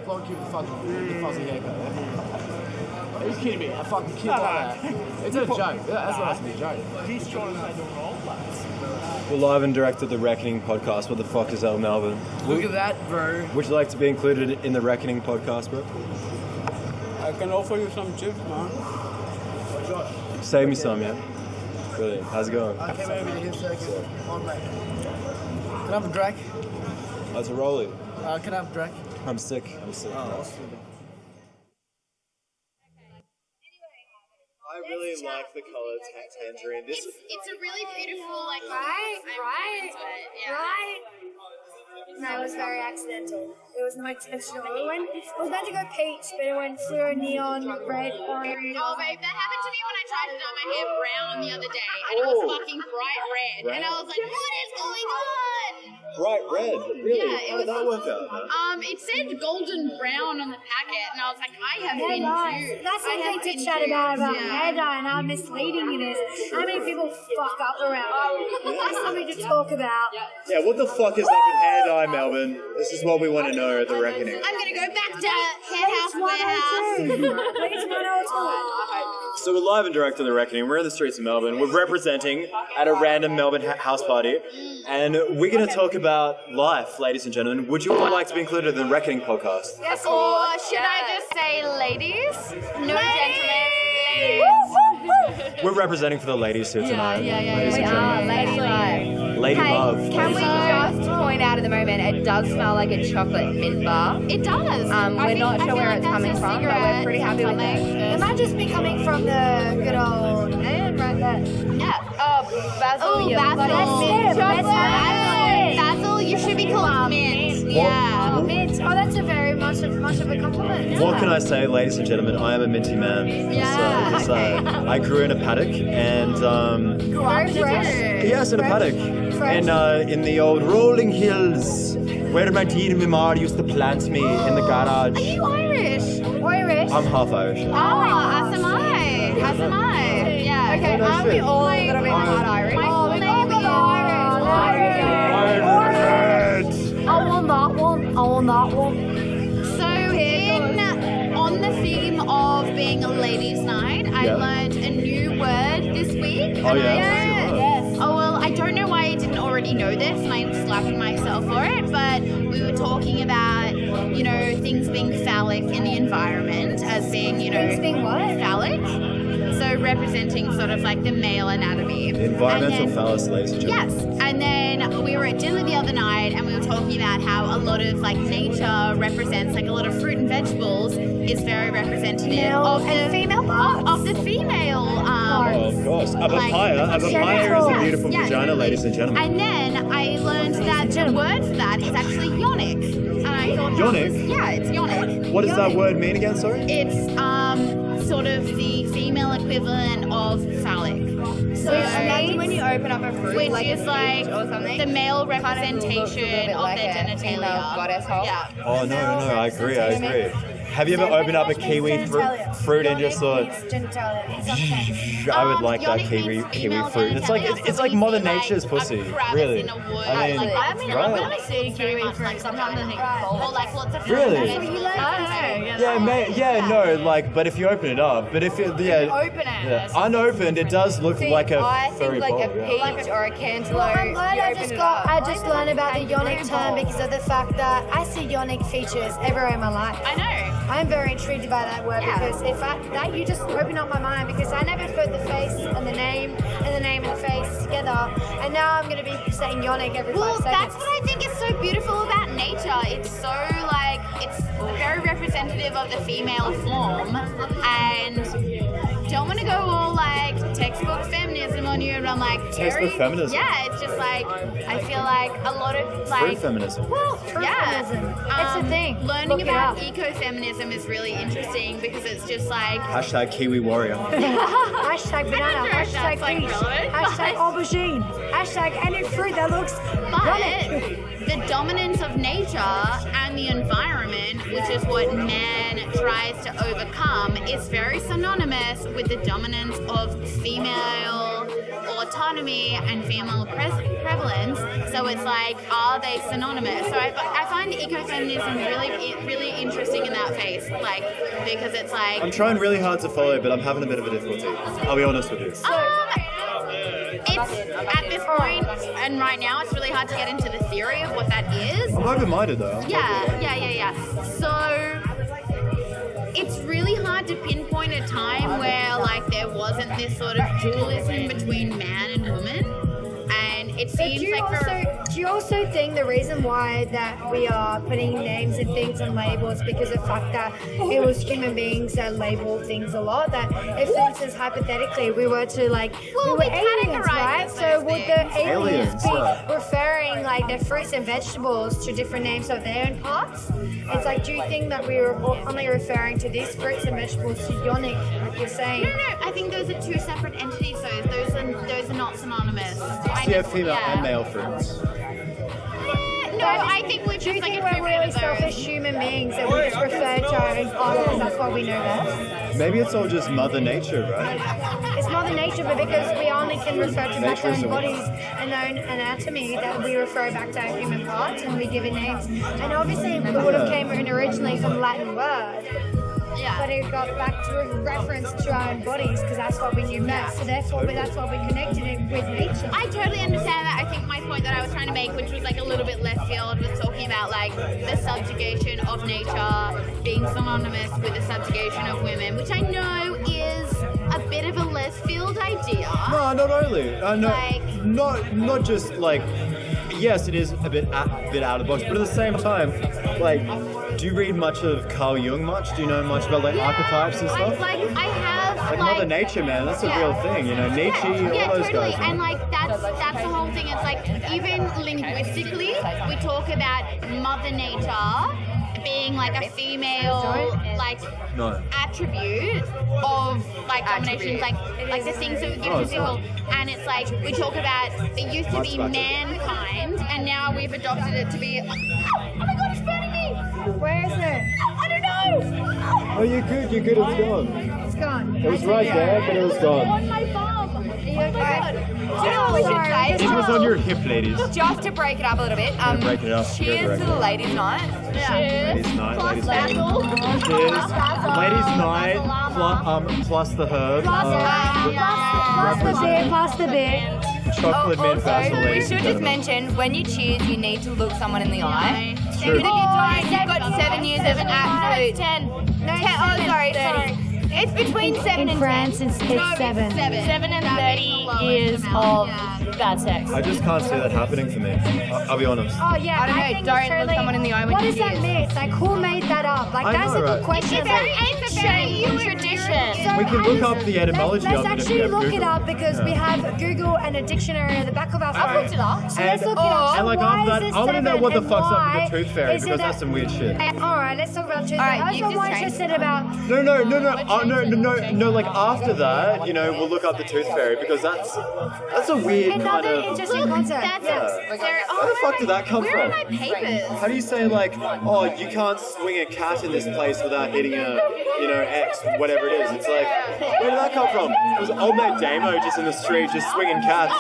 that blonde kid with the fuzzy haircut. Are you kidding me? A fucking kid like that. It's a joke. That's not supposed to be a joke. He's trying to say the role plays. We're live and direct at the Reckoning podcast. What the fuck is Melbourne? Look at that, bro. Would you like to be included in the Reckoning podcast, bro? I can offer you some chips, man. Save me some, yeah? Brilliant. How's it going? I came over to his circuit. On, mate. Can I have a drink? That's a rollie. Can I have a drink? I'm sick. I really like the colour tangerine. It's a really beautiful, like, Right. Yeah. No, it was very accidental. It was not intentional. It was meant to go peach, but it went fluoro neon, red, orange. Oh, babe, that happened to me when I tried to dye my hair brown the other day, and it was fucking bright red, and I was like, what is going on? Bright red? Really? Yeah, How did that work out? It said golden brown on the packet, and I was like, I have been duped. That's what they did chat about hair dye and how misleading it is. How many people fuck up around it? That's something to talk about. Yeah, what the fuck is up with hair dye, Melbourne? This is what we want to know at the Reckoning. I'm gonna go back to Hair House Warehouse. Please, 102. So we're live and direct at the Reckoning. We're in the streets of Melbourne. We're representing at a random Melbourne house party. And we're going to talk about life, ladies and gentlemen. Would you all like to be included in the Reckoning podcast? Yes, or should I just say ladies? No gentlemen. We're representing for the ladies here tonight. Ladies and gentlemen. Lady Life. Lady Hey, Love. can we just point out at the moment, it does smell like a chocolate mint bar. It does. We're not sure where it's coming from, but we're pretty happy with it. It might just be coming from the good old man right there. Yeah. Oh, basil. Oh, yeah. basil. Basil, you should be called mint. Yeah. Mint. Oh, that's a very much of a compliment. What can I say, ladies and gentlemen? I am a minty man. Yeah. So, I grew in a paddock and... Very fresh. yes, in a paddock. In the old rolling hills where my dear Lamar used to plant me in the garage. Are you Irish? Irish. I'm half Irish. Oh, as am I. Yeah. Okay, aren't we all a little bit hard Irish? My full name is I want that one. So on the theme of being a ladies' night, I learned a new word this week. Oh, yeah? Yes. Oh, well, I don't know why I didn't already know this, and I'm slapping myself for it, but we were talking about, things being phallic in the environment as being, Things being what? phallic. So representing sort of like the male anatomy. Environmental phallus, ladies and gentlemen. Yes, and then we were at dinner the other night and we were talking about how a lot of like nature represents, like a lot of fruit and vegetables is very representative of the female parts. of the female. Oh, of course. A papaya is a beautiful vagina, ladies and gentlemen. And then I learned that the word for that is actually yonic. And I thought Yonic? it's yonic. What does that word mean again, sorry? It's sort of the female equivalent of phallic. So Imagine when you open up a fruit, which like is a like peach or something, the male kind of looks a representation little bit of like their a female genitalia. goddess hole. Yeah. Oh, no, I agree. Have you ever opened up a kiwi fruit and just thought, I would like that kiwi fruit? It's like Mother Nature's pussy, really. In a wood. I mean, right? When I see a kiwi fruit, sometimes I think, or like lots of Really? Yeah, but if you open it up, but if it, unopened, it does look like a I furry think like ball, a peach or a cantaloupe. I'm glad I just learned about the yonic term because of the fact that I see yonic features everywhere in my life. I know. I'm very intrigued by that word because that you just open up my mind because I never put the face and the name and the face together, and now I'm going to be saying yonic every 5 seconds. That's what I think is so beautiful about nature. It's so it's very representative of the female form, and don't want to go all like textbook feminism on you, and I'm like, Textbook feminism? Yeah, it's just like I feel like a lot of like fruit feminism. Well, feminism. It's a thing. Learning Look it about up. ecofeminism is really interesting because it's just like Hashtag Kiwi Warrior. Hashtag banana, hashtag peach, hashtag aubergine, hashtag any fruit that looks yonic. the dominance of nature and the environment, which is what man tries to overcome, is very synonymous with the dominance of female autonomy and female prevalence. So it's like, are they synonymous? So I find ecofeminism really interesting that face, like, because it's like. I'm trying really hard to follow, but I'm having a bit of a difficulty. I'll be honest with you. It's at this point, and right now, it's really hard to get into the theory of what that is. I'm open-minded though. Yeah. So it's really hard to pinpoint a time where like there wasn't this sort of dualism between man and woman, and it seems do you also think the reason why that we are putting names and things and labels because of the fact that it was human beings that label things a lot? That if, for instance, hypothetically, we were to like, we were aliens, right? So would the aliens be referring like their fruits and vegetables to different names of their own parts? It's like, do you think that we were only referring to these fruits and vegetables to yonic, like you're saying? No. I think those are two separate entities. So those are not synonymous. So you have female and male fruits. No, I think we're just like we're really selfish human beings and we just refer to our own parts because that's what we know best. Maybe it's all just Mother Nature, right? It's Mother Nature, but because we only can refer to back our own bodies and our own anatomy, that we refer back to our human parts and we give it names. And obviously it would have came originally from Latin word. Yeah. But it got back to a reference to our own bodies because that's what we knew best. So therefore, that's what we connected it with nature. I totally understand that. I think my point that I was trying to make, which was like a little bit left field, was talking about like the subjugation of nature being synonymous with the subjugation of women, which I know is a bit of a left field idea. No, not only. Not just like. Yes, it is a bit out of the box, but at the same time, like, do you read much of Carl Jung much? Do you know much about like archetypes and stuff? I have like Mother Nature, man. That's a real thing, you know. Nietzsche, all those totally. guys. And like that's the whole thing. It's like even linguistically, we talk about Mother Nature being like a female like attribute of like domination, like the things that we give to people. And it's like we talk about it used to be mankind, and now we've adopted it to be. Oh my God, it's burning me! Where is it? I don't know. Oh, you're good. It's gone. It's gone. It was right there, but it was gone. On my bum. Are you okay? Do you know what we should say? It was on your hip, ladies. Just to break it up a little bit. Break it up. Cheers to the ladies' night. Ladies' night. Plus Ladies' night. basil. Cheers. Ladies' night. Plus the herb. Plus the beer. Chocolate mint basil. Also, we ladies should and just gentlemen. mention, when you cheers, you need to look someone in the eye. True. Because if you don't, you've got 7 years of absolute... 10. No, 10. Oh, sorry. It's between 7 In and France, 10. it's 7. 7 and 30 years of bad sex. I just can't see that happening for me. I'll be honest. Oh yeah, I don't know, think don't it's look totally- someone in the eye when What you is that cheers. myth? Like, who made that up? Like, I that's know, a good right? question. It's a very ancient tradition. So We can I look just- up the etymology let's of it if we actually have look it Google. up because we have Google and a dictionary at the back of our phone. I've looked it up. So let's look it up. So And like why after is that, this I want to know 7 what the and fuck's up why with the tooth fairy is it because that- that's some weird shit. Alright, let's talk about tooth Alright, fairy. I you also just want drank. to said about No. Like after that, you know, we'll look up the tooth fairy because that's a weird kind another of. interesting concept. That's Yeah. Where the fuck did that come Where are from? my papers? How do you say like, oh, you can't swing a cat in this place without hitting a, you know, X, whatever it is. It's like, where did that come from? It was old mate Damo just in the street, just swinging cats.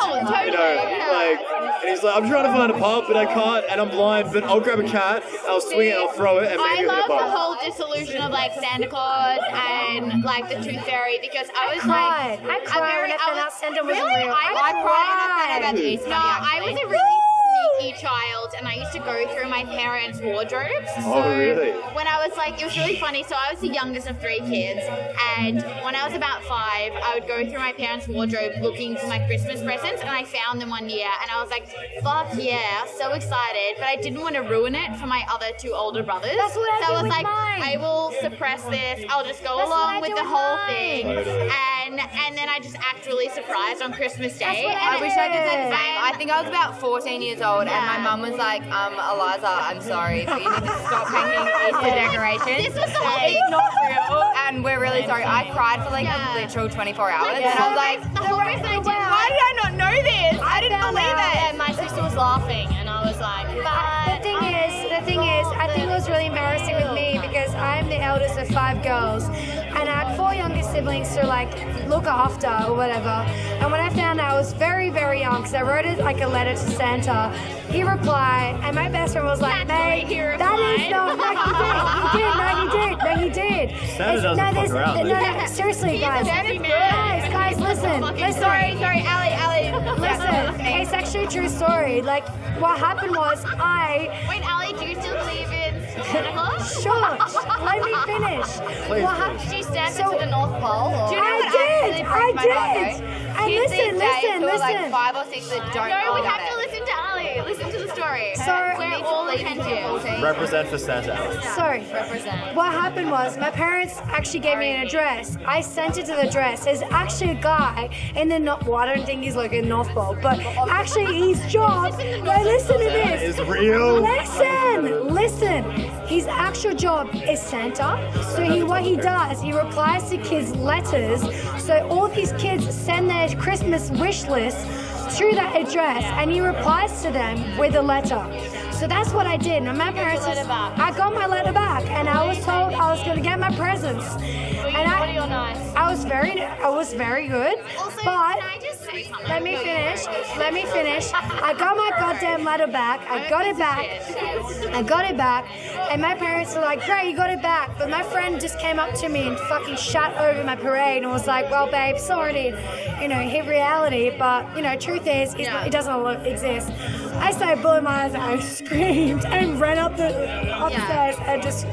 You know, like, and he's like, I'm trying to find a pub, but I can't, and I'm blind, but I'll grab a cat, I'll swing it, I'll throw it, and I maybe hit a love the pub. whole dissolution of like Santa Claus and like the Tooth Fairy because I was cried. like, I cried when I found out Santa wasn't real. I cried when I found out about the Easter No, Bunny, I was actually. a really sneaky child and I used to go through my parents' wardrobes. Oh, really? When I was like, it was really funny. So I was the youngest of 3 kids, and when I was about 5, I would go through my parents' wardrobe looking for my Christmas presents, and I found them one year, and I was like, fuck yeah, so excited, but I didn't want to ruin it for my other 2 older brothers. That's what I so did I was with like, mine. I will suppress this. I'll just go That's what I along with did the with whole mine. thing, Totally. and then I just act really surprised on Christmas Day. what I and wish I could say the same. I think I was about 14 years old, and my Yeah. mum was like, Eliza, I'm sorry, but you need to stop making Easter decorations. This was the whole thing. It's not real, and we're really sorry. I cried for like Yeah. a literal 24 hours, Like, and I was like, the whole reason I did why did I not know this? I didn't found believe out. it. And my sister was laughing, and I was like, The thing is, I think it was really embarrassing with me because I'm the eldest of 5 girls, and I had 4 younger siblings to like look after or whatever. And when I found out, I was very, very young because I wrote it like a letter to Santa. He replied, and my best friend was like, "Mate, that is not." No, he did. No, Santa doesn't fuck around. No, seriously, guys. Guys, listen. Sorry, Ali. Listen, it's actually a true story. Like, what happened was Wait, Ali, do you still believe in Santa Claus? Sure, let me finish. Please, What happened? Did you stand to the North Pole? Or? I did. And listen. Like 5 or 6 that don't No, we know have about to it. listen to Ali. Listen to the story. So We're all attentive. Represent for Santa, Alex. Sorry. Represent. What happened was my parents actually gave me an address. I sent it to the address. There's actually a guy in the well, I don't think he's like in North Pole, but actually his job. Wait, listen to this. Is real. Listen. His actual job is Santa. So what he does, he replies to kids' letters. So all these kids send their Christmas wish list to that address, and he replies to them with a letter. So that's what I did. And my parents, I got my letter back, and I was told I was going to get my presents. And I was very good. Also, But can I just say something? let me finish. I got my goddamn letter back. I got it back. And my parents were like, great, you got it back. But my friend just came up to me and fucking shut over my parade and was like, well, babe, sorry to, hit reality. But, truth is, it doesn't exist. I started blowing my eyes out. I screamed and ran upstairs and just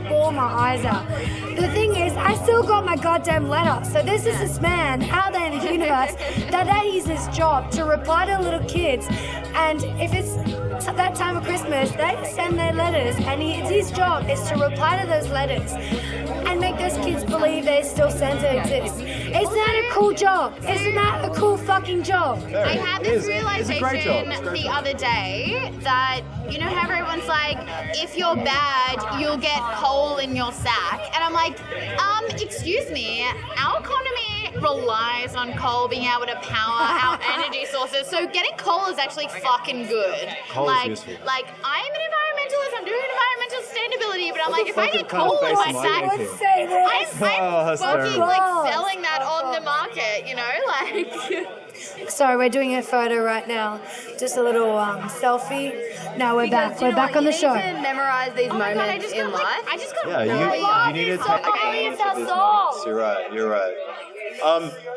bawled my eyes out. The thing is, I still got my goddamn letter. So this is this man out there in the universe that is his job to reply to little kids. And if it's that time of Christmas, they send their letters, and his job is to reply to those letters and make those kids believe there's still Santa exists. Isn't that a cool job? Isn't that a cool fucking job? I had this realization It's a great the job. other day that, how everyone's like, if you're bad, you'll get coal in your sack. And I'm like, excuse me, our economy relies on coal being able to power our energy sources. So getting coal is actually fucking good. Coal is useful. Like, I'm an environmentalist, I'm doing environmental sustainability, but I'm like, if I fuck get kind of coal in face my am I sack, making? Let's say this. Oh, that's fucking terrible. like selling that on the market, like. Sorry, we're doing a photo right now. Just a little selfie. Now we're back. We're back on the show. You need to memorize these moments in life. I just got Yeah, you need to take advantage of these moments. You're right.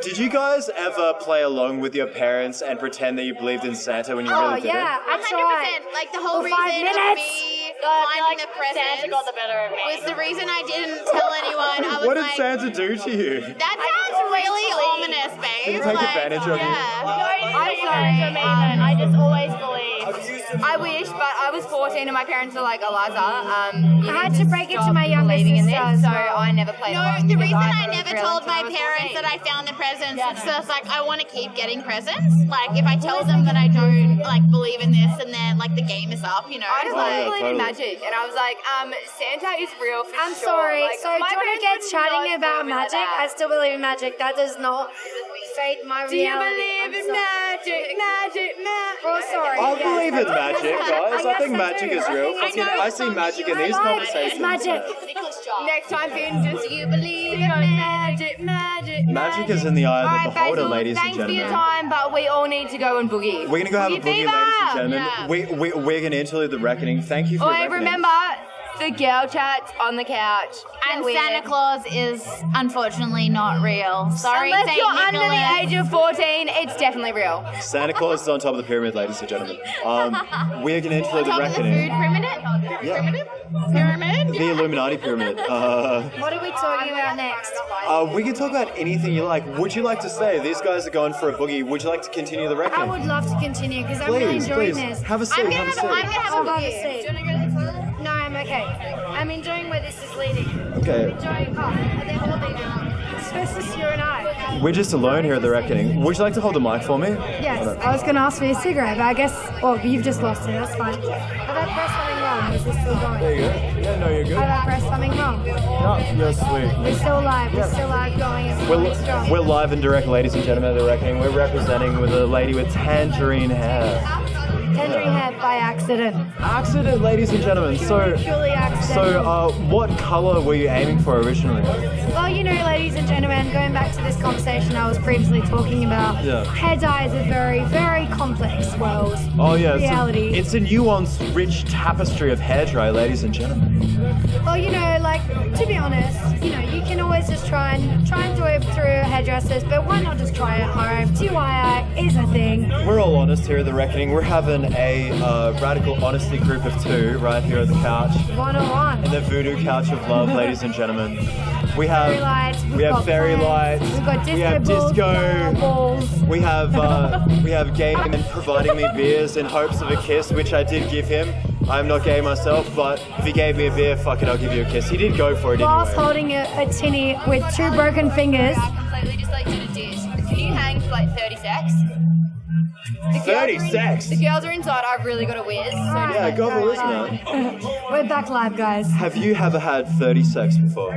Did you guys ever play along with your parents and pretend that you believed in Santa when you really didn't? I 100%. Like the whole For reason 5 of minutes. me I finding feel the like Santa presents got the better of me. was the reason I didn't tell anyone. I was What did like, Santa do to you? that sounds really ominous, babe. Did he take advantage of you? Yeah. I'm sorry, I just always believe. I wish, but I was 14 and my parents were like, Eliza, I had to break it to my younger believing in sister this, as so well. I never played No, along. the because reason thought I it was never real told until my I was parents 14. that I found the presents is just like I want to keep getting presents. Like if I tell them that I don't believe in this and then the game is up, I just wanted to believe in totally. magic, and I was like, Santa is real for I'm sure. sorry. Like, So do you my want to parents get would chatting not about put me like magic? that. I still believe in magic. That does not fade my Do you reality. believe in magic? Oh, sorry. I yes. believe in magic, guys. I think magic is real. I see magic in these It's conversations. magic. Next time, Finn, just you believe in magic. Magic is in the eye of the Alright, beholder, Basil, ladies and thanks for your gentlemen. time, but we all need to go and boogie. We're gonna go have a boogie, fever! ladies and gentlemen. We're gonna interlude the reckoning. Thank you for Oh, your reckoning. remember, the girl chat's on the couch. And Weird. Santa Claus is unfortunately not real. Sorry, Unless Saint you're under Nicholas. the age of 14, it's definitely real. Santa Claus is on top of the pyramid, ladies and gentlemen. We're gonna interlude the Top of the food reckoning. pyramid? Yeah. Pyramid? The Illuminati pyramid. What are we talking about next? We can talk about anything you like. Would you like to stay? These guys are going for a boogie. Would you like to continue the I reckoning? would love to continue because I'm really Please, enjoying please. this. Have a seat, I'm have a gonna seat. have I'll a have a beer. seat. No, I'm okay. I'm enjoying where this is leading. Okay. Enjoying. They're all leading. So it's just you and I. We're just alone here at the reckoning. Would you like to hold the mic for me? Yes, I was going to ask for your cigarette, but I guess, you've just lost it. That's fine. Have I pressed something wrong? Is this still going? There you go. Yeah, no, you're good. Have I pressed something wrong? No, you're sweet. We're still live. We're still live going. It's going strong. We're live and direct, ladies and gentlemen, at the reckoning. We're representing with a lady with tangerine hair. Tangerine head by accident. Accident, ladies and gentlemen. Purely accident. What color were you aiming for originally? Well, ladies and gentlemen, going back to this conversation I was previously talking about, hair dye is a very, very complex world. Oh yeah, reality. It's a nuanced, rich tapestry of hair dye, ladies and gentlemen. Well, to be honest, let's just try and do it through hairdressers, but why not just try it at home? DIY is a thing. We're all honest here at The Reckoning. We're having a radical honesty group of two right here at the couch. 101. In the voodoo couch of love, ladies and gentlemen. We have fairy lights, we have fairy lights, we've got disco we have balls, disco balls. we have gay men providing me beers in hopes of a kiss, which I did give him. I'm not gay myself, but if he gave me a beer, fuck it, I'll give you a kiss. He did go for it Whilst anyway. holding a tinny with 2 broken fingers. Completely just like did a dish. Can you hang for like 30 secs? 30 secs? The girls are inside. I've really got to whiz. So Yeah, go for it, man. We're back live, guys. Have you ever had 30 secs before?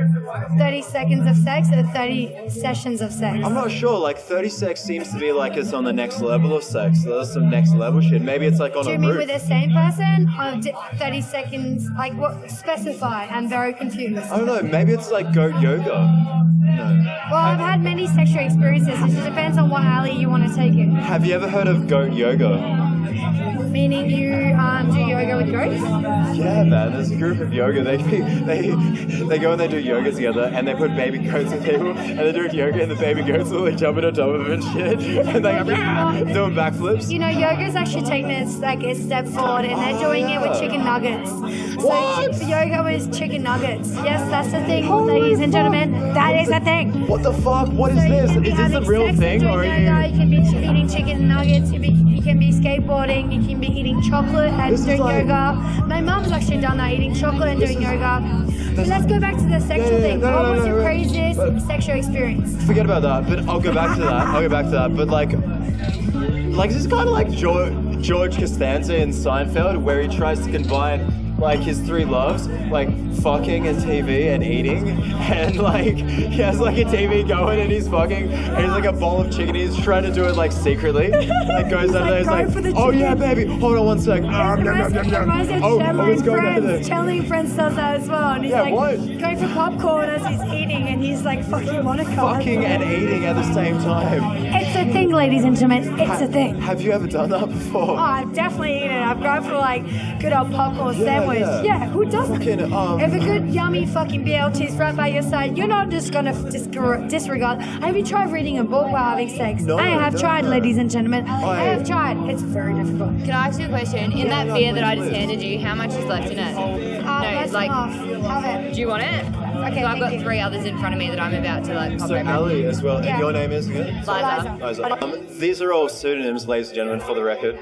30 seconds of sex or 30 sessions of sex? I'm not sure, like 30 secs seems to be like it's on the next level of sex. There's some next level shit. Maybe it's like on Do a you mean roof. with the same person? Or 30 seconds, like what? Specify. I'm very confused. I don't know, maybe it's like goat yoga. No. Well, I've had many sexual experiences. It just depends on what alley you want to take it. Have you ever heard of goat yoga? Meaning you do yoga with goats? Yeah, man. There's a group of yoga. They go and they do yoga together, and they put baby goats with people, and they're doing yoga, and the baby goats are like jumping on top of them and shit, and they go doing backflips. You know, yoga's actually taking it like a step forward, and they're doing it with chicken nuggets. What? So yoga with chicken nuggets. Yes, that's the thing, ladies and gentlemen. That is the thing. What the fuck? What is So you this? can be Is this a having real sex thing, and or are doing yoga, you? you can be eating chicken nuggets, you can be skateboarding, you can be eating chocolate and This is doing like- yoga. My mom's actually done that, eating chocolate and doing yoga. But let's go back to the sexual thing. No, What no, was no, your no. craziest But- sexual experience? Forget about that, but I'll go back to that. But like this is kind of like George Costanza in Seinfeld, where he tries to combine like his 3 loves, like fucking and TV and eating, and like he has like a TV going and he's fucking, and he's like a bowl of chicken. He's trying to do it like secretly. Like goes under there, he's go like, for the oh yeah, chicken." baby, hold on 1 sec. Reminds me of Let's go down there. Friends. Chandler Friends does that as well. And he's Yeah, like what? going for popcorn as he's eating, and he's like fucking Monica. Fucking and eating at the same time. It's a thing, ladies and gentlemen. It's a thing. Have you ever done that before? Oh, I've definitely eaten it. I've gone for like good old popcorn Yeah, sandwich. yeah. Yeah, who doesn't? Fucking, If a good yummy fucking BLT's right by your side, you're not just gonna disregard. Have you tried reading a book while having sex? No, I have no, tried, no. ladies and gentlemen. I have tried. It's very difficult. Can I ask you a question? In that beer that I just handed you, how much is left in it? Less like- than half. Have it. Do you want it? Okay, So I've got thank you. 3 others in front of me that I'm about to like pop So open. Ali as well, Yeah. and your name is again? Liza. Liza. These are all pseudonyms, ladies and gentlemen, for the record.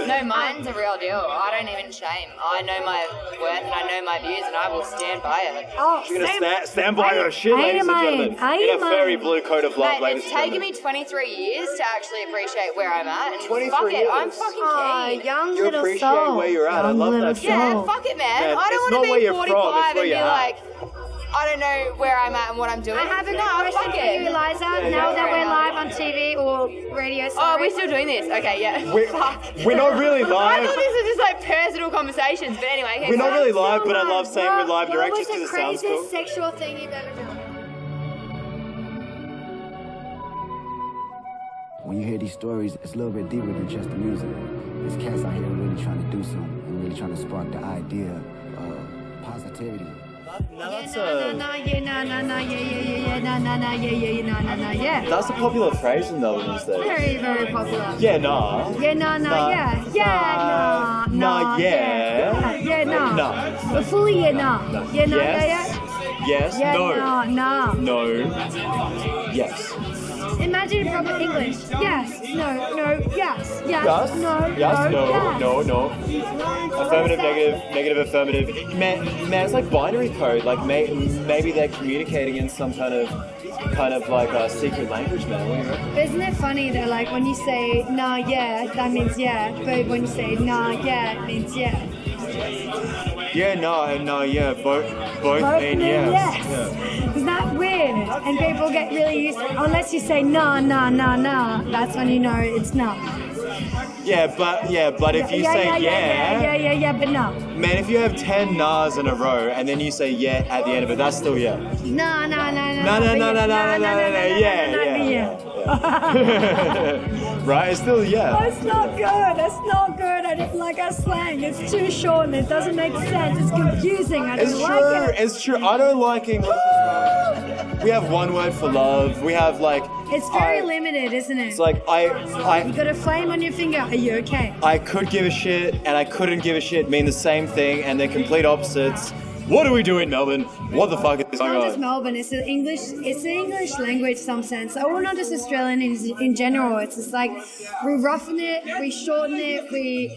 No, mine's a real deal. I don't even shame. I know my worth and I know my views and I will stand by it. Oh, You're same. gonna stand by your shit, ladies and gentlemen. In a fairy blue coat of love, Mate, ladies it's and taken gentlemen. me 23 years to actually appreciate where I'm at. And 23 fuck it, I'm years? fucking Aw, keen. young You little appreciate soul. where you're at. I Young love little that shit. Yeah, soul. fuck it, man. Man, I it's don't not want where to be you're from, 45 it's where and be you're at. like, I don't know where I'm at and what I'm doing. I have a good No, question fuck for it. you, Eliza. Now that we're live on TV or radio, Oh, sorry. we're still doing this? Okay, yeah. We're not really I live. thought this was just like personal conversations, but anyway. keep We're not going. really live, but I love saying we're live direct What just was because the it sounds craziest cool. sexual thing you've ever done? When you hear these stories, it's a little bit deeper than just the music. There's cats out here really trying to do something and really trying to spark the idea of positivity. Now that's Yeah. that's a popular phrase in Melbourne these days. Very, very popular. Yeah, nah. Yeah, nah, yeah. Yeah, nah, yeah. Yeah, nah. Nah. But fully, yeah, nah. Yeah, nah, Yes. Yes. yeah. No. Yeah, nah. No. Yes. Imagine proper English. Yes, no, yes, Yes. no, Yes. No. yes. No. Affirmative, negative, affirmative. Man, it's like binary code. Like maybe they're communicating in some kind of like a secret language, man. What do you reckon? Isn't it funny that like when you say nah, yeah, that means yeah, but when you say nah, yeah, it means yeah. Yeah, no, yeah. Both mean mean yes. yes. Yeah. Isn't that weird? And people get really used to, unless you say nah, that's when you know it's nah. Yeah, but if you say yeah, but no. man, if you have 10 nahs in a row and then you say yeah at the end of it, that's still yeah. No, Yeah. Right? It's still yeah. That's not good. That's not good. I don't like our slang. It's too short and it doesn't make sense. It's confusing. I don't It's like true. it. It's true. I don't like English as well. we have one word for love. We have like. It's very limited, isn't it? It's like You got a flame on your finger. Are you okay? I could give a shit and I couldn't give a shit mean the same thing, and they're complete opposites. What are we doing, Melbourne? What the fuck is It's going not just on? Melbourne. It's the English language, in some sense. Or not just Australian in general. It's just like we roughen it, we shorten it, we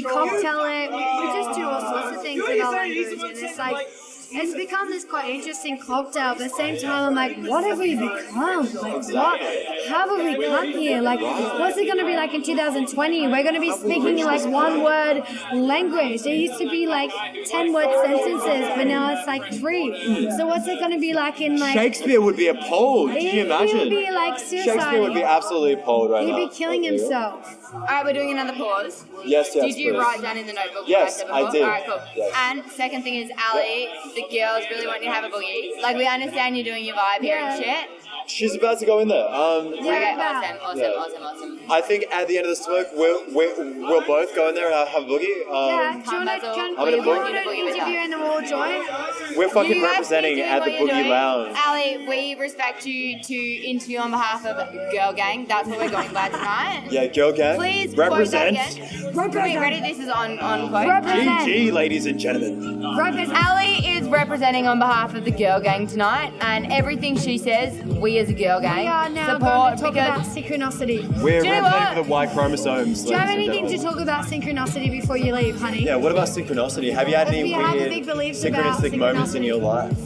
cocktail it. We just do all sorts of things with our language, and it's like. It's become this quite interesting cocktail, but at the same time, I'm like, what have we become? Like, what? How have we come here? Like, what's it going to be like in 2020? We're going to be speaking in like one-word language. There used to be like 10-word sentences, but now it's like 3. So what's it going to be like in like... Shakespeare would be appalled. Can you imagine? He would be like suicide. Shakespeare would be absolutely appalled right now. He'd be killing himself. Alright, we're doing another pause. Yes, Did you please. write down in the notebook? Yes, what I said before? I did. Alright, cool. Yes. And second thing is, Ali, the girls really want you to have a boogie. Like, we understand you're doing your vibe here and shit. She's about to go in there. Okay, awesome. I think at the end of the smoke, we'll both go in there and have a boogie. Yeah, do you want to interview and then we'll join? We're fucking You have to representing do at the what you're Boogie doing. Lounge. Ali, we respect you to interview on behalf of Girl Gang. That's what we're going by tonight. Yeah, girl gang. Please represent. quote that again. Wait, ready? This is on quote. GG, ladies and gentlemen. Ali is representing on behalf of the Girl Gang tonight, and everything she says, we as a Girl Gang We are now support going to talk about synchronicity. We're Do you know representing what? the Y chromosomes. Do you have ladies and anything to gentlemen. talk about synchronicity before you leave, honey? Yeah, what about synchronicity? Have you had Have any you had weird big beliefs about synchronistic moments in synchronicity? your life?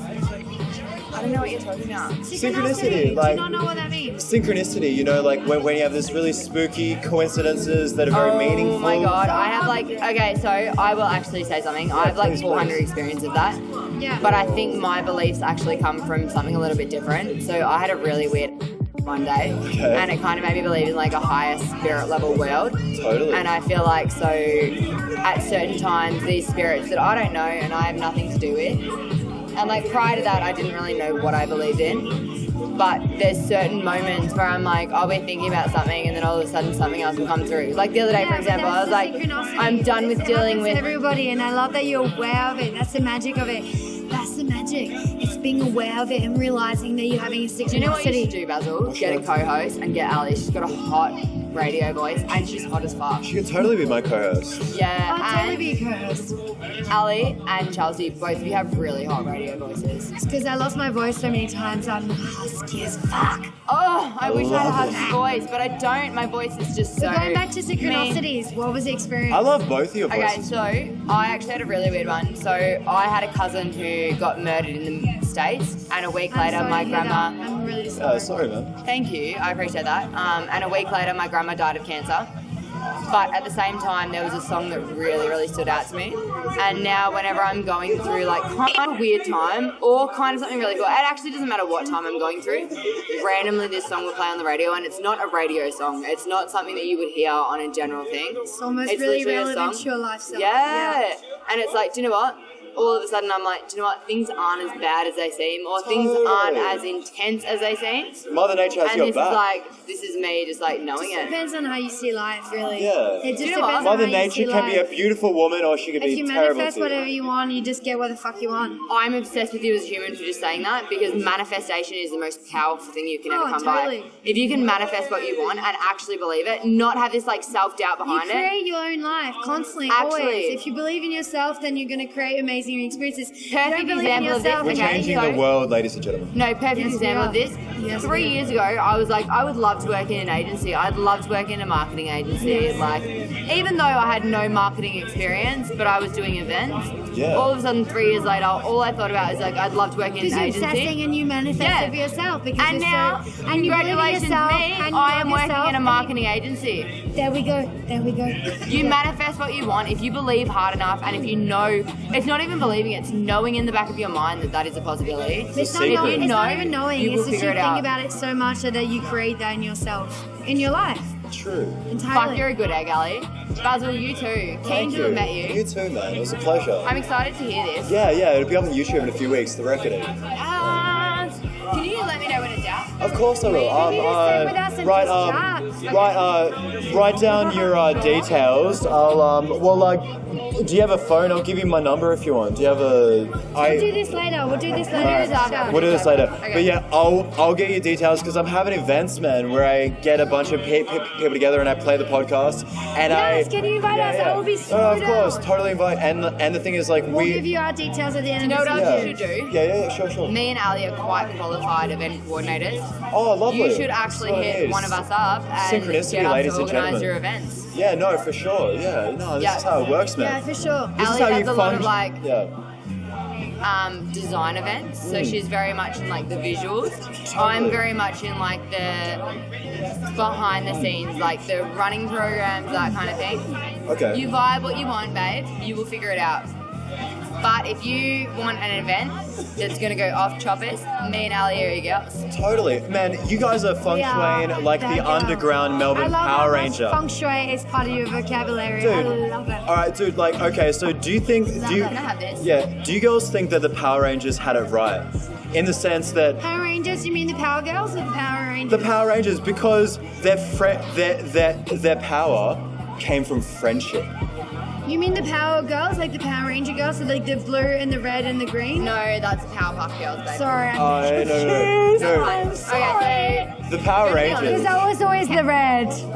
I don't know what you're talking about. Synchronicity, Do like- you not know what that means? Synchronicity, you know, like when you have this really spooky coincidences that are very meaningful. Oh my god, I have like, okay, so I will actually say something. I have like please, 400 please. experience of that. Yeah. But I think my beliefs actually come from something a little bit different. So I had a really weird one day, Okay. and it kind of made me believe in like a higher spirit level world. Totally. And I feel like so at certain times these spirits that I don't know and I have nothing to do with, and like prior to that I didn't really know what I believed in, but there's certain moments where I'm like, I'll be thinking about something and then all of a sudden something else will come through. Like the other day, for example, I was like, I'm done with dealing with everybody, and I love that you're aware of it. That's the magic of it. That's the magic. It's being aware of it and realizing that you're having a synchronicity. Do you know what you should do, Basil? Get a co-host and get Ali. She's got a hot radio voice and she's hot as fuck. She could totally be my co-host. Yeah, I'll totally and be a co-host. Ali and Chelsea, both of you have really hot radio voices. It's because I lost my voice so many times. I'm husky as fuck. Oh, I wish I had a love husky voice, but I don't. My voice is just so. So going back to mean. synchronicities, what was the experience? I love both of your Okay, voices. so I actually had a really weird one. So I had a cousin who got murdered in the States, and a week I'm later sorry my to hear grandma. that. I'm really sorry. Sorry, man. Thank you, I appreciate that. And a week later my grandma died of cancer. But at the same time, there was a song that really, really stood out to me. And now whenever I'm going through like kind of a weird time or kind of something really cool, it actually doesn't matter what time I'm going through, randomly this song will play on the radio, and it's not a radio song. It's not something that you would hear on a general thing. It's almost really literally a relevant song. to your lifestyle. Yeah. And it's like, do you know what? All of a sudden I'm like, do you know what? Things aren't as bad as they seem, or things aren't as intense as they seem. Mother Nature has And your this back. is like, this is me just like knowing It it. depends on how you see life, really. Yeah. It just You know depends what? on Mother how you see Nature can be a life. beautiful woman, or she can If be you terrible manifest to you. whatever you want, you just get what the fuck you want. I'm obsessed with you as a human for just saying that, because manifestation is the most powerful thing you can ever come totally. by. If you can manifest what you want and actually believe it, not have this like self-doubt You behind it. create your own life constantly, Actually. always. If you believe in yourself, then you're going to create amazing experiences. If you Perfect don't believe in example of this, yourself, We're okay, changing so- the world, ladies and gentlemen. No, perfect Yes, we example are. of this. Yes, 3 we are. years ago, I was like, I would love to work in an agency. I'd love to work in a marketing agency. Like, even though I had no marketing experience, but I was doing events. Yeah. All of a sudden, 3 years later, all I thought about is like, I'd love to work in Because an you're agency. obsessing and you manifest Yeah. it for yourself. Because And you're now, so, and you believe in congratulations yourself, me, and you I am love working yourself, in a and marketing agency. There we go. There we go. You manifest what you want if you believe hard enough, and if you know, it's not even believing, it's knowing in the back of your mind that that is a possibility. It's not, secret. knowing, it's not know, even knowing. you will It's just you figure it think out. about it so much that you create that in yourself, in your life, True. entirely. Fuck, you're a good egg, Ali. Basil, you too. Keen Thank to have met you. You too, man. It was a pleasure. I'm excited to hear this. Yeah, it'll be up on YouTube in a few weeks, the recording. Can you let me know when it's out? Of course I will. Maybe just stay with us and just chat. Write down your details. I'll Do you have a phone? I'll give you my number if you want. Do you have a? We'll do this later. We'll do this later. We'll do this later. Okay. But yeah, I'll get you details because I'm having events, man, where I get a bunch of people together and I play the podcast. And Yes, can you invite us? That will be so of course, totally invite. And the thing is, like, We'll give you our details at the end You know of what this else video. you should do? Yeah, sure. Me and Ali are quite qualified event coordinators. Oh, lovely. You should actually That's what it hit is. one of us up and Synchronicity, get us ladies to and organise gentlemen. your events. Yeah, no, for sure. Yeah, no, this is how it works, man. Yeah, for sure. This is Ali how does you a lot of function. like Yeah. design events, so she's very much in like the visuals. I'm very much in like the behind the scenes, like the running programs, that kind of thing. Okay. You vibe what you want, babe. You will figure it out. But if you want an event that's gonna go off choppers, me and Ali are your girls. Totally, man. You guys are feng shuiing like the underground Melbourne Power Ranger. Feng shui is part of your vocabulary. Dude. I love it. All right, dude. Like, okay. So, do you think? Do you? Can I have this? Yeah. Do you girls think that the Power Rangers had it right, in the sense that Power Rangers, you mean the Power Girls or the Power Rangers? the Power Rangers, because their power came from friendship. You mean the Power Girls, like the Power Ranger girls, so like the blue and the red and the green? No, that's Powerpuff Girls, babe. Sorry. No. I'm sorry. Okay, The Power Because Rangers. that was always the red. so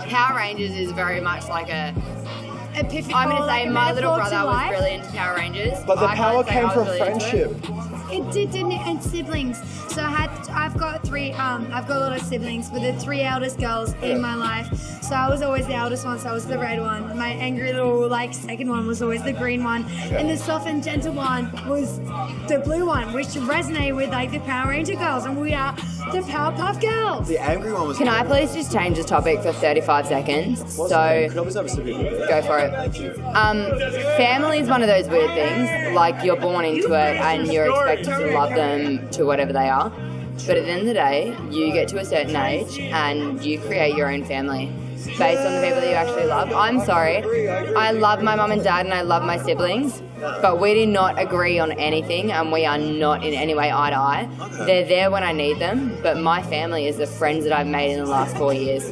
Power Rangers is very much like a. Epiphany. I'm gonna say like a my little metaphor to brother was life. really into Power Rangers. But the I power can't say came I was from really into it. friendship. It did, didn't it? And siblings. So I've got a lot of siblings, but the three eldest girls in my life. So I was always the eldest one, so I was the red one. My angry little second one was always the green one. And the soft and gentle one was the blue one, which resonated with like the Power Ranger girls, and we are the Powerpuff Girls. The angry one was. Can I please just change the topic for 35 seconds? Can So I always have a sip of it? go for it. Thank you. Family is one of those weird things. Like you're born into it and you're expected to love them to whatever they are. But at the end of the day, you get to a certain age and you create your own family based on the people that you actually love. I'm sorry. I love my mum and dad and I love my siblings, but we do not agree on anything and we are not in any way eye to eye. They're there when I need them, but my family is the friends that I've made in the last 4 years.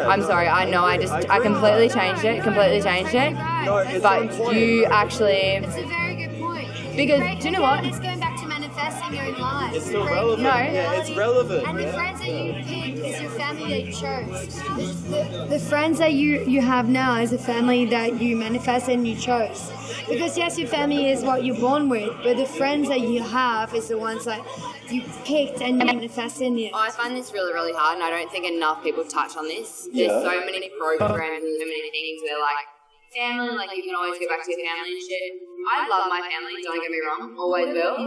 I'm sorry, I know I completely changed it, but you actually, It's a very good point. because do you know what? It's going back to manifesting your own life. It's still relevant. No. Yeah, it's relevant. And the friends that you picked is your family that you chose. The friends that you have now is a family that you manifest and you chose. Because yes, your family is what you're born with, but the friends that you have is the ones that you picked and you manifest in you. I find this really, really hard, and I don't think enough people touch on this. There's so many programs and so many things where, like, family, like, you can always go back to your family and shit. I love my family, don't get me wrong. Always will.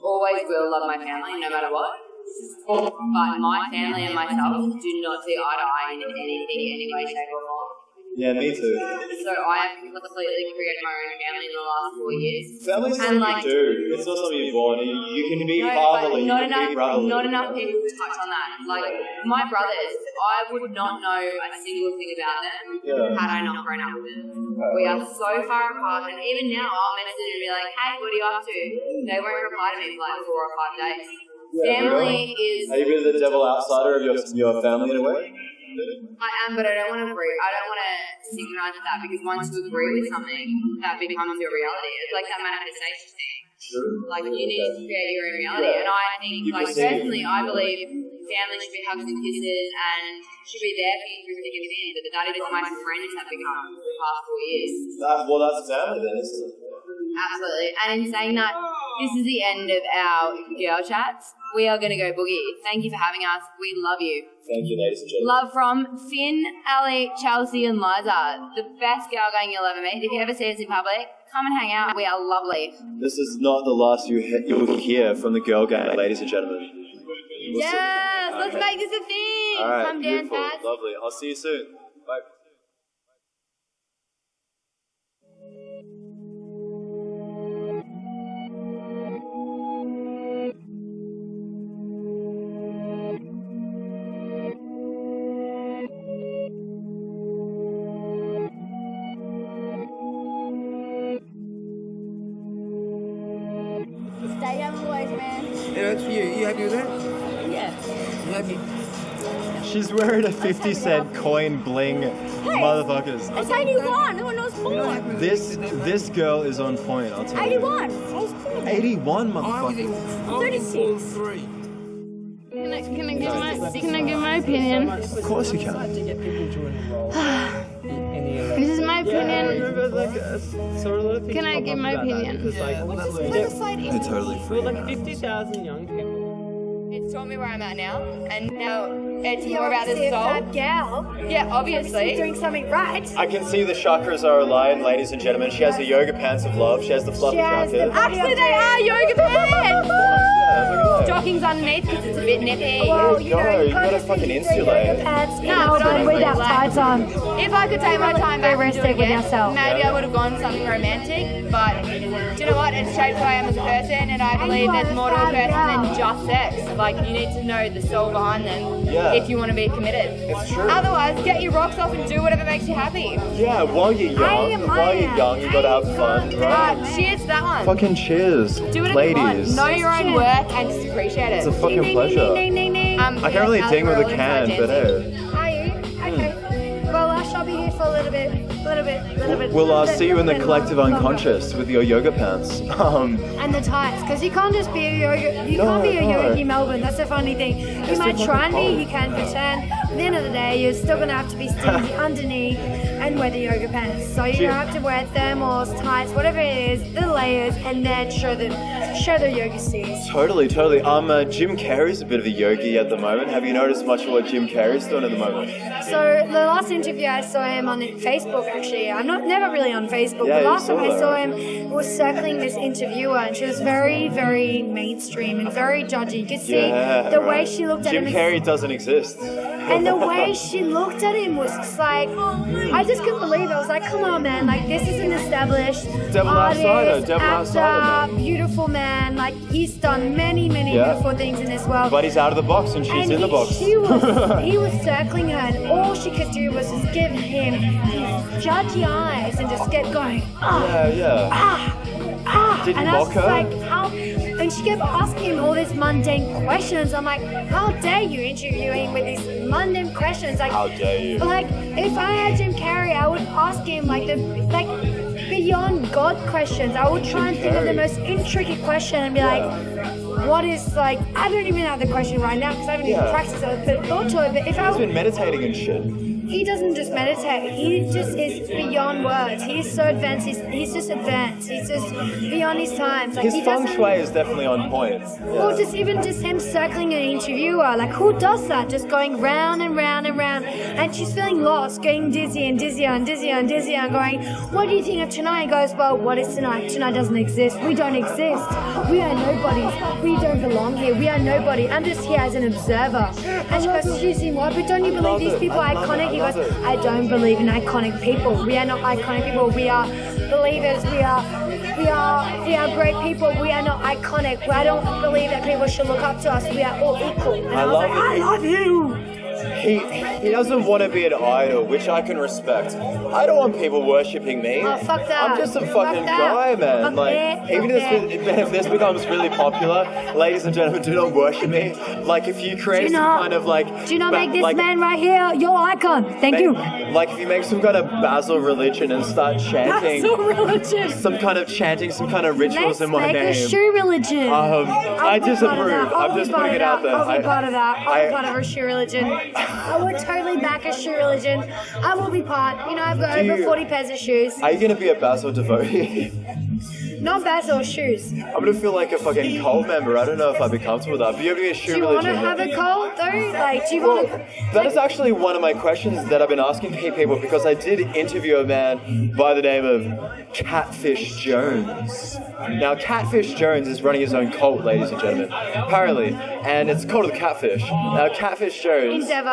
Always will love my family, no matter what. But my family and myself do not see eye to eye in anything, any way, shape, or form. Yeah, me too. So I have completely created my own family in the last 4 years. Family's And, something like, you do. It's not something you're born. You can be No, fatherly, but you can be brotherly. not enough people touch on that. Like, my brothers, I would not know a single thing about them had I not grown up with them. We are so far apart, and even now I'll message and be like, hey, what are you up to? They won't reply to me for like 4 or 5 days. Family is... Are you a bit of the devil outsider of your family in a way? I am, but I don't want to synchronize with that, because once you agree with something, that becomes your reality. It's like that manifestation thing. Like, you need to create your own reality. And I think, like, personally, I believe family should be hugs and kisses and should be there for you through thick and thin. But that is what my friends have become for the past 4 years. Well, that's family then, isn't it? Absolutely. And in saying that, this is the end of our girl chats. We are going to go boogie. Thank you for having us. We love you. Thank you, ladies and gentlemen. Love from Finn, Ali, Chelsea and Liza. The best girl gang you'll ever meet. If you ever see us in public, come and hang out. We are lovely. This is not the last you'll hear from the girl gang, ladies and gentlemen. Yes, let's make this a thing. All right, Come down, beautiful, Taz. lovely. I'll see you soon. Bye. Stay young always, man. Yeah, that's for you. You happy with that? Yeah. She's wearing a 50-cent coin bling, motherfuckers. It's 81. No one knows born. This girl is on point. I'll tell you. 81. I was born. 81, motherfucker. 36. Can I give my opinion? Of course you can. This is my opinion. Can I give my opinion? You're totally free. Like 50,000 young people. It's taught me where I'm at now, and now it's You more about the obviously soul. that gal. Yeah, She's obviously. doing something right. I can see the chakras are aligned, ladies and gentlemen. She has the yoga pants of love. She has the fluffy She has jacket. the- Actually, they are yoga pants. Yeah, look at that. Stockings underneath because it's a bit nippy. Well, you know, Yo, you you can't gotta just fucking be insulate. yoga pants No, outside but I without like- tights on. If I could take my time back and do it realistic with again, yourself. maybe I would have gone something romantic. But do you know what? It's shaped who I am as a person, and I believe there's more to a person than just sex. Like you need to know the soul behind them Yeah. if you want to be committed. It's true. Otherwise, get your rocks off and do whatever makes you happy. Yeah, while you're young, you gotta have fun, right? Cheers to that one. Fucking cheers, Do whatever you want. ladies. Know your own worth and just appreciate It's a it. fucking pleasure. Ding, ding, ding. I can't really ding with a can, but hey. Are you? Okay. Well, I shall be here for a little bit. We'll see you in the collective unconscious with your yoga pants. And the tights, because you can't just be a yoga. You can't be a yogi Melbourne. That's the funny thing. You might try and be. You can pretend. At the end of the day, you're still gonna have to be stingy underneath and wear the yoga pants. So you have to wear thermals, tights, whatever it is, the layers, and then show the yoga steers. Totally. Jim Carrey's a bit of a yogi at the moment. Have you noticed much of what Jim Carrey's doing at the moment? So the last interview I saw him on Facebook. Actually, I'm never really on Facebook. Yeah, The last you time I saw saw her. him was circling this interviewer, and she was very, very mainstream and very judgy. You could see the way she looked at Jim him. Carrey doesn't exist. And the way she looked at him was just like, I just couldn't believe it. I was like, come on, man. Like, this is an established Devil artist, outsider, devil actor, outsider, man. beautiful man. Like, he's done many, many Yeah. beautiful things in this world. But he's out of the box and she's in the box. He was circling her, and all she could do was just give him these judgy eyes and just get going. Yeah. Did you And I was mock just her? like, how? And she kept asking him all these mundane questions. I'm like, how dare you interviewing with these mundane questions? Like, How dare you? Like, if I had Jim Carrey, I would ask him like beyond God questions. I would try and think of the most intricate question and be like, what is like? I don't even have the question right now because I haven't even practiced it, but thought to it. But if I He's would, been meditating and shit. he doesn't just meditate. He just is beyond words. He's so advanced. He's just advanced. He's just beyond his times. Like His he feng doesn't. shui is definitely on point. Or just even just him circling an interviewer. Like who does that? Just going round and round and round. And she's feeling lost, getting dizzy and dizzier and dizzier and dizzier and going, what do you think of tonight? He goes, well, what is tonight? Tonight doesn't exist. We don't exist. We are nobodies. We don't belong here. We are nobody. I'm just here as an observer. And she goes, seriously, what? But don't you believe these people are iconic? He goes, I don't believe in iconic people. We are not iconic people. We are believers. We are great people. We are not iconic. I don't believe that people should look up to us. We are all equal. And I was like, I love you. He doesn't want to be an idol, which I can respect. I don't want people worshipping me. Oh, fuck that. I'm just a Fuck fucking that. guy, man. Fuck Like, that. even if this becomes really popular, ladies and gentlemen, do not worship me. Like, if you create some kind of like, do not make this man right here your icon. Thank you. Like, if you make some kind of Basil religion and start chanting, religion. some kind of rituals Let's in my make name. a shoe religion. I disapprove. I'm just putting it out there. I'll be part of that. I'll be part of a shoe religion. I would totally back a shoe religion. I will be part. You know, I've got over 40 pairs of shoes. Are you gonna be a Basil devotee? Not Basil, shoes. I'm gonna feel like a fucking cult member. I don't know if I'd be comfortable with that. But you have to be a shoe Do you want religion. to have a cult though? Like, do you want to? That is actually one of my questions that I've been asking people because I did interview a man by the name of Catfish Jones. Now, Catfish Jones is running his own cult, ladies and gentlemen, apparently, and it's called the Catfish. Now, Catfish Jones Endeavour.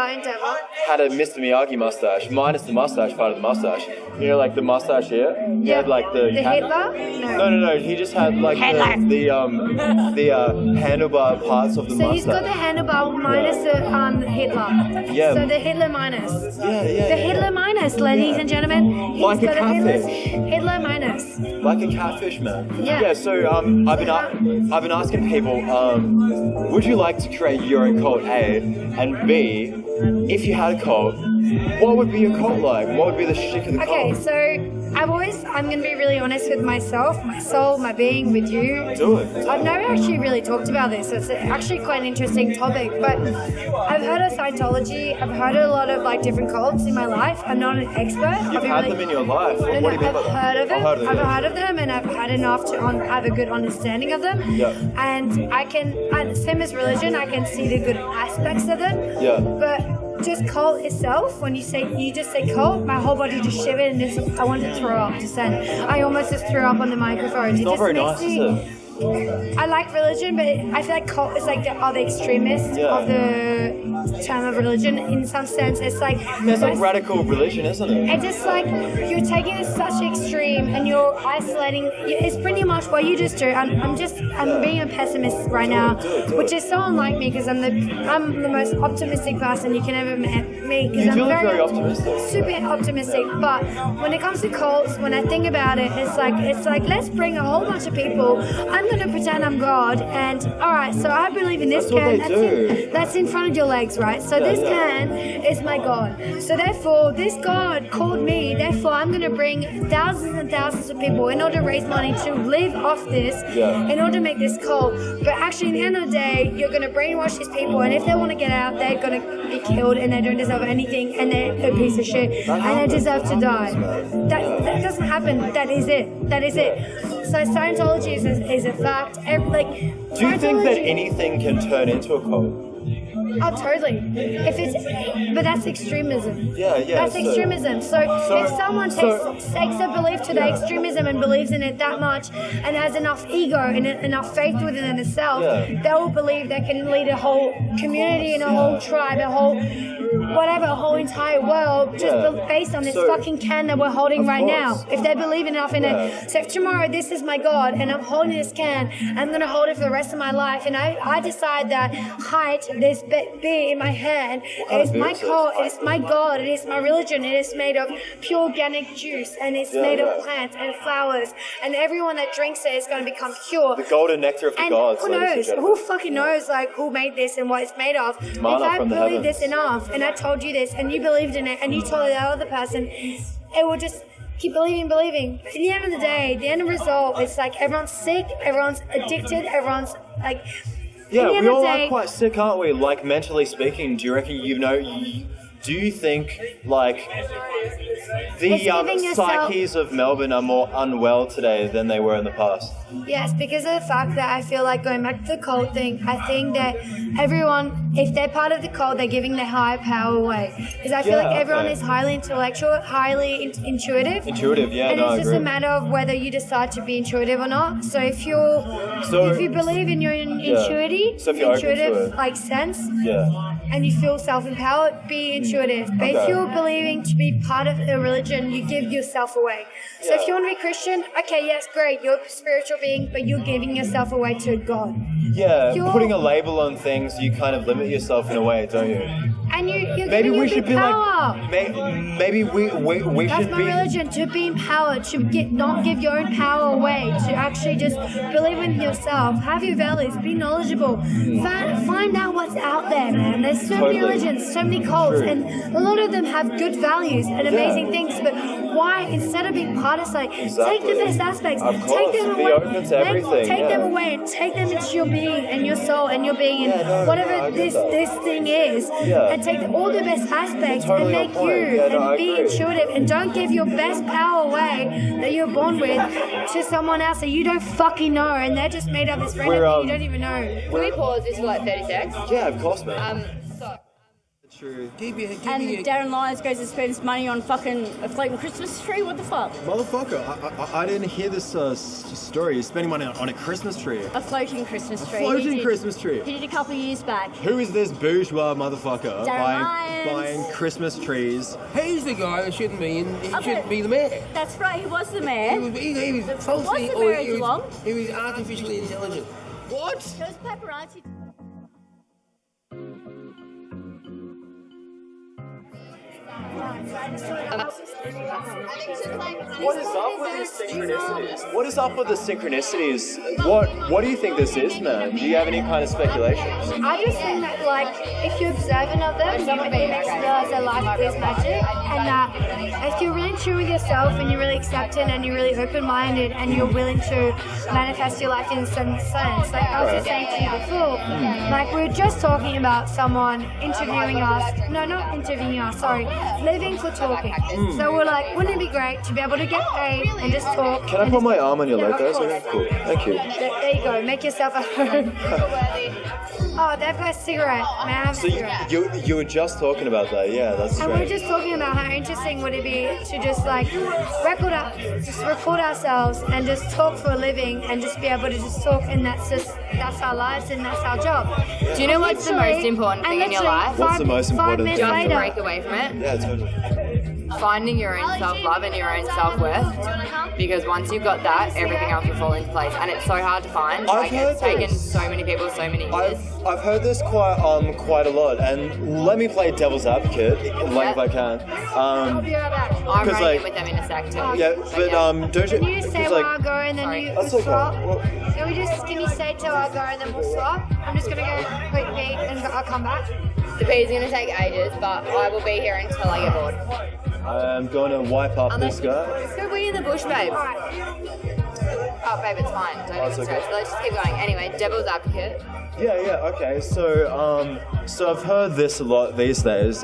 had a Mr. Miyagi mustache, minus the mustache part of the mustache. You know, like the mustache here. He had like the Hitler? No. He just had like the handlebar parts of the So mustache. he's got the handlebar minus the Hitler. Yeah. So the Hitler minus. Yeah. The Hitler minus, ladies and gentlemen. He's Like a got catfish. Hitler minus. Like a catfish, man. Yeah. So I've been asking people, would you you like to create your own cult, A? And B, if you had a cult, what would be your cult like? What would be the shtick of the cult? Okay, so I'm going to be really honest with myself, my soul, my being, with you. Do it. I've never actually really talked about this. It's actually quite an interesting topic, but I've heard of Scientology. I've heard of a lot of like different cults in my life. I'm not an expert. You've had them in your life. What do you mean by that? I've heard of them. I've heard of them, and I've had enough to have a good understanding of them. Yeah. And same as religion, I can see the good aspects of them. Yeah. But just cult itself, when you just say cult, my whole body just shivered and I wanted to throw up. I almost just threw up on the microphone. It's not very nice, is it? I like religion, but I feel like cult is like the other extremists of the term of religion. In some sense, it's like it's like radical religion, isn't it? It's just like you're taking it such extreme and you're isolating. It's pretty much what you just do. I'm being a pessimist right now, which is so unlike me because I'm the most optimistic person you can ever meet. You feel very optimistic. Super optimistic. But when it comes to cults, when I think about it, it's like let's bring a whole bunch of people. I'm going to pretend I'm God, and alright, so I believe in this can. That's in front of your legs, right? So this can is my God. So therefore, this God called me, therefore I'm going to bring thousands and thousands of people in order to raise money to live off this, in order to make this cult. But actually, in the end of the day, you're going to brainwash these people, and if they want to get out, they're going to be killed, and they don't deserve anything, and they're a piece of shit, and they deserve to die. That doesn't happen. That is it. That is it. So Scientology is a fact. Do you think that anything can turn into a cult? Oh, totally. But that's extremism. Yeah. That's extremism. So if someone takes a belief to the extremism and believes in it that much and has enough ego and enough faith within itself, they will believe they can lead a whole community and a whole tribe, a whole entire world just based on this fucking can that we're holding right now. If they believe enough in it. So if tomorrow this is my God and I'm holding this can, I'm going to hold it for the rest of my life, and I decide that height, this bit in my hand, it is my cult, it is my God, it is my religion, it is made of pure organic juice, and it's made of plants and flowers, and everyone that drinks it is going to become pure. The golden nectar of the gods. Who knows? Who fucking knows who made this and what it's made of? If I believe this enough and I told you this and you believed in it and you told that other person, it will just keep believing. At the end of the day, the end result is like everyone's sick, everyone's addicted, everyone's like. Yeah, we all are quite sick, aren't we? Like, mentally speaking, do you reckon do you think, like, the psyches of Melbourne are more unwell today than they were in the past? Yes, because of the fact that I feel like, going back to the cult thing, I think that everyone, if they're part of the cult, they're giving their higher power away. Because I feel like everyone is highly intellectual, highly intuitive. Intuitive, yeah, and it's just a matter of whether you decide to be intuitive or not. So if you believe in your intuitive like sense, and you feel self-empowered, be intuitive. But if you're believing to be part of a religion, you give yourself away. So if you want to be Christian, okay, yes, great, you're a spiritual being, but you're giving yourself away to God. Yeah, putting a label on things, you kind of limit yourself in a way, don't you? And you're maybe we should be power. Maybe we That's should my be religion, to be empowered, to not give your own power away, to actually just believe in yourself, have your values, be knowledgeable, find out what's out there, man. There's so many religions, so many cults, and a lot of them have good values and amazing things, but why, instead of being part of something, take the best aspects, take them away, take them away and take them into your being and your soul and your being and whatever this thing is, and take all the best aspects and make you and be intuitive, and don't give your best power away that you're born with to someone else that you don't fucking know, and they're just made up this random thing you don't even know. Can we pause this for like 30 seconds? Yeah, of course, man. True. And Darren Lyons goes and spends money on fucking a floating Christmas tree? What the fuck? Motherfucker, I didn't hear this story. You're spending money on a Christmas tree. A floating Christmas tree. Christmas tree. He did a couple of years back. Who is this bourgeois motherfucker Darren buying Christmas trees? He's the guy that shouldn't be shouldn't be the mayor. That's right, he was the mayor. He was falsely, he was artificially intelligent. What? Those paparazzi. What is up with these synchronicities? What is up with the synchronicities? What do you think this is, man? Do you have any kind of speculations? I just think that, like, if you're observant of them, it makes you realize that life is magic, and that if you're really true with yourself and you're really accepting and you're really open-minded and you're willing to manifest your life in a certain sense. Like I was just saying to you before, like we were just talking about someone interviewing us. No, not interviewing us. Sorry, living for talking. So we're like, wouldn't it be great to be able to get paid and just talk? Can I put my arm on your leg, guys? Cool. Thank you. There you go. Make yourself a home. Oh, they've got a cigarette. May I have a cigarette? You were just talking about that, yeah, that's and right. we were just talking about how interesting would it be to just like record ourselves and just talk for a living and just be able to just talk, and that's our lives and that's our job. Do you know what's the most important thing in your life? What's the most important thing? Just break away from it. Yeah, totally. Finding your own self-love and your own self-worth, because once you've got that, everything else will fall into place, and it's so hard to find. It's taken so many people so many years. I've heard this quite a lot, and let me play devil's advocate, if I can. I'm running with them in a sec too. Yeah, but don't you? Can you just say where I'll go and then you swap? Can you say till I go and then we'll swap? I'm just gonna go quick pee and I'll come back. The pee's gonna take ages, but I will be here until I get bored. I'm going to wipe up this guy. Let's go wee in the bush, babe. Oh, babe, it's fine. Don't even stress. Let's just keep going. Anyway, devil's advocate. Yeah, okay. So I've heard this a lot these days.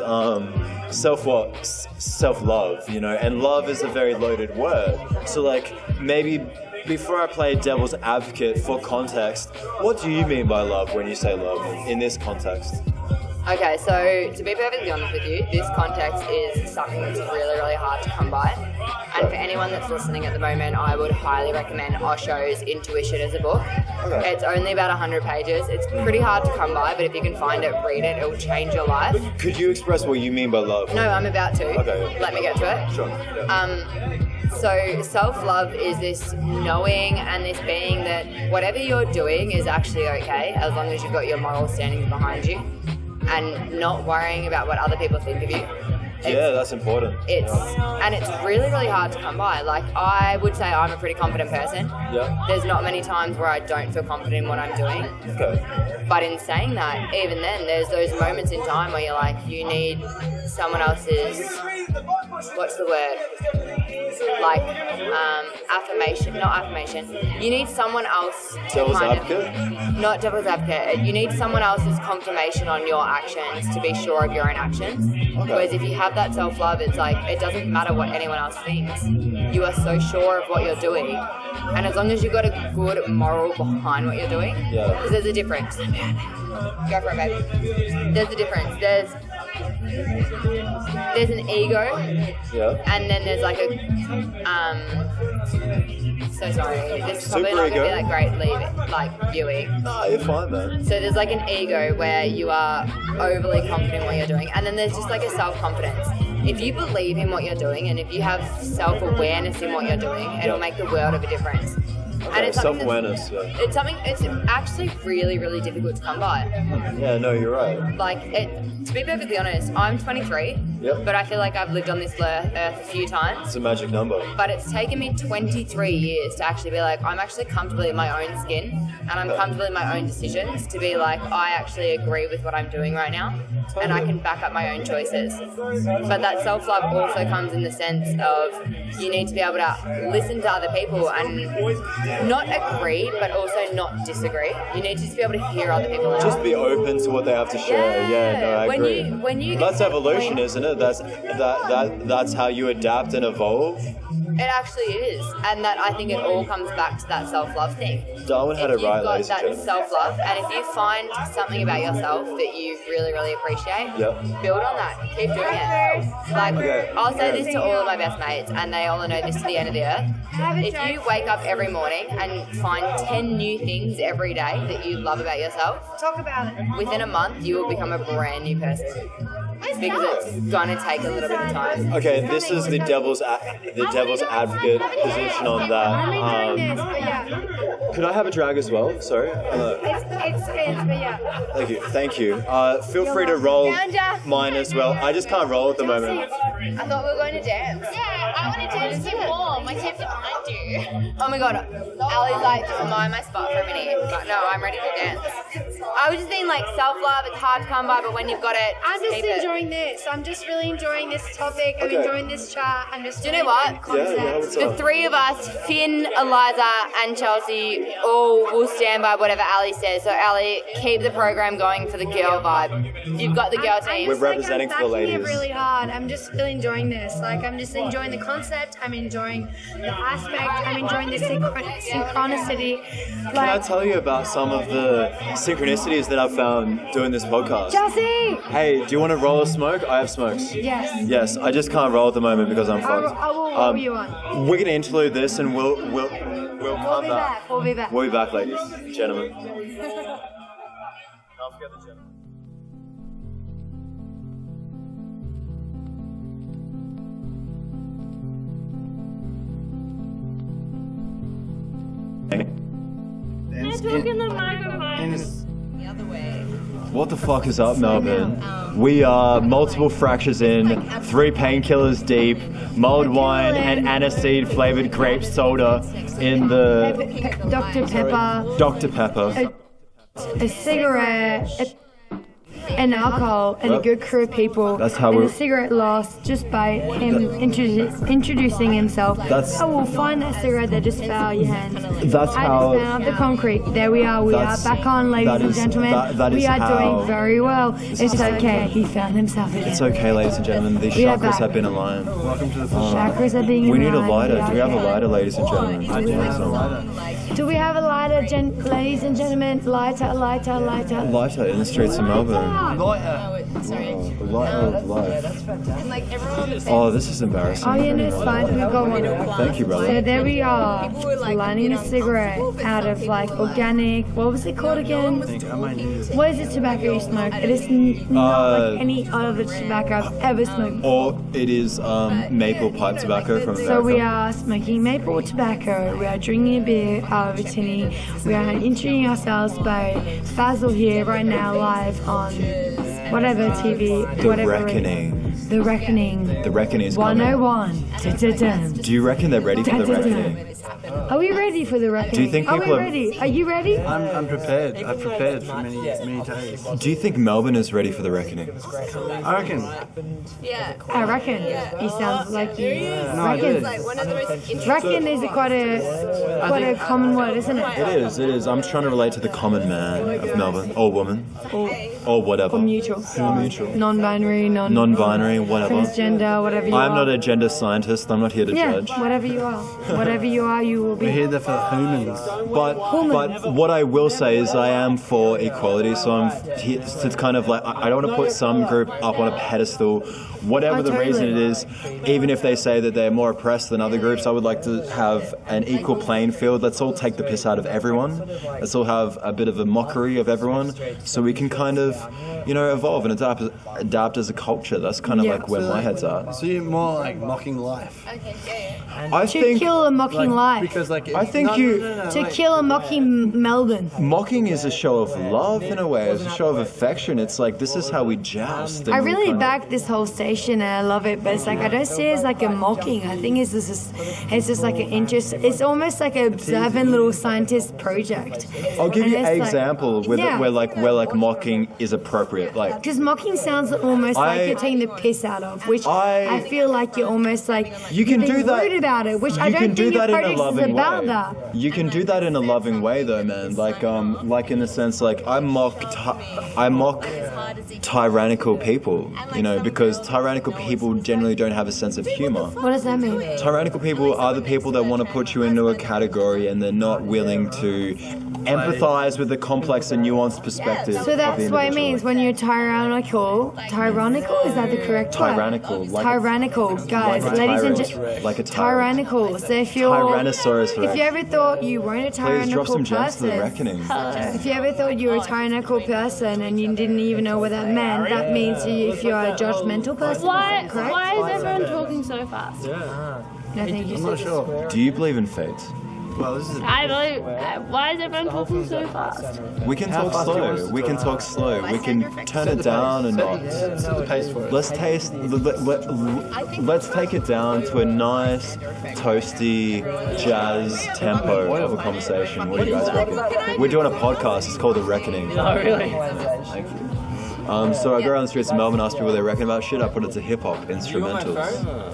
Self-love, you know, and love is a very loaded word. So like maybe before I play devil's advocate, for context, what do you mean by love when you say love in this context? Okay, so to be perfectly honest with you, this context is something that's really, really hard to come by. And for anyone that's listening at the moment, I would highly recommend Osho's Intuition as a book. Okay. It's only about 100 pages. It's pretty hard to come by, but if you can find it, read it. It will change your life. Could you express what you mean by love? No, I'm about to. Okay. Let me get to it. Sure. Yeah. So self-love is this knowing and this being that whatever you're doing is actually okay, as long as you've got your moral standings behind you. And not worrying about what other people think of you. That's important. It's really, really hard to come by. Like, I would say I'm a pretty confident person. Yeah. There's not many times where I don't feel confident in what I'm doing. Okay. But in saying that, even then, there's those moments in time where you're like, you need someone else's, what's the word? Like, affirmation, not affirmation. You need someone else to devil's advocate? Not devil's advocate. You need someone else's confirmation on your actions to be sure of your own actions. Okay. Whereas if you have that self-love, it's like, it doesn't matter what anyone else thinks. You are so sure of what you're doing. And as long as you've got a good moral behind what you're doing, because there's a difference. Go for it, babe. There's a difference. There's an ego, and then there's like a so sorry, this is probably not going to be that great viewing. No, you're fine, man. So there's like an ego where you are overly confident in what you're doing, and then there's just like a self-confidence. If you believe in what you're doing, and if you have self-awareness in what you're doing, it'll make the world of a difference. Okay, and it's self-awareness. It's actually really, really difficult to come by. Yeah, no, you're right. Like, to be perfectly honest, I'm 23, but I feel like I've lived on this earth a few times. It's a magic number. But it's taken me 23 years to actually be like, I'm actually comfortable in my own skin, and I'm comfortable in my own decisions, to be like, I actually agree with what I'm doing right now, and I can back up my own choices. But that self-love also comes in the sense of you need to be able to listen to other people and not agree, but also not disagree. You need to just be able to hear other people out. Just be open to what they have to share. Yeah, no, I agree. When you that's evolution, isn't it? That's how you adapt and evolve. It actually is, and that I think it all comes back to that self-love thing. Darwin had it right, ladies and gentlemen. If you've got that self-love, and if you find something about yourself that you really, really appreciate, build on that. Keep doing it. Like, I'll say this to all of my best mates, and they all know this to the end of the earth. If you wake up every morning and find 10 new things every day that you love about yourself, talk about it. Within a month, you will become a brand new person. Because it's gonna take a little bit of time. Okay, this is the devil's advocate position on that. Could I have a drag as well? Sorry. It's but yeah. Thank you. Feel free to roll mine as well. I just can't roll at the moment. I thought we were going to dance. Yeah, I want to dance to more. My tip might do. Oh my god, Ali's like, just mind my spot for a minute. But no, I'm ready to dance. I was just being like, self-love, it's hard to come by, but when you've got it, I'm just keep it. enjoying this. I'm just really enjoying this topic. I'm enjoying this chat. I'm just. Do you know what? what's The up? three of us, Finn, Eliza, and Chelsea, all will stand by whatever Ali says. So Ali, keep the program going for the girl vibe. You've got the girl team. We're representing for the ladies. I'm really hard. I'm just really enjoying this. Like, I'm just enjoying the concept. I'm enjoying the aspect. I'm enjoying the synchronicity. Can I tell you about some of the synchronicities that I've found doing this podcast? Chelsea! Hey, do you want to roll a smoke? I have smokes. Yes. Yes, I just can't roll at the moment because I'm fucked. I will roll you on. We're gonna interlude this and we'll come We'll be back. We'll be back. We'll be back, ladies and gentlemen. Can't forget the gentlemen. What the fuck is up, Melbourne? We are multiple fractures in, 3 painkillers deep, mulled wine and aniseed flavored grape soda in the Dr. Pepper. Dr. Pepper. A cigarette. And alcohol and a good crew of people. That's how and we're. the cigarette lost just by him introducing himself. I will find that cigarette that just fell out of your hand. That's how. I just found the concrete. There we are. We are back on, ladies and gentlemen. We are doing very well. It's okay. He found himself again. It's okay, ladies and gentlemen. These chakras have been aligned. Welcome to the chakras are being aligned. We need a lighter. Do we have a lighter, ladies and gentlemen? Do we have a lighter, ladies and gentlemen? Lighter. Lighter in the streets of Melbourne. Lighter. Lighter of life. Oh, this is embarrassing. Oh yeah, no, it's fine. We've got one. Thank you, brother. So there we are, lighting a cigarette out of like organic. What was it called again? What is the tobacco you smoke? It is not like any other tobacco I've ever smoked. Or it is maple pipe tobacco from America. So we are smoking maple tobacco. We are drinking a beer out of a tinny. We are introducing ourselves by Fazil here right now, live on whatever TV. The Reckoning. The Reckoning. The Reckoning is coming. 101. Do you reckon they're ready for the Reckoning? Are we ready for the Reckoning? Do you think people are ready? Are you ready? I'm prepared. I've prepared for many days. Do you think Melbourne is ready for the Reckoning? I reckon. I reckon. You sound like you reckon. Reckon is quite a common word, isn't it? It is. I'm trying to relate to the common man of Melbourne, or woman, or whatever. Or mutual. Non-binary, non-binary, whatever. Transgender, whatever you are. I'm not a gender scientist. I'm not here to judge. Whatever you are. Whatever you are, you will be. We're here for humans. But what I will say is I am for equality, so I'm here to kind of like, I don't want to put some group up on a pedestal, whatever the reason it is. Even if they say that they're more oppressed than other groups, I would like to have an equal playing field. Let's all take the piss out of everyone. Let's all have a bit of a mockery of everyone, so we can kind of, evolve and adapt as a culture. That's kind of like where my head's at. So you're more like mocking life. I think kill a mocking life. Because to kill a mocking Melbourne. Mocking is a show of love in a way. It's a show of affection. It's like, this is how we joust. I really back this whole station and I love it, but it's like, I don't see it as like a mocking. I think it's just like an interest. It's almost like an observant little scientist project. I'll give you an example where like mocking is appropriate. Like, because mocking sounds almost like you're taking the piss out of, which I feel like you're almost like you can do that. Rude about it, which I don't think your project is about that. You can do that in a loving way, though, man. Like in the sense, like I mock tyrannical people, because tyrannical people generally don't have a sense of humor. What does that mean? Tyrannical people are the people that want to put you into a category and they're not willing to empathize with the complex and nuanced perspective. So that's what it means when you're tyrannical. Tyrannical, is that the correct word? Tyrannical, guys, ladies and gentlemen. Like a tyrannical. So if you're Tyrannosaurus Rex. If you ever thought you weren't a tyrannical Please drop some gems to the person, reckoning. if you ever thought you were a tyrannical person and you didn't even know what that meant, that means if you're a judgmental person. Why is everyone talking so fast? No, thank you. I'm not sure. Do you believe in fate? Well, this is. I believe. Why is everyone talking so fast? We can talk slow. We can talk slow. We can turn it down a notch. Let's take it down to a nice, toasty, jazz tempo of a conversation. What do you guys reckon? We're doing a podcast. It's called The Reckoning. Oh, really? Thank you. So I go around the streets of Melbourne, ask people what they reckon about shit. I put it to hip hop instrumentals.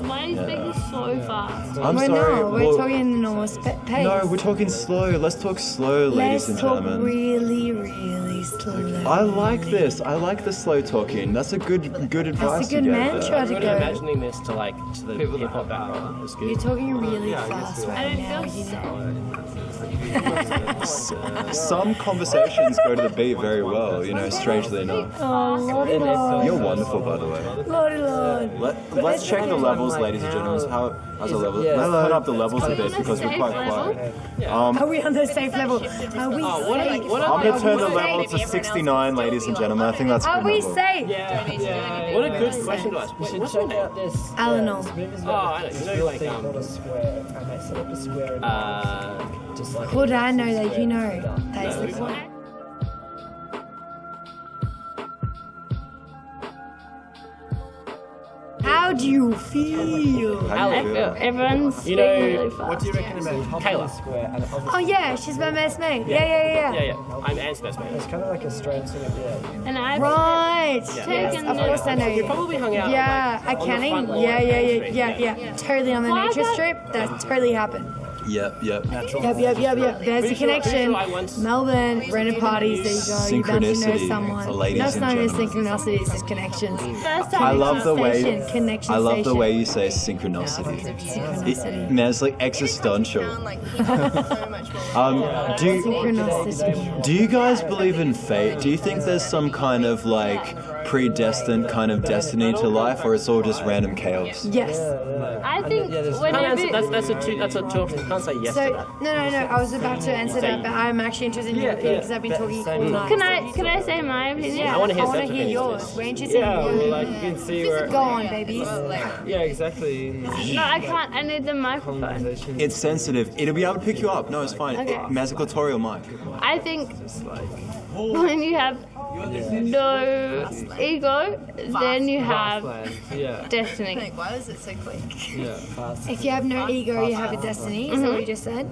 Why are you speaking so fast? I'm sorry. We're talking in the normal pace. No, we're talking slow. Let's talk slow, ladies and gentlemen. Really, really slow. I like this. I like the slow talking. That's a good advice. That's a good mantra to I'm go. imagining this to like to the hip hop background. It's good. You're talking really fast right now. Some conversations go to the beat very well, you know, strangely enough. Oh, Lordy Lord. You're wonderful, by the way. Lordy Lord. Let's check the levels, ladies and gentlemen. How's the level? Let's turn up the levels a bit because we're quite quiet. Are we on the safe level? Are we safe? I'm going to turn the level to 69, ladies and gentlemen. I think that's a Are good we level. safe? Yeah. What a good question to ask. What's your name? Eleanor. Oh, I know. You know, like How do I know that you know that is the point? How do you feel? How do you feel? Everyone's You speaking know, really fast. What do you reckon about Kayla. Oh yeah, she's my best mate. Yeah. Yeah. I'm Ant's best mate. It's kind of like a strange sort of, yeah. And I've Right. taken Of course I know You you. probably hung out. Yeah, like, at on the Canning. front lawn Yeah. at Canning Street. Totally on the Why nature that- strip. That totally happened. Yep. Yep. There's a connection. Melbourne, rented parties. There you go. You bound to know Synchronicity, someone. ladies That's and not even gentlemen. synchronicity. It's just connections. first time I love the way Connection I love the station. way you say synchronicity. Synchronicity. Man, it's like existential. Synchronicity. Do you guys believe in fate? Do you think there's some kind of like predestined kind of destiny to life, or it's all just random chaos? Yes. I think Can't whenever answer, that's a two option. Can't say yes to So that. no. I was about to answer that, but I'm actually interested in your opinion because I've been talking all night. can I say my opinion? Yeah, I wanna hear I want to Steph's hear opinion. yours. We're interested in Yeah, yours. well, like you can see where. Go on, babies. Yeah, exactly. No, I can't. I need the microphone. It's sensitive. It'll be able to pick you up. No, it's fine. Okay. Massacutorial mic. I think when you have no ego, then you have Yeah, destiny. Why was it so quick? yeah, fast. If you have no ego, you have a destiny. Is that what you just said?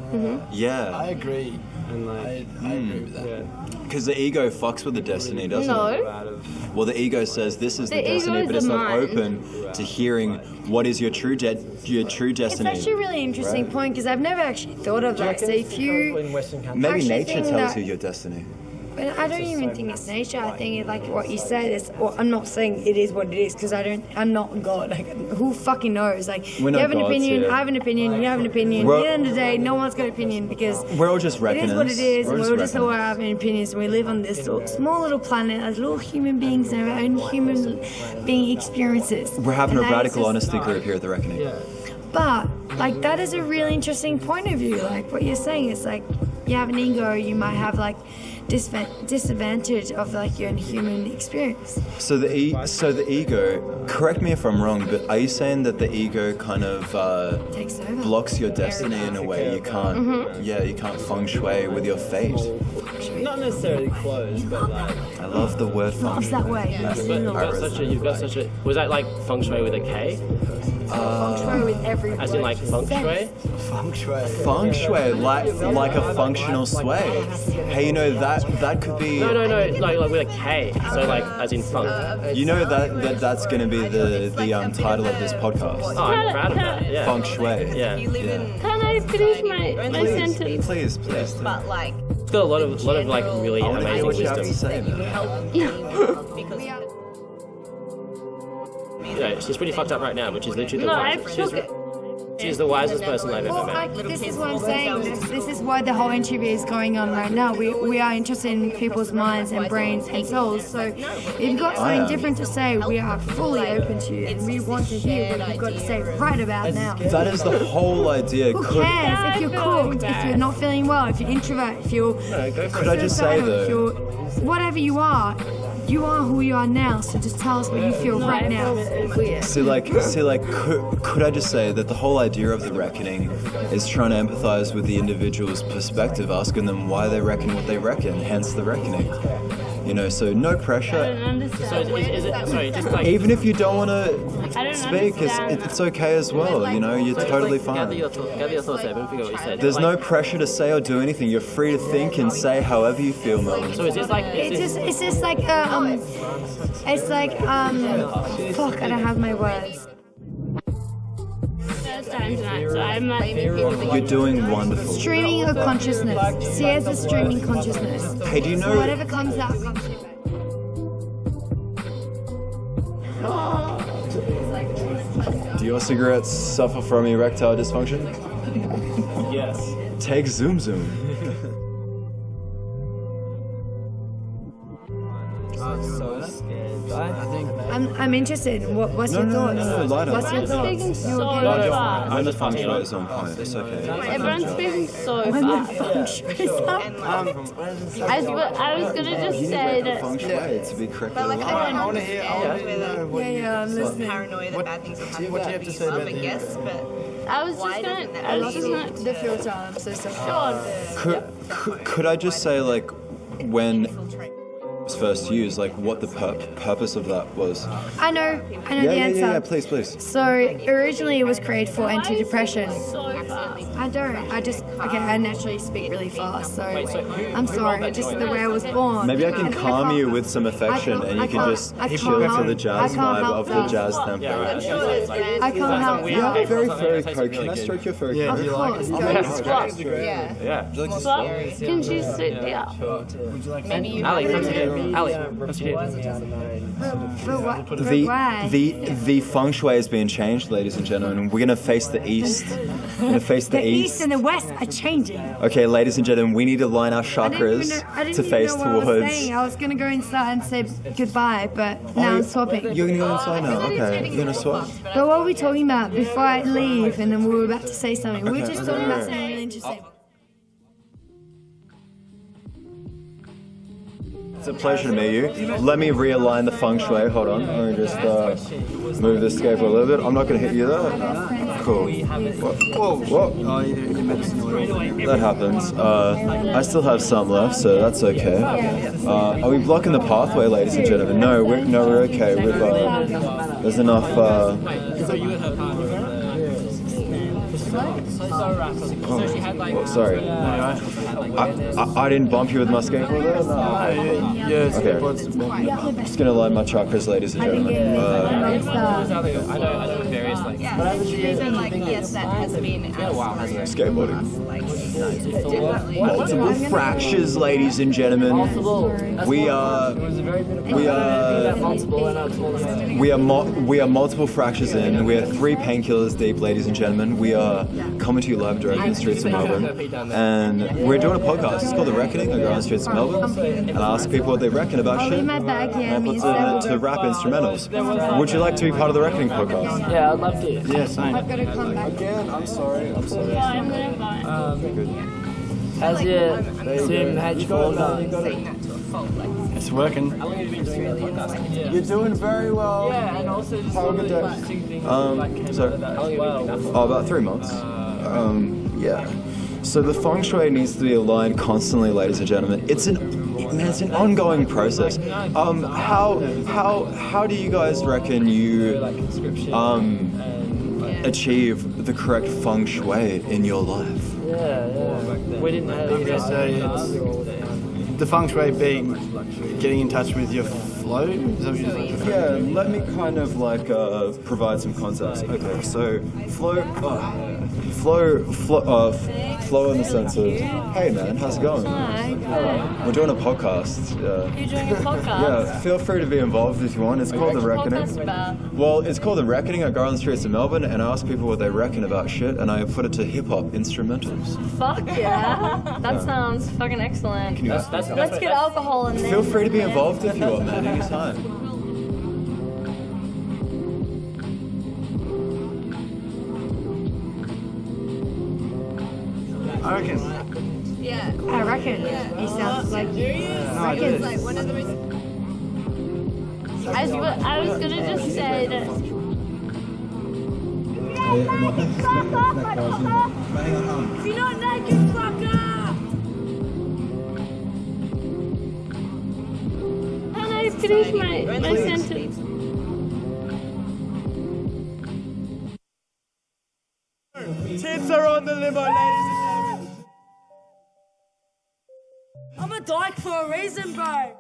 Yeah. I agree. And like, I agree with that. yeah, Because the ego fucks with the destiny, doesn't it? No. out of. Well, the ego says this is the, The ego destiny, is but the it's not mind. open to hearing what is your true It's destiny. actually a really interesting point because I've never actually thought of that. So if you, In Western countries. Maybe actually nature think tells that- you your destiny. but I don't even think it's nature. I think it, like what you said is. Well, I'm not saying it is what it is because I'm not God. Like who fucking knows? Like We're you not have an gods opinion, here. I have an opinion, you have an opinion. We're- At the end of the day, no one's got an opinion because We're all just it reckoners. is what it is, and we're just all reckoners. having opinions, and we live on this small little planet as little human beings and our own human being experiences. We're having And a that is radical just- honesty group here at the Reckoning. Yeah. But like that is a really interesting point of view. Like what you're saying is like you have an ego, you might have like disadvantage of like your human experience. So the ego. Correct me if I'm wrong, but are you saying that the ego kind of Takes over. blocks your destiny in a way you can't? Yeah, you can't feng shui with your fate. Not necessarily close, but like. I love the word feng What's shui. that way? You've got such a. Was that like feng shui with a K? Feng shui with every As in like feng shui? Feng shui. Feng shui, like a functional sway. Hey, you know that could be. No, like with a K. So like as in funk. You know that's going to be the title of this podcast. Oh, I'm proud of that. Yeah. Feng shui. Yeah. Can I finish my sentence? Please. But like, It's got a lot of like really I want to hear amazing what you have to wisdom. say, man. because You know, she's pretty fucked up right now, but she's literally the No, wisest. I took it. She's the wisest person I've ever Well, met. like, this is what I'm saying. This is why the whole interview is going on right now. We are interested in people's minds and brains and souls. So if you've got something different to say, we are fully open to you. And we want to hear what you've got to say right about now. That is the whole idea. Who cares if you're cooked, if you're not feeling well, if you're introvert, if you're Could I just say if though? you're whatever you are, you are who you are now, so just tell us what you feel right now. Weird. See, could I just say that the whole idea of the reckoning is trying to empathize with the individual's perspective, asking them why they reckon what they reckon, hence the reckoning. You know, so no pressure. I don't understand. So is it sorry, just like Even if you don't want to I don't speak, it's okay as well. You know, you're totally gather fine. your thoughts there, but figure what you said. There's Like, no pressure to say or do anything. You're free to think and say however you feel, Melvin. So is this like It's just like fuck, I don't have my words. first time tonight, so I'm like, You're doing wonderful. Streaming of consciousness. See as a streaming consciousness. Hey, do you So know? whatever comes out comes to you. Do your cigarettes suffer from erectile dysfunction? Yes. Take Zoom Zoom. So scared. I think. I'm interested. What's your thoughts? No, light up. What's your everyone's speaking thoughts? so fast. When the function is on point, it's okay. Everyone's speaking so fast. I was gonna just say that. Feng Shui to be correctly aligned. I want to hear. Yeah, I'm listening. Paranoid that bad things will happen. What do you have to say about I guess, but I was just gonna. The filter. I'm so sorry. Could I just say, like, when it was first used, like, what the purpose of that was? I know the answer. Yeah, please. So originally it was created for anti-depression. So fast. I don't. I naturally speak really fast, so I'm sorry. Just the way I was born. Maybe I can And calm can't- you with some affection, and you can just chill to the jazz vibe of the jazz tempo. I can't help You have a that. very furry coat. Can I stroke your furry coat? Of course. Swap. Can she sit down? Ali, come to here. Ali, come to here. The feng shui is being changed, ladies and gentlemen. We're gonna face the east. We're gonna face the The east and the west are changing. Okay, ladies and gentlemen, we need to line our chakras to face I was towards. saying. I was gonna go inside and say goodbye, but now I'm swapping. You're gonna go inside now. Okay, you're gonna swap. But what were we talking about before I leave? And then we were about to say something. We were just talking about something really interesting. It's a pleasure to meet you. Let me realign the feng shui. Hold on. Let me just move this skateboard a little bit. I'm not going to hit you there. Cool. Whoa. That happens. I still have some left, so that's okay. Are we blocking the pathway, ladies and gentlemen? No, we're okay. There's enough. Sorry. I didn't bump you with my skateboard there? No. Okay. I'm just gonna line my chakras, ladies and gentlemen. I know various like. yes, that has been Skateboarding. Multiple fractures, ladies and gentlemen. We are multiple fractures in. We are 3 painkillers deep, ladies and gentlemen. We are coming to you live directly in the streets of Melbourne, and we're doing a podcast. It's called The Reckoning. I go on the streets of Melbourne and I ask people what they reckon about shit. And I put to rap instrumentals. Would you like to be part of the Reckoning podcast? Yeah, I'd love to. Yeah, same. I've got to come back. Again, I'm sorry. I'm gonna Good. How's your Sim H4 It's working. You're doing very well. Yeah, and also just Have a good day. About 3 months. Yeah. So the feng shui needs to be aligned constantly, ladies and gentlemen. It's an ongoing process. How do you guys reckon you achieve the correct feng shui in your life? We didn't have. I'm gonna say it's the feng shui being getting in touch with your flow. Is that what you're saying? Yeah, let me kind of like provide some context. Okay, so flow in the sense of, hey man, how's it going? We're doing a podcast. You're doing a podcast? Yeah, feel free to be involved if you want. It's called The Reckoning. What's the podcast about? Well, it's called The Reckoning. I go on the streets of Melbourne and I ask people what they reckon about shit, and I put it to hip-hop instrumentals. Fuck yeah. That sounds fucking excellent. Let's get alcohol in there. Feel free to be involved if you want, man, anytime. I reckon. Yeah. I reckon. He sounds like you. No, I do. like one of the most I was gonna just say that. If you're not naked, fucker! Can I finish my sentence? Tits are on the limo, ladies and gentlemen. I'm a dyke for a reason, bro.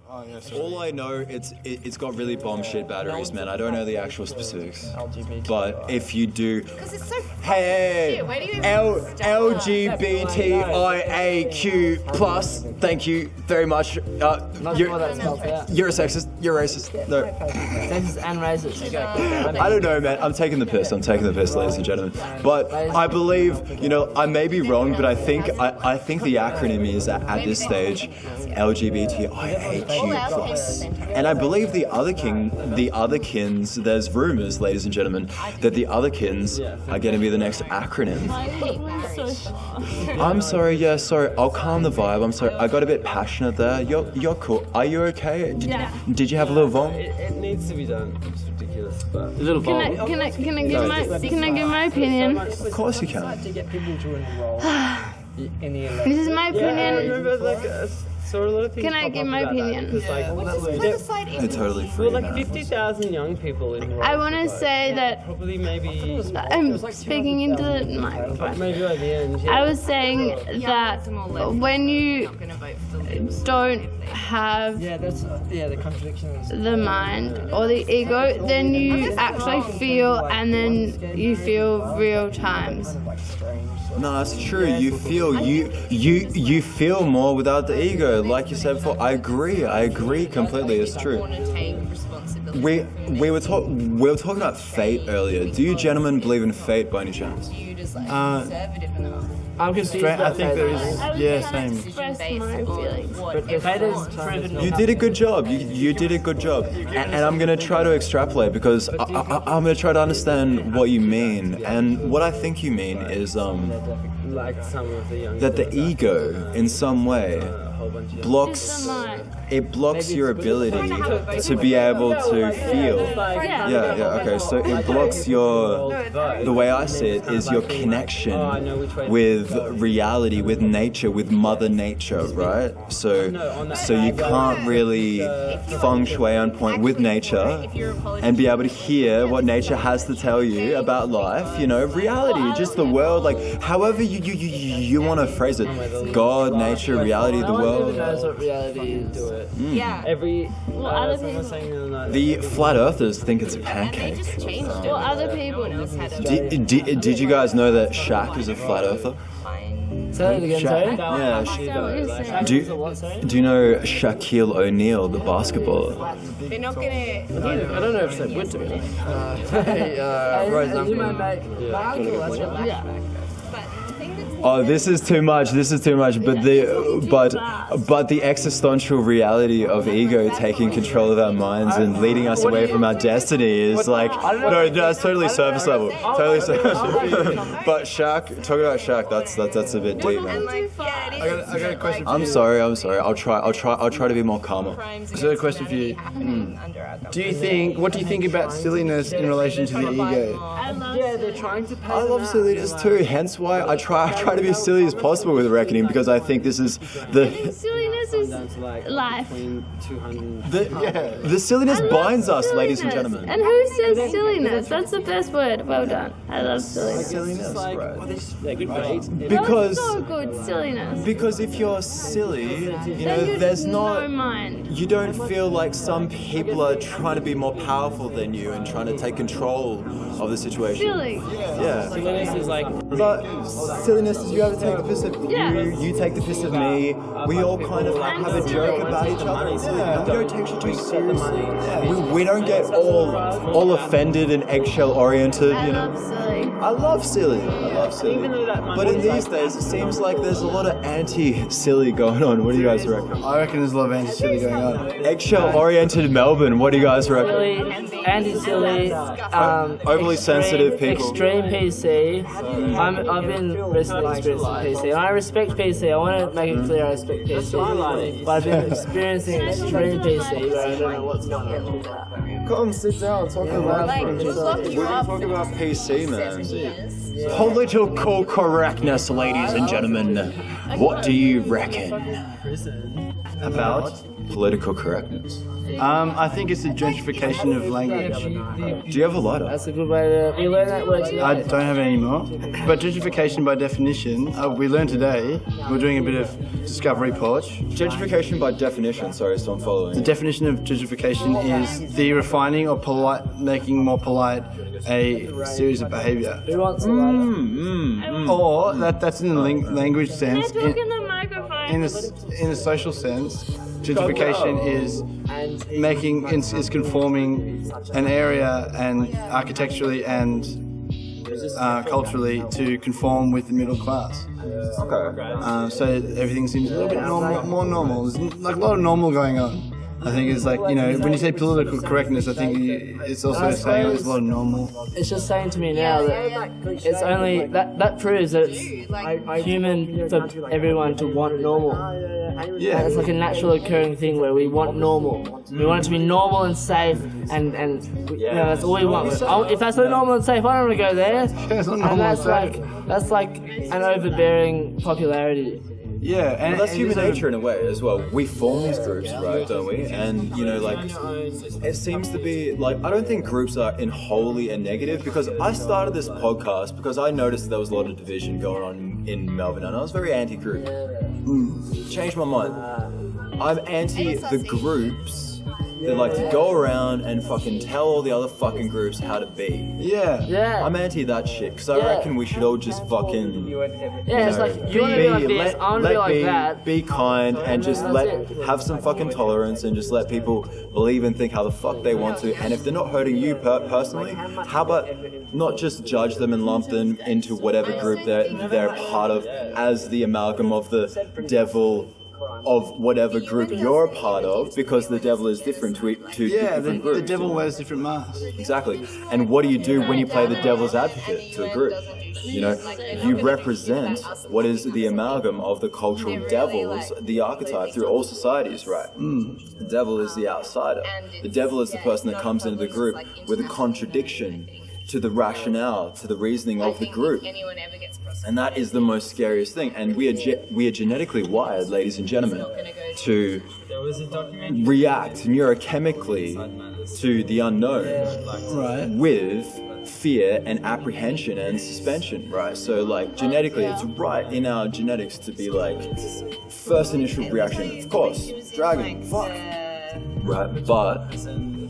Oh, yes, all I know, it's got really bomb shit batteries, man. I don't know the actual specifics. But if you do... Because it's so Hey, where do you LGBTIAQ plus, thank you very much. You're a sexist, you're racist. No. Sexist and racist. I don't know, man. I'm taking the piss, ladies and gentlemen. But I believe, you know, I may be wrong, but I think the acronym is at this stage LGBTIAQ plus. And I believe the other kins, there's rumors, ladies and gentlemen, that the other kins are going to be the next acronym. I'm sorry, yeah, sorry. I'll calm the vibe. I'm sorry. I got a bit passionate there. You're cool. Are you okay? Did you have a little vom? It needs to be done. It's ridiculous, but a little vom. Can I give my opinion? Of course you can. This is my opinion. Can I give my opinion? It's totally free. Well, like 50,000 young people in. I want to say that probably maybe. I'm speaking into the microphone. Maybe at the end. Yeah. I was saying that when you don't have the contradiction. The mind or the ego, then you actually feel, and then you feel real times. No, that's true. You feel more without the ego. Like you said before, I agree completely. It's true. We were talking about fate earlier. Do you gentlemen believe in fate by any chance? I think there is, same. You did a good job. You did a good job. And I'm going to try to extrapolate because I'm going to try to understand what you mean. And what I think you mean is that the ego, in some way, blocks your ability to be able to feel. Yeah, okay. So it blocks the way I see it is your connection with reality, with nature, with Mother Nature, right? So you can't really feng shui on point with nature and be able to hear what nature has to tell you about life, you know, reality, just the world, like however you want to phrase it. God, nature, reality, the world. What reality is. Yeah. The flat earthers think it's a pancake. Well, other people. Did you guys know that Shaq is a flat earther? Say it again, sorry? Yeah. Do you know Shaquille O'Neal, the basketballer? They're not gonna. I don't know if that would to be honest. Oh, this is too much. But the existential reality of ego taking control of our minds and leading us away from our destiny is like no, it's totally surface level. Totally surface. But Shaq, talking about Shaq, that's a bit deep, man. I got a question. I'm sorry. I'll try to be more calmer. So a question for you. What do you think about silliness in relation to the ego? They're trying to. I love silliness too. Hence why I try to be as silly as possible with reckoning, because I think this is the silliness is life. The silliness binds us, ladies and gentlemen. And who says silliness? That's the best word. Well done. I love silliness. Because so good, silliness. Because if you're silly, you know, there's no mind. You don't feel like some people are trying to be more powerful than you and trying to take control of the situation. Silly. Yeah. Silliness is like. But silliness is you ever take the piss of you take the piss of me. We all kind of like have a joke about each other. Yeah. We don't take shit too seriously. Yeah. We don't get all offended and eggshell oriented. You know. I love silly. I love silly. Even though But in these days, it seems like there's a lot of anti-silly going on. What do you guys reckon? I reckon there's a lot of anti-silly going on. Eggshell-oriented Melbourne. What do you guys reckon? Silly, anti-silly, Overly sensitive people. Extreme PC. I've been recently experiencing PC, and I respect PC. I want to make it clear I respect PC. But I've been experiencing extreme PC, where I don't know what's going on. Come sit down, talk about PC, man. Political correctness, ladies and gentlemen. What do you reckon about political correctness? I think it's a gentrification of language. Do you have a lighter? That's a good way to. We learn that word today. I don't have any more. But gentrification by definition, we learned today, we're doing a bit of Discovery Porch. Gentrification by definition, sorry, so I'm following. The definition of gentrification is the refining or making more polite a series of behaviour. Who wants a lighter? Or that's in the language sense. Talk in the microphone. In a social sense, gentrification is conforming an area and architecturally and culturally to conform with the middle class. Okay. So everything seems a little bit more normal. There's like a lot of normal going on. I think it's like, when you say political correctness, I think it's also saying there's a lot of normal. It's just saying to me now that it's only, that proves that it's human for everyone to want normal. Yeah. And it's like a natural occurring thing where we want normal. We want it to be normal and safe, and that's all we want. If that's not normal and safe, I don't want to go there. And that's like an overbearing popularity. Yeah, and that's human nature in a way as well. We form these groups, right, don't we? And, it seems to be, I don't think groups are in wholly a negative, because I started this podcast because I noticed there was a lot of division going on in Melbourne, and I was very anti-group. Changed my mind. I'm anti the groups that like to go around and fucking tell all the other fucking groups how to be. Yeah. I'm anti that shit, because I reckon we should all just fucking... it's like, you want to be like this, I want to be like that. Be kind, and just have some fucking tolerance, and just let people believe and think how the fuck they want to. And if they're not hurting you personally, how about not just judge them and lump them into whatever group they're part of as the amalgam of the devil of whatever group you're a part of, because the devil is different to different groups. The devil wears different masks. Exactly. And what do you do when you play the devil's advocate to a group? You represent what is the amalgam of the cultural devils, the archetype through all societies, right? The devil is the outsider. The devil is the person that comes into the group with a contradiction to the rationale, to the reasoning of the group. And that is the most scariest thing. And we are genetically wired, ladies and gentlemen, to react neurochemically to the unknown with fear and apprehension and suspension, right? So genetically, it's right in our genetics to be first initial reaction, of course, dragon, fuck. Right, but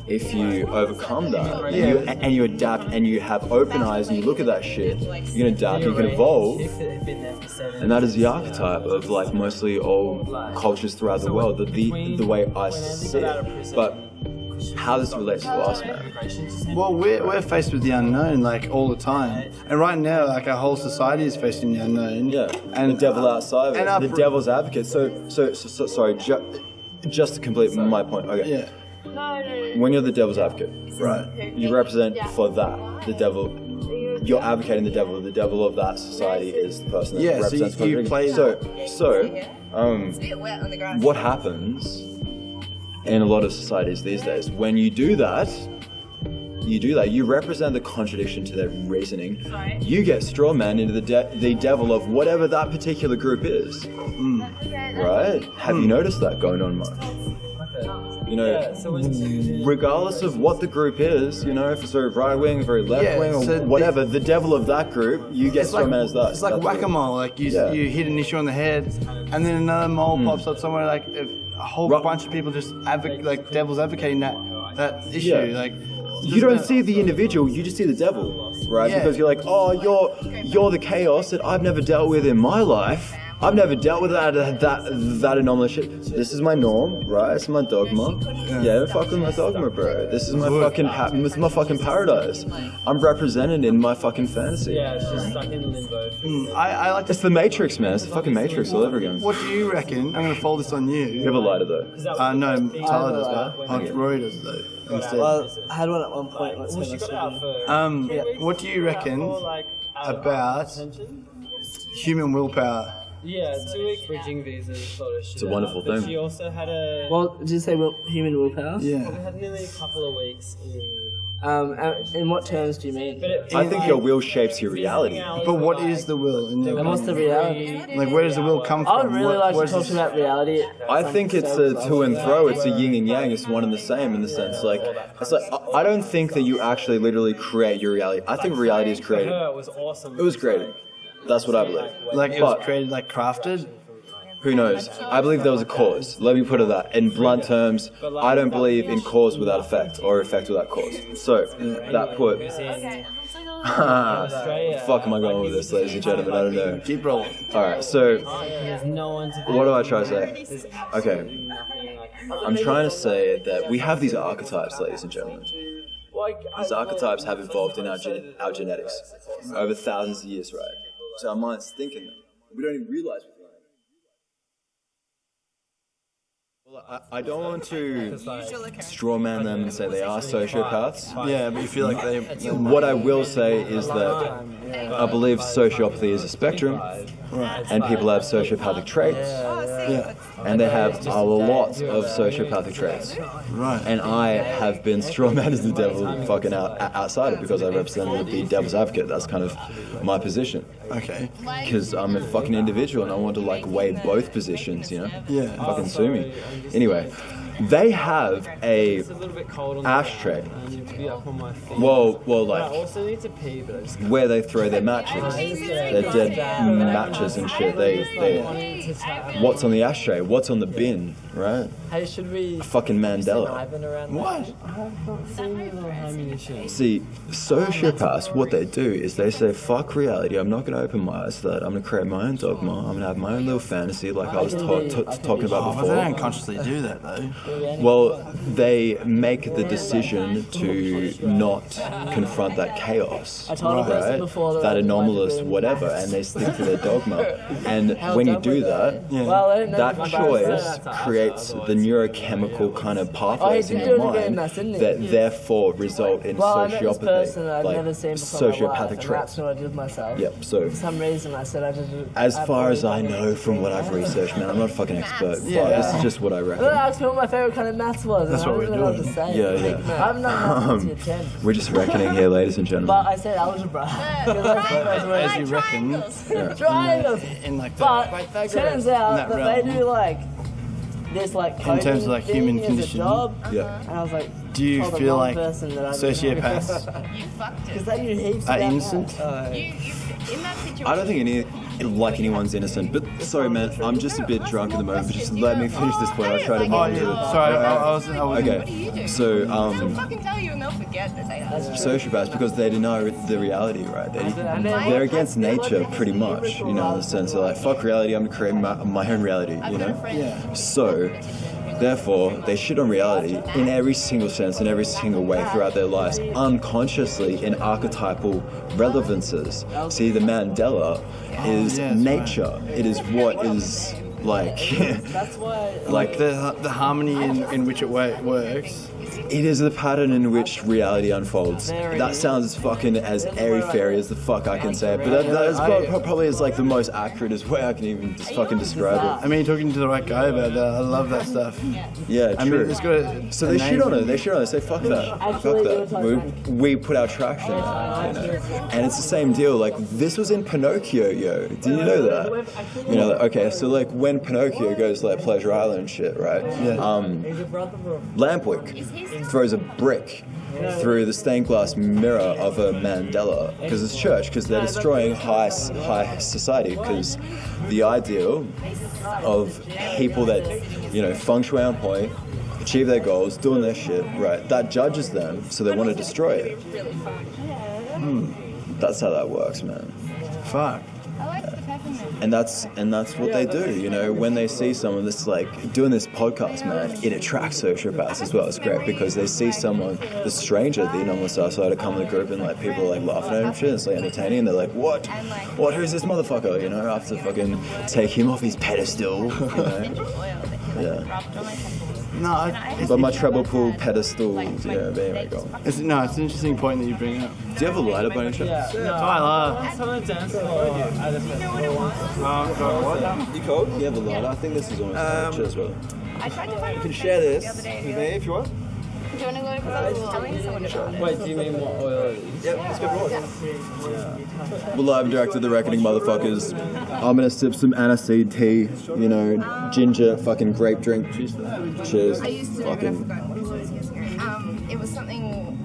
if you overcome that and you adapt and you have open eyes and you look at that shit, you can adapt, you can evolve, and that is the archetype of mostly all cultures throughout the world, the way I see it. But how this relates to us, man? Well, we're faced with the unknown all the time, and right now our whole society is facing the unknown. Yeah, and the devil outside of it, the devil's advocate. So sorry, just to complete my point. Okay. Yeah. When you're the devil's advocate, right? You represent for that the devil. You're advocating the devil of that society is the person that represents. So you play. What happens in a lot of societies these days when you do that? You represent the contradiction to their reasoning. You get strawman into the devil of whatever that particular group is. Right? Have you noticed that going on much? Regardless of what the group is, if it's very right wing, very left wing, or whatever, the devil of that group, you get strawman as that. It's like whack-a-mole. You hit an issue on the head, and then another mole pops up somewhere. A whole bunch of people just devil's advocating that issue. You don't see the individual, you just see the devil, right? Because you're oh, you're the chaos that I've never dealt with in my life. I've never dealt with that anomalous shit. This is my norm, right? This is my dogma. Yeah, fuck with my dogma, bro. This is my fucking paradise. I'm represented in my fucking fantasy. Yeah, it's just stuck in limbo. I like It's the Matrix, man. It's the fucking Matrix all over again. What do you reckon? I'm gonna fold this on you. You have a lighter though. No, Tyler does that. Oh, Rory does though. Instead. Well, I had one at one point. What do you reckon about human willpower? Yeah, 2-week bridging visa sort of shit. It's a wonderful but thing. She also had a. Well, did you say human willpower? Yeah. We had nearly a couple of weeks in. In what terms do you mean? I think your will shapes your reality. But what is the will? And what's the reality? Like, where does the will come from? I would really like to talk about reality. I think it's a to and fro. It's a yin and yang. It's one and the same in the sense. Like, it's like I don't think that you actually literally create your reality. I think reality is created. It was awesome. It was created. That's what I believe. Like it was created, like crafted? Who knows? I believe there was a cause. Let me put it that. In blunt terms, I don't believe in cause without effect or effect without cause. So, that put... Fuck am I going with this, ladies and gentlemen? I don't know. Keep rolling. Alright, so... What do I try to say? Okay. I'm trying to say that we have these archetypes, ladies and gentlemen. These archetypes have evolved in our genetics over thousands of years, right? So our minds think in them. We don't even realize we're thinking. Well, I don't want to straw man them and say they are sociopaths. Yeah, but you feel like they... What I will say is that I believe sociopathy is a spectrum, and people have sociopathic traits, and they have a lot of sociopathic traits. Right. And I have been straw man as the devil fucking outside it because I represent the devil's advocate. That's kind of my position. Okay. Because I'm a fucking individual and I want to like weigh both positions, you know? Yeah. Fucking sue me. Anyway, they have a ashtray. Well, like where they throw their matches, their dead matches and shit. They what's on the ashtray? What's on the bin? Right? Hey, should we? Fucking Mandela. What? See, sociopaths, what they do is they say, fuck reality, I'm not going to open my eyes to that, I'm going to create my own dogma, I'm going to have my own little fantasy like I was talking about before. But they don't consciously do that though. Well, they make the decision to not confront that chaos, right? That anomalous whatever, and they stick to their dogma. And when you do that, that choice creates the neurochemical kind of pathways in your mind that therefore result in sociopathy, like sociopathic traits. Yep, so for some reason I said I did. as far as I know from what I've researched, man, I'm not a fucking expert, but this is just what I reckon. They asked me what my favourite kind of maths was. That's what we're doing. Yeah. I'm not maths to 10. We're just reckoning here, ladies and gentlemen. But I said algebra. As you reckon. Triangles. In like but turns out that they do like this like coding in terms of like human thing as a conditioning. job. Yeah. And I was like, do you told the feel wrong like person that I'm sociopaths because they do heaps are of innocent? In that situation, I don't think anyone's innocent, but sorry man, I'm just a bit drunk at the moment, but just let me finish this point, I'll try to move into it. Sorry, I was Okay, so they'll fucking tell you and they'll forget that they are. sociopaths, because they deny the reality, right? They're against nature pretty much, you know, in the sense of like, fuck reality, I'm gonna create my own reality, you know? Yeah. So, therefore, they shit on reality in every single sense, in every single way throughout their lives, unconsciously in archetypal relevances. See, the Mandela is nature. It is what is like, like the harmony in which it works. It is the pattern in which reality unfolds. That sounds as fucking as airy-fairy as the fuck I can say it, but that is probably is like the most accurate as way I can even just fucking describe it. I mean, you're talking to the right guy about that. I love that stuff. Yeah, true. I mean, it's got so they shit on it. They shit on it. They say fuck that. Fuck that. We put our traction in that, you know. And it's the same deal. Like this was in Pinocchio, yo. Did you know that? You know, okay. So like when Pinocchio goes like Pleasure Island and shit, right? Yeah. Lampwick throws a brick through the stained glass mirror of a Mandela because it's church, because they're destroying high society, because the ideal of people that, you know, feng shui on point, achieve their goals, doing their shit, right, that judges them, so they want to destroy it. That's how that works, man. Fuck. And that's what they do, you know, when they see someone that's like doing this podcast, man, it attracts sociopaths as well. It's great because they see someone, the stranger, the anomalous outsider come in the group and like people are like laughing at him and shit, it's like entertaining and they're like, what, who's this motherfucker, you know, I have to fucking take him off his pedestal, you know. Yeah. No, but my treble pool pedestal, yeah, there we go. It's an interesting point that you bring up. Do you have a lighter by any chance? Yeah. Tyler. You cold? You have a lighter? I think this is almost cheers, brother. I tried to find You can share this with me if you want. Do you want to go? Because I was telling someone about it. Wait, do you mean what oil is? Yep, let's go for it. We're live directed The Reckoning, motherfuckers. I'm gonna sip some aniseed tea, you know, ginger, fucking grape drink. Cheers. I used to fucking. it was something.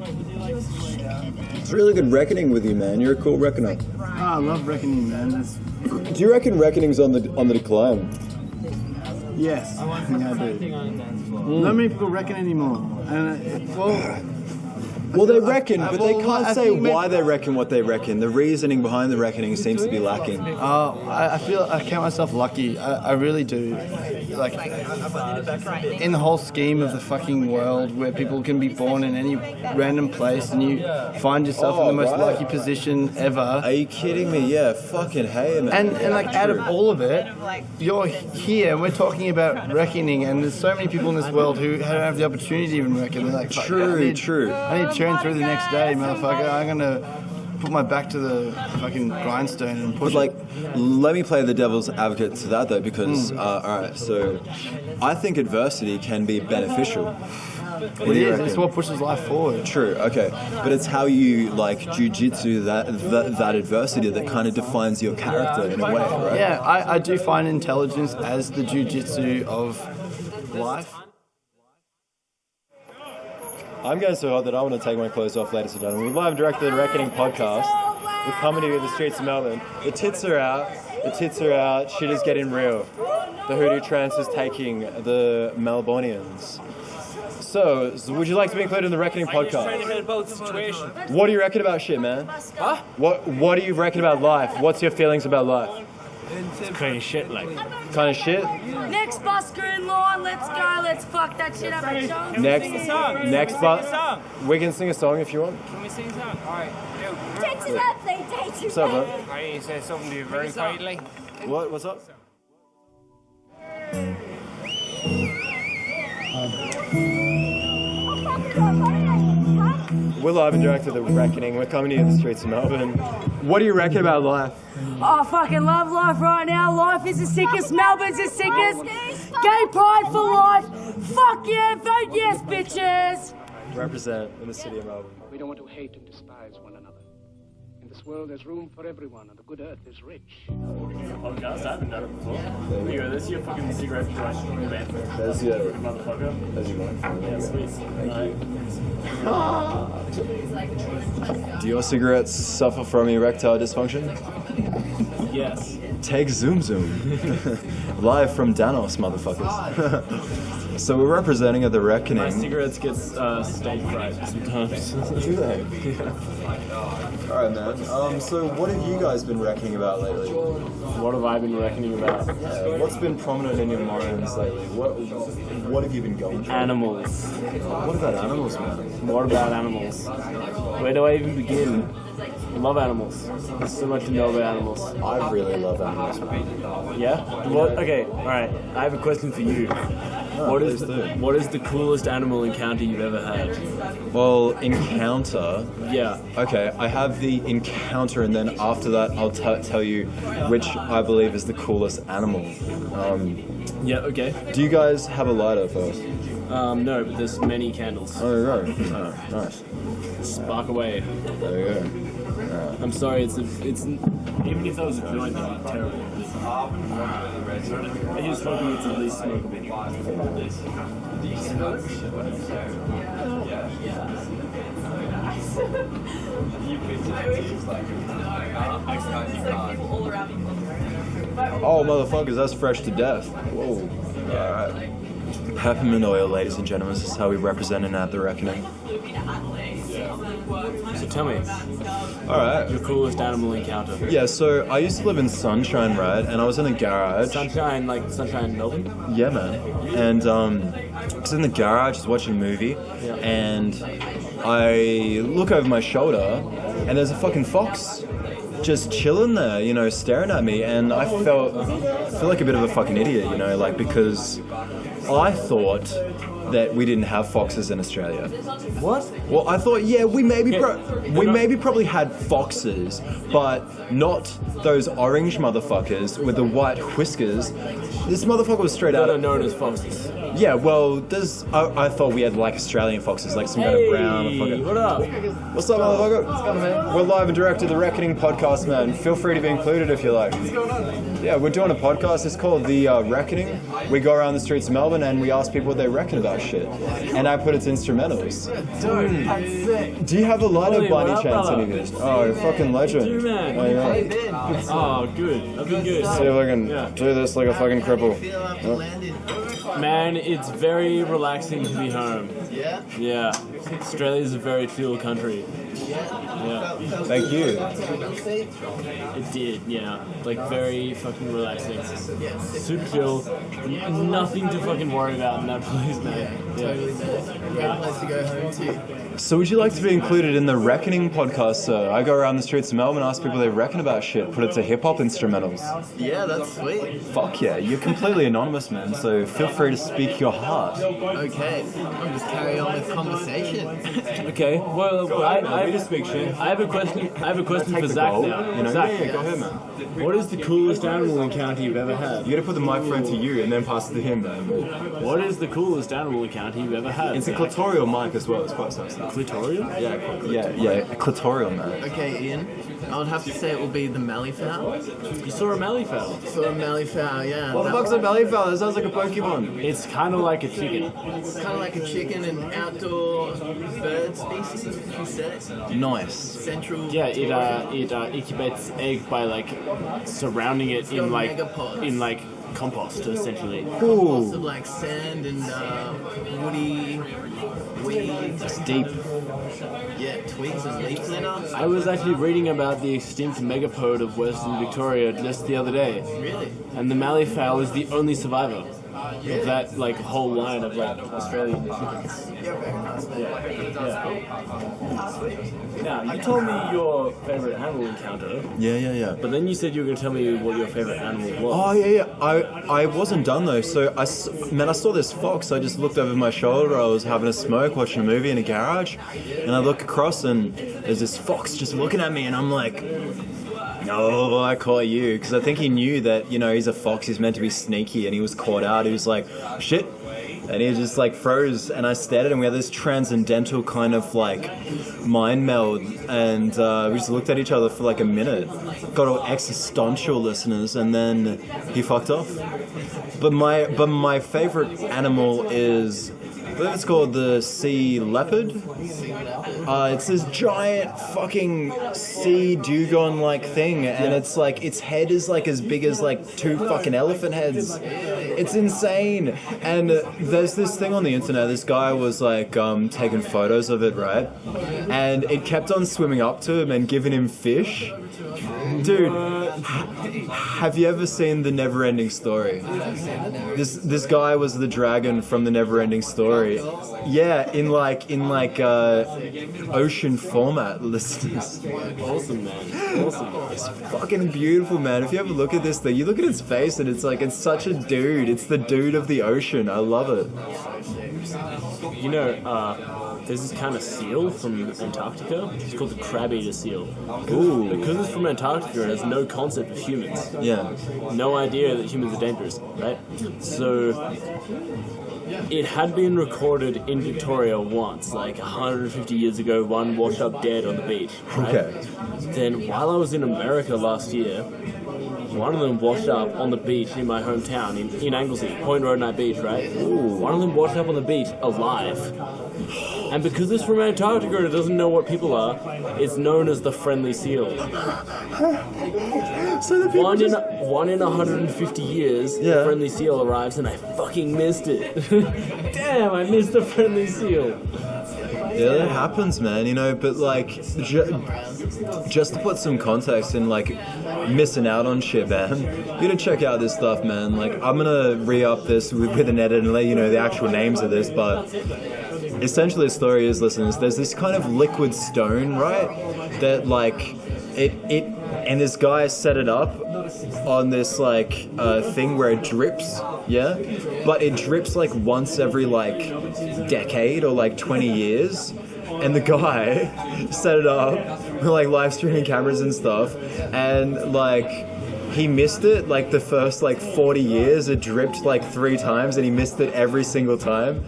He was a shithead. It's really good reckoning with you, man. You're a cool reckoner. Oh, I love reckoning, man. Do you reckon reckoning's on the decline? Yes, I think I do. Not many people reckon anymore. And well, they reckon, but they can't say why they reckon what they reckon. The reasoning behind the reckoning seems to be lacking. I feel I count myself lucky. I really do. Like, in the whole scheme of the fucking world where people can be born in any random place and you find yourself in the most lucky position ever. Are you kidding me? Yeah, fucking hey, man. And like, out of all of it, you're here and we're talking about reckoning, and there's so many people in this world who don't have the opportunity to even reckon. They're like, true. I need to churn through the next day, motherfucker. I'm gonna put my back to the fucking grindstone and push. But like, let me play the devil's advocate to that though, because alright, so I think adversity can be beneficial. It is. It's what pushes life forward. True. Okay, but it's how you like jujitsu that adversity that kind of defines your character in a way, right? Yeah, I do find intelligence as the jujitsu of life. I'm getting so hot that I want to take my clothes off, ladies and gentlemen. We're live directed to The Reckoning podcast. We're coming to you in the streets of Melbourne. The tits are out. Shit is getting real. The hoodoo trance is taking the Melbournians. So, would you like to be included in The Reckoning podcast? Trying to hear about the situation. What do you reckon about shit, man? Huh? What do you reckon about life? What's your feelings about life? It's kind of shit, like. Kind of shit? Next busker in line, let's go, let's fuck that shit up. Next bus. We can sing a song if you want. Can we sing a song? Alright, Take to that thing, take to What's up, bro? I need to say something to you very quietly. What's up? We're live and direct to The Reckoning. We're coming to you in the streets of Melbourne. What do you reckon about life? I fucking love life right now. Life is the sickest. Melbourne's the sickest. Gay pride for life. Fuck yeah, vote yes, bitches. Represent in the city of Melbourne. We don't want to hate and despise one another. In this world, there's room for everyone, and the good earth is rich. Podcast, I haven't done it before. Here you go, this is your fucking cigarette joint, man. That's your motherfucker. That's your microphone. Yeah, sweet. Thank you. Do your cigarettes suffer from erectile dysfunction? Yes. Take Zoom live from Danos, motherfuckers. So we're representing at The Reckoning. My cigarettes get stage fright sometimes. Do they? Yeah. Alright, man. So what have you guys been reckoning about lately? What have I been reckoning about? Yeah, what's been prominent in your minds lately? What have you been going through? Animals. What about animals, man? What about animals? Where do I even begin? I love animals. There's so much to know about animals. I really love animals, man. Yeah? What? Okay, alright. I have a question for you. What is the coolest animal encounter you've ever had? Well, encounter? Yeah. Okay, I have the encounter, and then after that I'll tell you which I believe is the coolest animal. Yeah, okay. Do you guys have a lighter first? No, but there's many candles. Oh, right. Oh, nice. Spark away. There you go. I'm sorry, it's even if that was a joint, that'd be terrible. I use smoking, it's at least smokable. Oh, motherfuckers, that's fresh to death. Whoa. Alright. Peppermint oil, ladies and gentlemen, this is how we represent it at The Reckoning. So tell me. Alright. Your coolest animal encounter. Yeah, so I used to live in Sunshine, right? And I was in a garage. Sunshine, like Sunshine Melbourne? Yeah, man. And I was in the garage just watching a movie, and I look over my shoulder, and there's a fucking fox just chilling there, you know, staring at me, and I feel like a bit of a fucking idiot, you know, like, because I thought that we didn't have foxes in Australia. What? Well, I thought, yeah, we maybe probably had foxes, but not those orange motherfuckers with the white whiskers. This motherfucker was straight out of... known as foxes. Yeah, well, I thought we had like Australian foxes, like some kind of brown. Or what up? What's up, motherfucker? What's going on, man? We're live and direct to the Reckoning podcast, man. Feel free to be included if you like. What's going on? Yeah, we're doing a podcast. It's called The Reckoning. We go around the streets of Melbourne and we ask people what they reckon about shit. And I put its instrumentals. Dude, that's sick. Do you have a lighter by any what up, chance, brother? any of this? Oh, fucking legend. Dude, man. Oh, yeah. Oh, good. I've been good. See if I can do this like a fucking cripple. Man, it's very relaxing to be home. Yeah? Yeah. Australia's a very chill country. Yeah. Thank you. It did, yeah. Like, very fucking relaxing. Super chill. Nothing to fucking worry about in that place, man. Totally, man. Great place to go home to. So would you like to be included in the Reckoning podcast, sir? I go around the streets of Melbourne, ask people what they reckon about shit, put it to hip-hop instrumentals. Yeah, that's sweet. Fuck yeah, you're completely anonymous, man, so feel free to speak your heart. Okay, I'm just carry on with conversation. Okay, well, I just speak shit. I have a question for Zach now. You know? Zach, Yeah, go ahead, man. What is the coolest animal encounter you've ever had? You gotta put the microphone to you and then pass it to him, man. What is the coolest animal encounter you've ever had? It's a clitorial mic as well, it's quite sexy. Clitorial? Yeah, clitorial, man. Okay, Ian, I would have to say it will be the malleefowl. You saw a malleefowl? Saw a malleefowl, yeah. What the fuck's a malleefowl? That sounds like a Pokemon. It's kind of like a chicken. It's kind of like a chicken, an outdoor bird species, if you say. Nice. Central. Yeah, it incubates egg by like surrounding it in like compost, essentially. Compost of like sand and woody weeds. It's deep. Yeah, twigs and leaf litter. I was actually reading about the extinct megapode of Western Victoria just the other day. Really? And the malleefowl is the only survivor of that like whole line of like Australian chickens. Now, you told me your favorite animal encounter. Yeah. But then you said you were going to tell me what your favorite animal was. Oh, yeah. I wasn't done, though. So, I saw this fox. I just looked over my shoulder. I was having a smoke, watching a movie in a garage. And I look across, and there's this fox just looking at me. And I'm like, no, I caught you. Because I think he knew that, you know, he's a fox. He's meant to be sneaky. And he was caught out. He was like, shit. And he just like froze, and I stared at him. We had this transcendental kind of like mind meld, and we just looked at each other for like a minute. Got all existential, listeners, and then he fucked off. But my favorite animal is, I believe it's called the sea leopard. It's this giant fucking sea dugong-like thing, and it's like its head is like as big as like 2 fucking elephant heads. It's insane. And there's this thing on the internet. This guy was like taking photos of it, right? And it kept on swimming up to him and giving him fish. Dude, have you ever seen The Never-Ending Story? This guy was the dragon from The Never-Ending Story. Yeah, in like ocean format, listeners. Awesome, man. Awesome. It's fucking beautiful, man. If you ever look at this thing, you look at its face and it's like, it's such a dude. It's the dude of the ocean. I love it. You know, there's this kind of seal from Antarctica. It's called the crab-eater seal. Ooh. Because it's from Antarctica, it has no concept of humans. Yeah. No idea that humans are dangerous, right? So it had been recorded in Victoria once, like 150 years ago, one washed up dead on the beach, right? Okay. Then while I was in America last year, one of them washed up on the beach in my hometown, in Anglesey, Point Road Night Beach, right? Ooh. One of them washed up on the beach alive. And because it's from Antarctica and it doesn't know what people are, it's known as the friendly seal. So the people one in 150 years, the friendly seal arrives, and I fucking missed it. Damn, I missed the friendly seal. Yeah, that happens, man, you know, but like, just to put some context in, like, missing out on shit, man, you gotta check out this stuff, man. Like, I'm gonna re-up this with an edit and let you know the actual names of this, but essentially the story is, listeners, there's this kind of liquid stone, right, that, like, and this guy set it up on this, like, thing where it drips, yeah? But it drips, like, once every, like, decade or, like, 20 years. And the guy set it up with, like, live streaming cameras and stuff. And, like, he missed it, like, the first, like, 40 years. It dripped, like, 3 times, and he missed it every single time.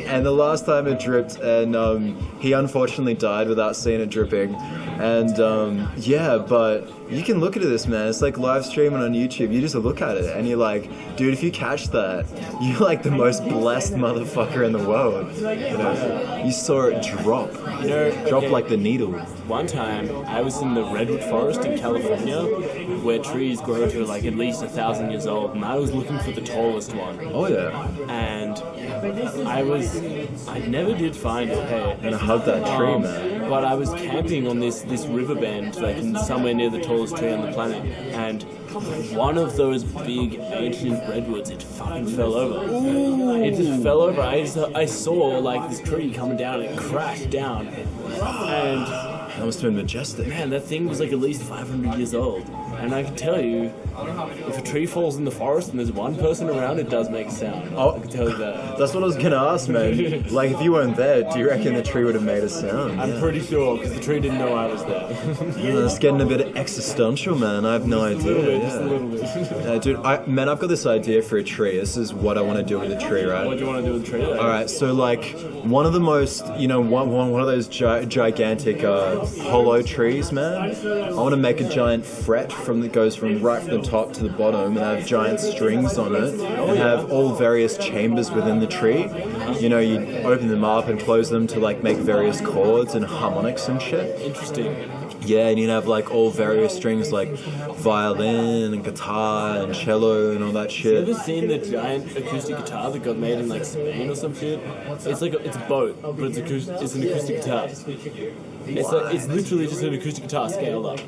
And the last time it dripped, and he unfortunately died without seeing it dripping. And yeah, but you can look at this, man. It's like live streaming on YouTube. You just look at it and you're like, dude, if you catch that, you're like the most blessed motherfucker in the world. You know, you saw it drop, drop like the needle. One time, I was in the redwood forest in California, where trees grow to like at least 1,000 years old, and I was looking for the tallest one. Oh yeah. And I never did find it. Hey, and I hugged that tree, man. But I was camping on this river bend, like somewhere near the tallest tree on the planet, and one of those big ancient redwoods, it fucking fell over. Ooh. It just fell over. I saw like this tree coming down, and it crashed down, and that must have been majestic. Man, that thing was like at least 500 years old. And I can tell you, if a tree falls in the forest and there's one person around, it does make a sound. Oh, I can tell you that. That's what I was gonna ask, man. Like, if you weren't there, do you reckon the tree would have made a sound? I'm pretty sure, because the tree didn't know I was there. It's getting a bit existential, man. I have no idea. Just a little bit. Dude, I've got this idea for a tree. This is what I want to do with a tree, right? What do you want to do with a tree? All right, so like one of the most, you know, one of those gigantic hollow trees, man. I want to make a giant fret that goes from right from the top to the bottom, and have giant strings on it, and have all various chambers within the tree. You know, you open them up and close them to like make various chords and harmonics and shit. Interesting. Yeah, and you'd have like all various strings like violin and guitar and cello and all that shit. Have you ever seen the giant acoustic guitar that got made in like Spain or some shit? It's like it's a boat, but it's an acoustic guitar. It's literally just an acoustic guitar scaled up.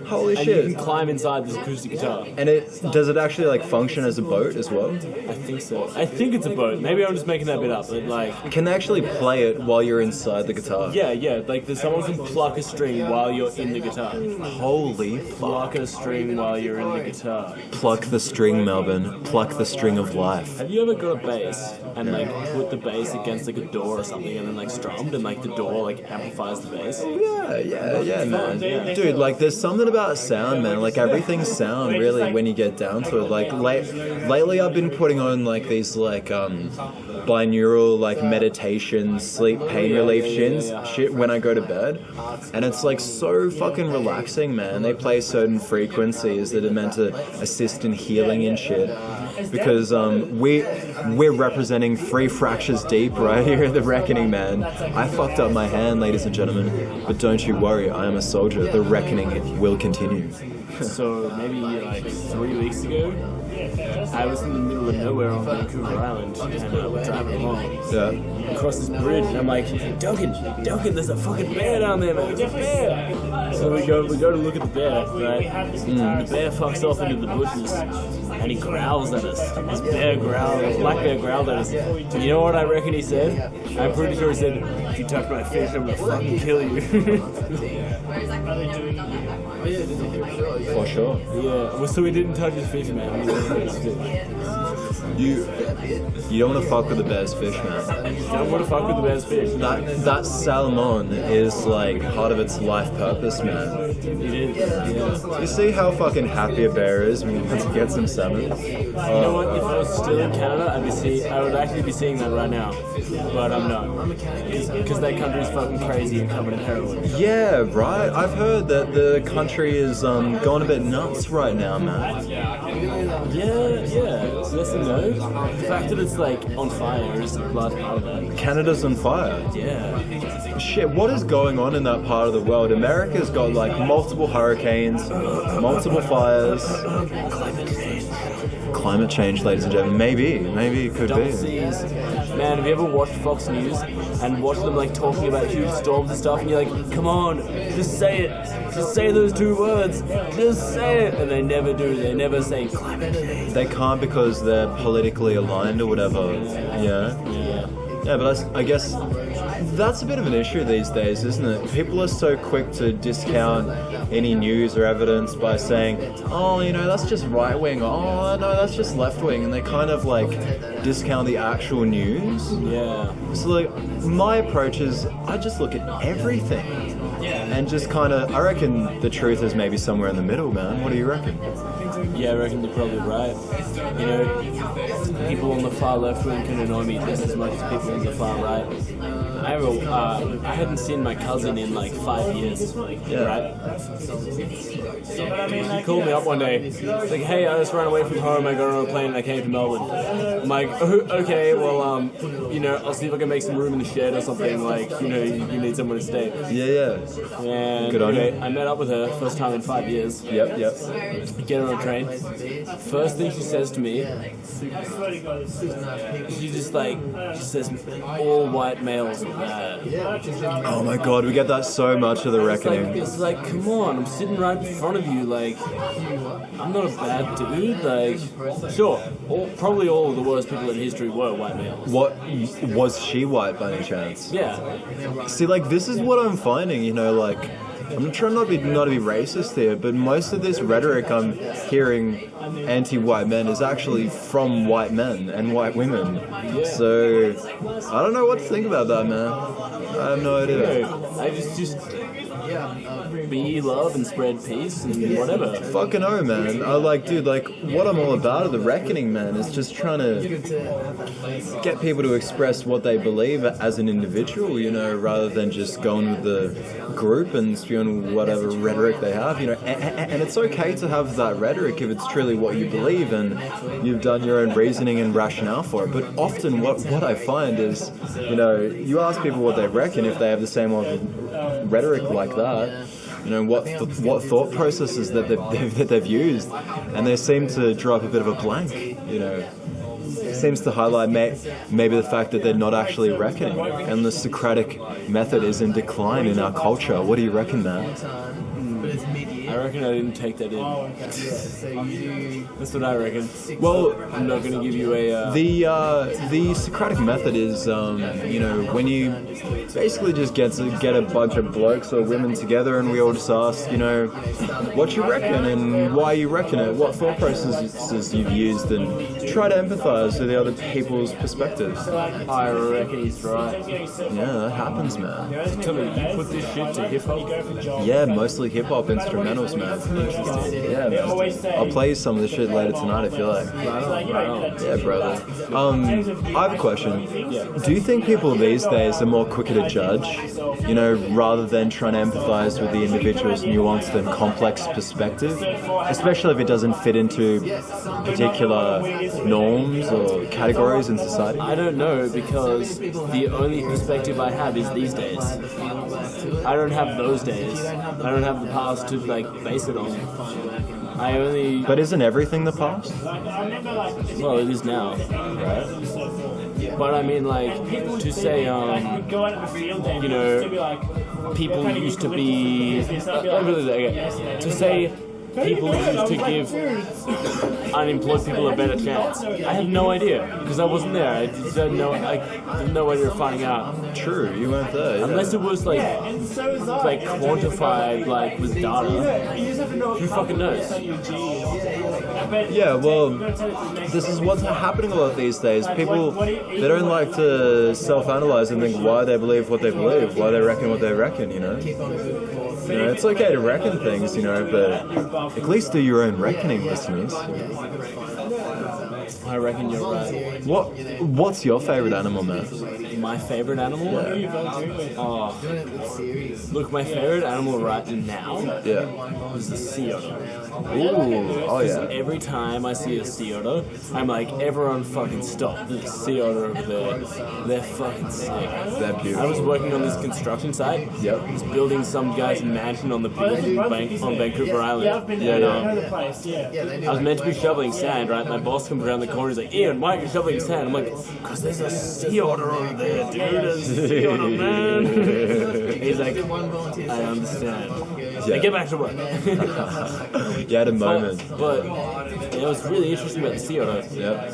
Holy shit! And you can climb inside this acoustic guitar. And does it actually like function as a boat as well? I think so. I think it's a boat. Maybe I'm just making that bit up, but like. Can they actually play it while you're inside the guitar? Yeah. Like someone can pluck a string while you're in the guitar. Holy fuck! Pluck a string while you're in the guitar. Pluck the string, Melbourne. Pluck the string of life. Have you ever got a bass and like put the bass against like a door or something, and then like strummed, and like the door like amplifies the bass? Yeah, man. Dude, like, there's something about sound, man. Like, everything's sound, really, when you get down to it. Like, lately I've been putting on, like, these, like, binaural, like, meditation, sleep, pain relief shit when I go to bed. And it's, like, so fucking relaxing, man. They play certain frequencies that are meant to assist in healing and shit. Because, we're representing 3 fractures deep right here at the Reckoning, man. I fucked up my hand, ladies and gentlemen. But don't you worry, I am a soldier. The reckoning will continue. So maybe like 3 weeks ago, I was in the middle of nowhere on Vancouver Island, and we're driving along across this bridge, and I'm like, Duncan, there's a fucking bear down there, man. There's a bear. So we go to look at the bear, right? The bear fucks off into the bushes, and he growls at us. This black bear growled at us. And you know what I reckon he said? I'm pretty sure he said, if you touch my fish, I'm gonna fucking kill you. For sure. Yeah, well, so we didn't touch his fish, man. You don't want to fuck with the bear's fish, man. You don't want to fuck with the bear's fish. That salmon is like part of its life purpose, man. It is. Yeah. You see how fucking happy a bear is when he gets some salmon? You know what? If I was still in Canada, I would actually be seeing that right now, but I'm not, because that country is fucking crazy and covered in heroin. Yeah, right. I've heard that the country is going a bit nuts right now, man. Yeah. So yes and no. The fact that it's like on fire is a large part of that. Canada's on fire. Yeah. Shit, what is going on in that part of the world? America's got like multiple hurricanes, multiple fires. climate change, ladies and gentlemen. Maybe it could Double be. C's. Man, have you ever watched Fox News and watched them like talking about huge storms and stuff, and you're like, come on, just say it. Just say those 2 words. Just say it. And they never do. They never say climate change. They can't because they're politically aligned or whatever. Yeah. Yeah, but I guess that's a bit of an issue these days, isn't it? People are so quick to discount any news or evidence by saying, oh, you know, that's just right wing, oh, no, that's just left wing, and they kind of like discount the actual news. Yeah. So like, my approach is I just look at everything and just kind of, I reckon the truth is maybe somewhere in the middle, man. What do you reckon? Yeah, I reckon you're probably right. You know, people on the far left wing can annoy me just as much as people on the far right. I hadn't seen my cousin in like 5 years. Yeah. Right? He called me up one day. He's like, hey, I just ran away from home. I got on a plane and I came to Melbourne. I'm like, oh, okay, well, you know, I'll see if I can make some room in the shed or something. Like, you know, you need somewhere to stay. Yeah. And Good on you. I met up with her first time in 5 years. Yep. Get her on a train. First thing she says to me, she says, all white males are bad. Oh my god, we get that so much of the reckoning. It's like, come on, I'm sitting right in front of you, like, I'm not a bad dude, like, sure, probably all of the worst people in history were white males. What, was she white by any chance? Yeah. See, like, this is what I'm finding, you know, like, I'm trying not to be racist here, but most of this rhetoric I'm hearing anti-white men is actually from white men and white women. Yeah. So, I don't know what to think about that, man. I have no idea. I just be love and spread peace and whatever. Fucking oh, man. I like, dude, like, what I'm all about at the reckoning, man, is just trying to get people to express what they believe as an individual, you know, rather than just going with the group and spewing whatever rhetoric they have, you know. And it's okay to have that rhetoric if it's truly what you believe and you've done your own reasoning and rationale for it. But often what I find is, you know, you ask people what they reckon if they have the same rhetoric like that, you know, what thought processes that they've used, and they seem to drop a bit of a blank, you know. It seems to highlight maybe the fact that they're not actually reckoning, and the Socratic method is in decline in our culture. What do you reckon, man? I reckon I didn't take that in. That's what I reckon. Well, I'm not going to give you a... The Socratic method is, you know, when you basically just get a bunch of blokes or women together and we all just ask, you know, what you reckon and why you reckon it, what thought processes you've used, and try to empathise with the other people's perspectives. I reckon he's right. Yeah, that happens, man. Tell me, you put this shit to hip-hop? Yeah, mostly hip-hop instrumentals, man. Yeah, man. I'll play you some of the shit later tonight if you like. Yeah, brother. I have a question. Do you think people these days are more quicker to judge, you know, rather than trying to empathise with the individual's nuanced and complex perspective, especially if it doesn't fit into particular norms or categories in society? I don't know, because the only perspective I have is these days. I don't have those days. I don't have the past to like base it on. I only... But isn't everything the past? Well, it is now, right? But I mean, like, to say, you know, people used to be... to say people used to give unemployed people a better chance. I have no idea, because I wasn't there. I didn't know way of finding out. True, you weren't there. Yeah. Unless it was like quantified, like with data. Who fucking knows? Yeah, well, this is what's happening a lot these days. People, they don't like to self-analyze and think why they believe what they believe, why they reckon what they reckon, you know? You know, it's okay to reckon things, you know, but at least do your own reckoning, listeners. I reckon you're right. What's your favourite animal, man? My favourite animal? Yeah. Oh. Look, my favourite animal right now is the sea otter. Ooh, oh yeah. Every time I see a sea otter, I'm like, everyone fucking stop. There's a sea otter over there. They're fucking sick. They're beautiful. I was working on this construction site. Yep. I was building some guy's mansion on the beach on Vancouver Island. I was meant to be shoveling sand, right? My boss comes around the corner, he's like, Ian, why are you shoveling sand? I'm like, because there's a sea otter over there, dude. There's a sea otter, man. He's like, I understand. Yeah. Get back to work. You had a moment. But it was really interesting about the sea otter. Yep.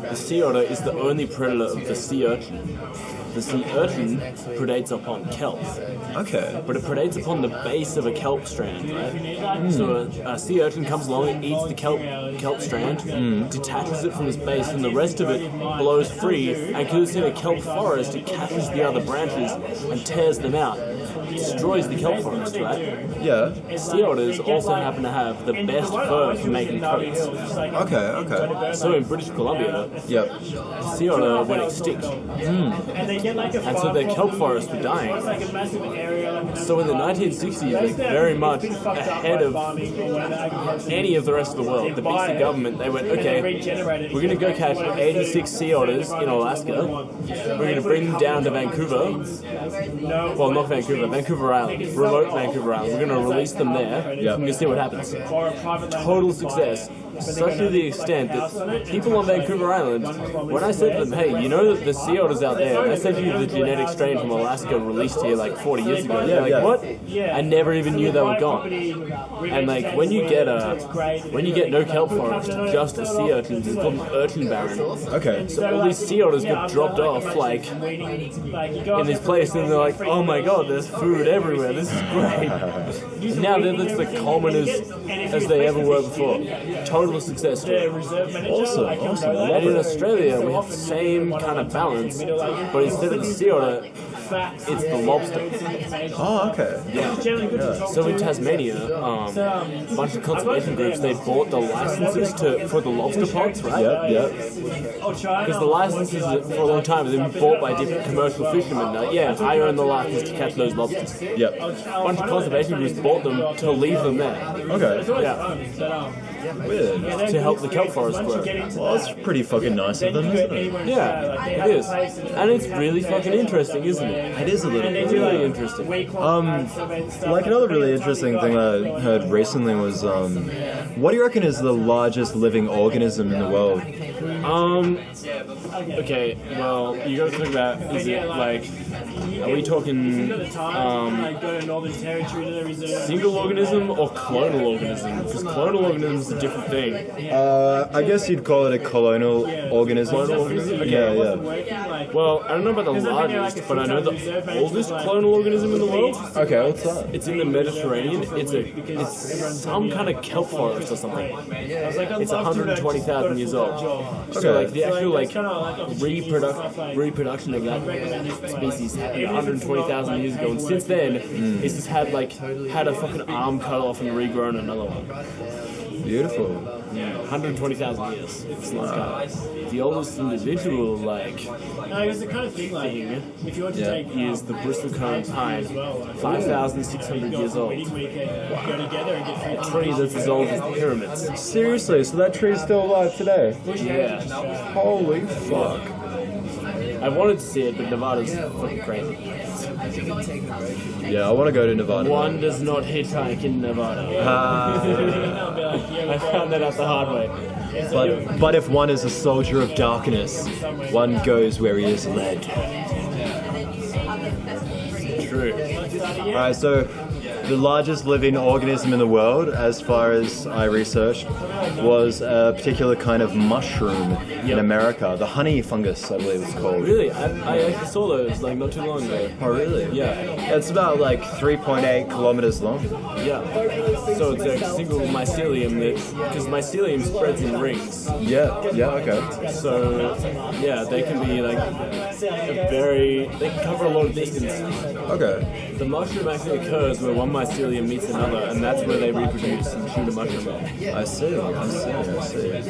The sea otter is the only predator of the sea urchin. The sea urchin predates upon kelp. Okay. But it predates upon the base of a kelp strand, right? So a sea urchin comes along, it eats the kelp strand, detaches it from its base, and the rest of it blows free, and because it's in a kelp forest, it catches the other branches and tears them out. Destroys the kelp forest, right? Yeah. Sea otters also happen to have the best fur for making coats. Okay. So in British Columbia, yep. Sea otter went extinct. And so their kelp forests were dying. So in the 1960s, like very much ahead of any of the rest of the world, the BC government, they went, okay, we're going to go catch 86 sea otters in Alaska. We're going to bring them down to Vancouver. Well, not Vancouver, Vancouver Island. Remote Vancouver Island. We're going to release them there. Yep. We're going to see what happens. Total success. Such to the extent that people on Vancouver Island, when I said to them, hey, you know that the sea otters out there, and I sent you the genetic strain from Alaska released here like 40 years ago, they're like, what? I never even knew they were gone. And like, when you get no kelp forest, just a sea urchins, it's called an urchin barren. Okay. So all these sea otters get dropped off like in this place, and they're like, oh my god, there's food everywhere, this is great. Now that's the common as they ever were before. Total success story. Awesome. And in Australia, we have the same kind of balance, but instead of the sea otter, it's the lobster. Oh, okay. Yeah. So in Tasmania, a bunch of conservation groups, they bought the licenses for the lobster pots, right? Yep. Because the licenses for a long time have been bought by different commercial fishermen. I own the license to catch those lobsters. Yep. A bunch of conservation groups bought them to leave them there. Okay. Yeah. Weird. To help the kelp forest grow. Well, that's pretty fucking nice of them, isn't it? Yeah, it is. And it's really fucking interesting, isn't it? It is a little bit. Really interesting. Like another really interesting thing I heard recently was, what do you reckon is the largest living organism in the world? Okay, well, you gotta think about, is it like, are we talking, single organism or clonal organism? Because clonal organism is a different thing. I guess you'd call it a colonial organism. Clonal organism? Okay. Yeah. Well, I don't know about the largest, but I know the oldest clonal organism in the world. Okay, what's that? It's in the Mediterranean. It's some kind of kelp forest or something. It's 120,000 years old. Okay. So like the actual like reproduction of that species happened 120,000 years ago, and since then it's just had a fucking arm cut off and regrown another one. Beautiful. Yeah, 120,000 years. It's like the oldest individual thing is the Bristol cone pine, 5,600 years old. Wow. A tree that's as old as the pyramids. Seriously, so that tree is still alive today? Yeah. Holy fuck. I wanted to see it, but Nevada's fucking crazy. Yeah, I want to go to Nevada. One does not hitchhike in Nevada. I found that out the hard way. But if one is a soldier of darkness, one goes where he is led. True. Alright, so the largest living organism in the world, as far as I researched, was a particular kind of mushroom in America. The honey fungus, I believe it's called. Really? I actually saw those like not too long ago. Oh, really? Yeah. It's about like 3.8 kilometers long. Yeah. So it's a single mycelium because mycelium spreads in rings. Yeah, okay. So, yeah, they can be like they can cover a lot of distance. Okay. The mushroom actually occurs where one mycelium meets another, and that's where they reproduce and shoot a mushroom out. I see.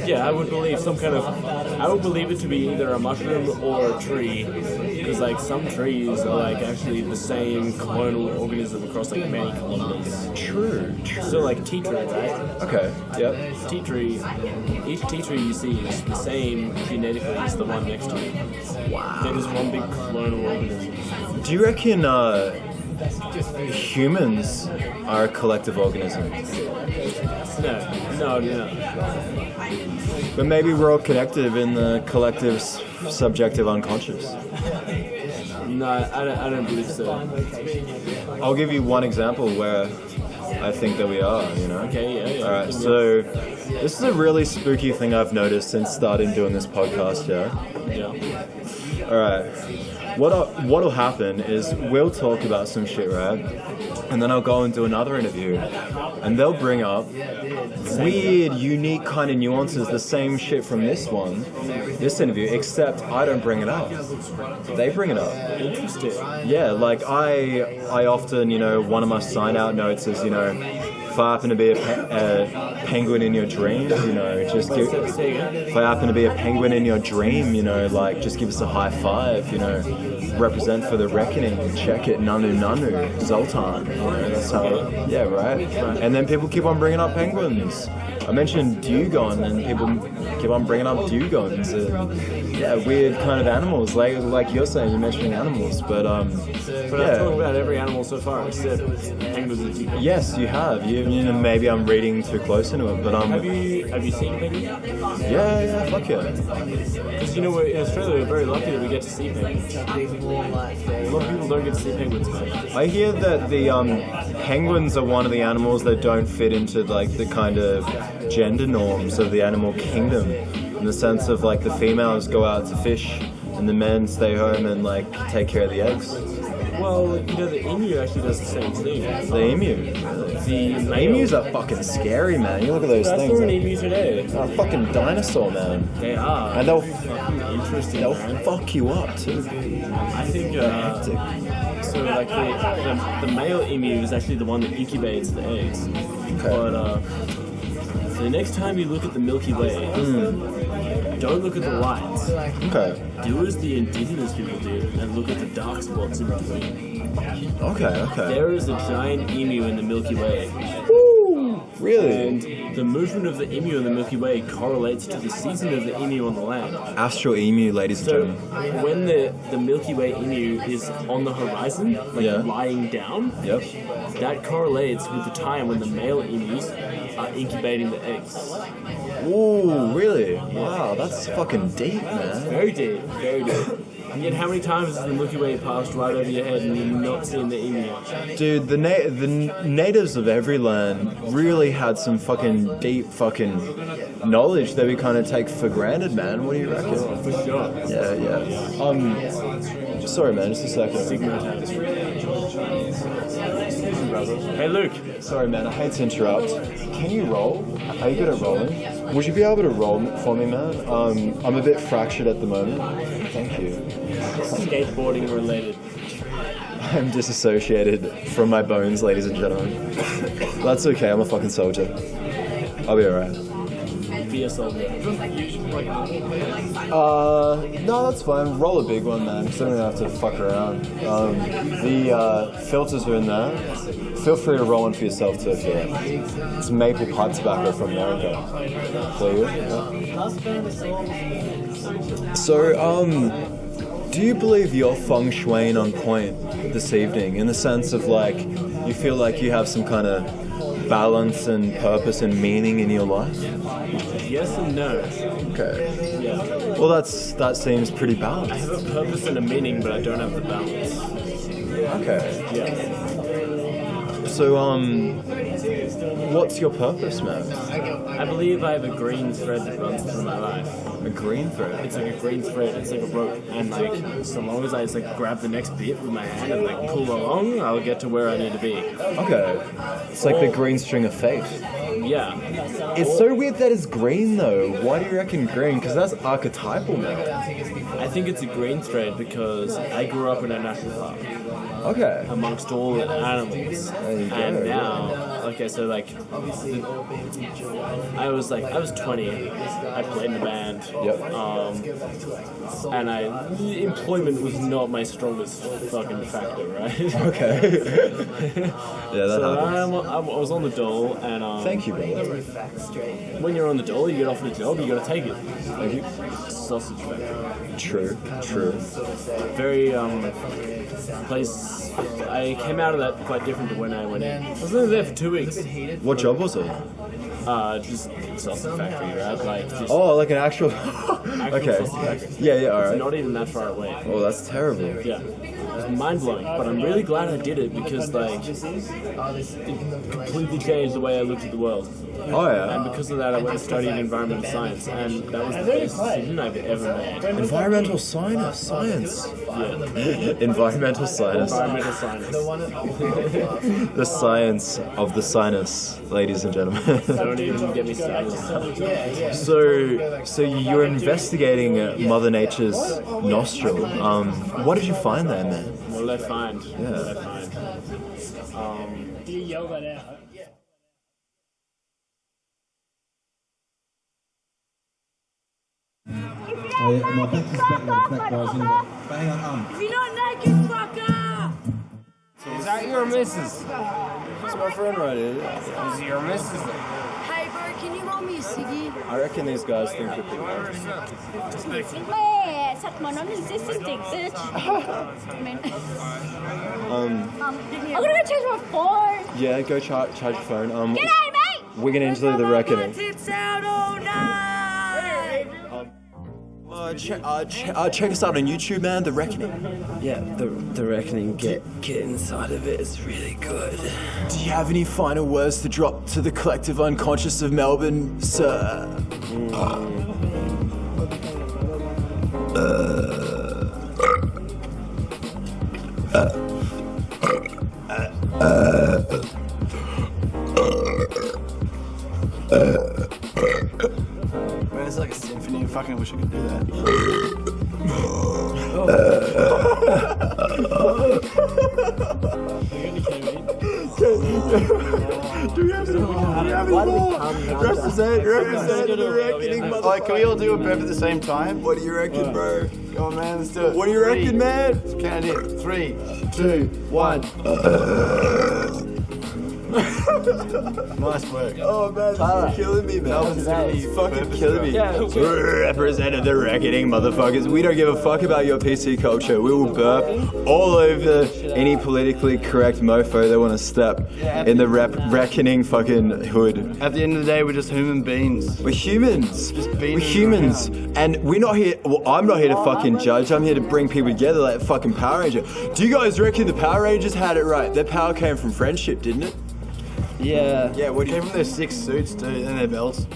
Yeah, I would believe I would believe it to be either a mushroom or a tree, because like some trees are like actually the same clonal organism across like many kilometers. True. So like tea tree, right? Okay. Yep. Tea tree. Each tea tree you see is the same genetically as the one next to it. Wow. They're just one big clonal organism. Do you reckon humans are a collective organism? No. But maybe we're all connected in the collective subjective unconscious. No, I don't believe so. I'll give you one example where I think that we are, you know? Okay, yeah. Alright, so this is a really spooky thing I've noticed since starting doing this podcast, yeah? Alright. What'll happen is we'll talk about some shit, right? And then I'll go and do another interview. And they'll bring up weird, unique kind of nuances, the same shit from this interview, except I don't bring it up. They bring it up. Interesting. Yeah, like I often, one of my sign-out notes is, if I happen to be a penguin in your dream, if I happen to be a penguin in your dream, just give us a high five, represent for the reckoning, check it, nanu, Zoltan, that's how, yeah, right? And then people keep on bringing up penguins. I mentioned dugong, and people keep on bringing up dugons. Yeah, weird kind of animals, like you're saying, you're mentioning animals, but I've talked about every animal so far except penguins and dugons. Yes, you have. Maybe I'm reading too close into it, but Have you seen penguins? Yeah, fuck yeah. Because in Australia we're very lucky that we get to see penguins. A lot of people don't get to see penguins, man. I hear that the penguins are one of the animals that don't fit into like the kind of gender norms of the animal kingdom, in the sense of like the females go out to fish and the men stay home and like take care of the eggs. Well, the emu actually does the same thing. The emu? The emus are fucking scary, man. You look at those things. I saw an emu today. They're a fucking dinosaur, man. They are. And they'll interesting. They'll fuck you up too. I think so. Like the male emu is actually the one that incubates the eggs. Okay. But the next time you look at the Milky Way, don't look at the lights. Okay. Do as the indigenous people do and look at the dark spots in between. Okay. There is a giant emu in the Milky Way. Woo! Really? And the movement of the emu in the Milky Way correlates to the season of the emu on the land. Astral emu, ladies and gentlemen. When the Milky Way emu is on the horizon, lying down, that correlates with the time when the male emus are incubating the eggs. Ooh, really? Wow, that's fucking deep, man. Very deep. And yet, how many times has the Milky Way passed right over your head and you've not seen the emu? Dude, the natives of every land really had some fucking deep fucking knowledge that we kind of take for granted, man. What do you reckon? For sure. Yeah. Sorry, man, just a second. Hey, Luke. Sorry, man, I hate to interrupt. Can you roll? Are you good at rolling? Would you be able to roll for me, man? I'm a bit fractured at the moment. Thank you. Skateboarding related. I'm disassociated from my bones, ladies and gentlemen. That's okay, I'm a fucking soldier. I'll be alright. Be a soldier. No, that's fine. Roll a big one, man, because I don't have to fuck around. The filters are in there. Feel free to roll one for yourself too if you like. It's maple pipe tobacco from America. So yeah. So, do you believe you're feng shuiing on point this evening, in the sense of like, you feel like you have some kind of balance and purpose and meaning in your life? Yes and no. Okay. Yeah. Well, that seems pretty balanced. I have a purpose and a meaning, but I don't have the balance. Okay. Yeah. So, what's your purpose, man? I believe I have a green thread that runs through my life. A green thread? It's like a green thread. It's like a rope. And like, so long as I just like grab the next bit with my hand and like pull along, I'll get to where I need to be. Okay. It's like the green string of fate. Yeah. It's so weird that it's green though. Why do you reckon green? Because that's archetypal, man. I think it's a green thread because I grew up in a national park. Okay. Amongst all the animals. And now, okay, so like, I was 20. I played in a band. Yep. And employment was not my strongest fucking factor, right? Okay. Yeah, that so happens. I was on the dole, and Thank you, brother. when you're on the dole, you get offered a job, you gotta take it. Thank you. Sausage factory. True. Very place. I came out of that quite different to when I went in. I was only there for 2 weeks. What job was it? Just sausage factory, right? Like just Like an actual. actual Okay. sausage factory. Yeah, all It's right. not even that far away. Oh, that's terrible. Yeah. It was mind blowing, but I'm really glad I did it because it completely changed the way I looked at the world. Oh yeah. And because of that, I went and studied environmental science, and that was the best decision I've ever made. Environmental science. Yeah. Environmental science. Environmental science. The science of the sinus, ladies and gentlemen. Don't even get me started. So you're investigating Mother Nature's nostril. What did you find there, man? What did I find? Yeah. What did I find? You yell that out. Oh yeah, my back is better than crack guys anyway. But hang on, If you're not naked, fucker! Is that your missus? That's my friend right here. Is it your missus? Hey bro, can you roll me a ciggy? I reckon these guys think that Hey, suck my non-existent dick, bitch. I'm gonna go change my phone. Yeah, go charge your phone. G'day, mate. We're gonna into the reckoning. Tits out all night! Check us out on YouTube, man. The Reckoning. Yeah, the Reckoning. Get inside of it. It's really good. Do you have any final words to drop to the collective unconscious of Melbourne, sir? Man, it's like a symphony. I fucking wish I could do that. Do we have any more? Represent the Reckoning, motherfucker. Like, can we all do a burp at the same time? What do you reckon, bro? Come on, man, let's do it. What do you reckon, man? Count it in. 3, 2, 1. Nice work. Oh man, this is killing me, man. You're fucking killing me. Yeah. Represented the Reckoning, motherfuckers. We don't give a fuck about your PC culture. We will burp all over any politically correct mofo that want to step in the Reckoning fucking hood. At the end of the day, we're just human beings. We're humans. We're humans. And we're not here, well, I'm not here to fucking judge. I'm here to bring people together like a fucking Power Ranger. Do you guys reckon the Power Rangers had it right? Their power came from friendship, didn't it? Yeah. Yeah, what do you... Came from their 6 suits, too, and their belts.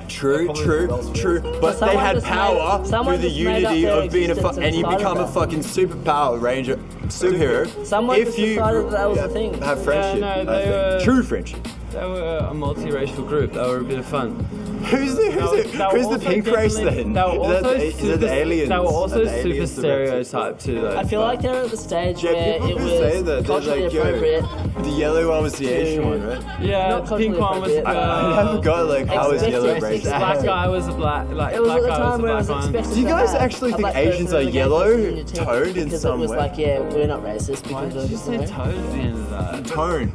True. But they had power through the unity of being and you become a fucking super Power Ranger superhero. Someone just decided that was a thing. Have friendship. Yeah, no, I think. True friendship. They were a multiracial group. They were a bit of fun. Who's the pink race then? They were also Is that aliens? They were also Are the super aliens the stereotyped too, though. I feel like they're at the stage Yeah, where people it say was that. They're culturally like, yo, appropriate. the yellow one was the Asian one, right? Yeah, Not the pink one was. culturally I forgot like how is yellow racist? Black guy was a black. Like It was black at the guy time was a where it black was one. expected Do you to guys have actually a think black Asians person are against yellow us in your team toned in because some it was way? like, yeah, we're not racist Why because did you say toad at the end of that? Tone.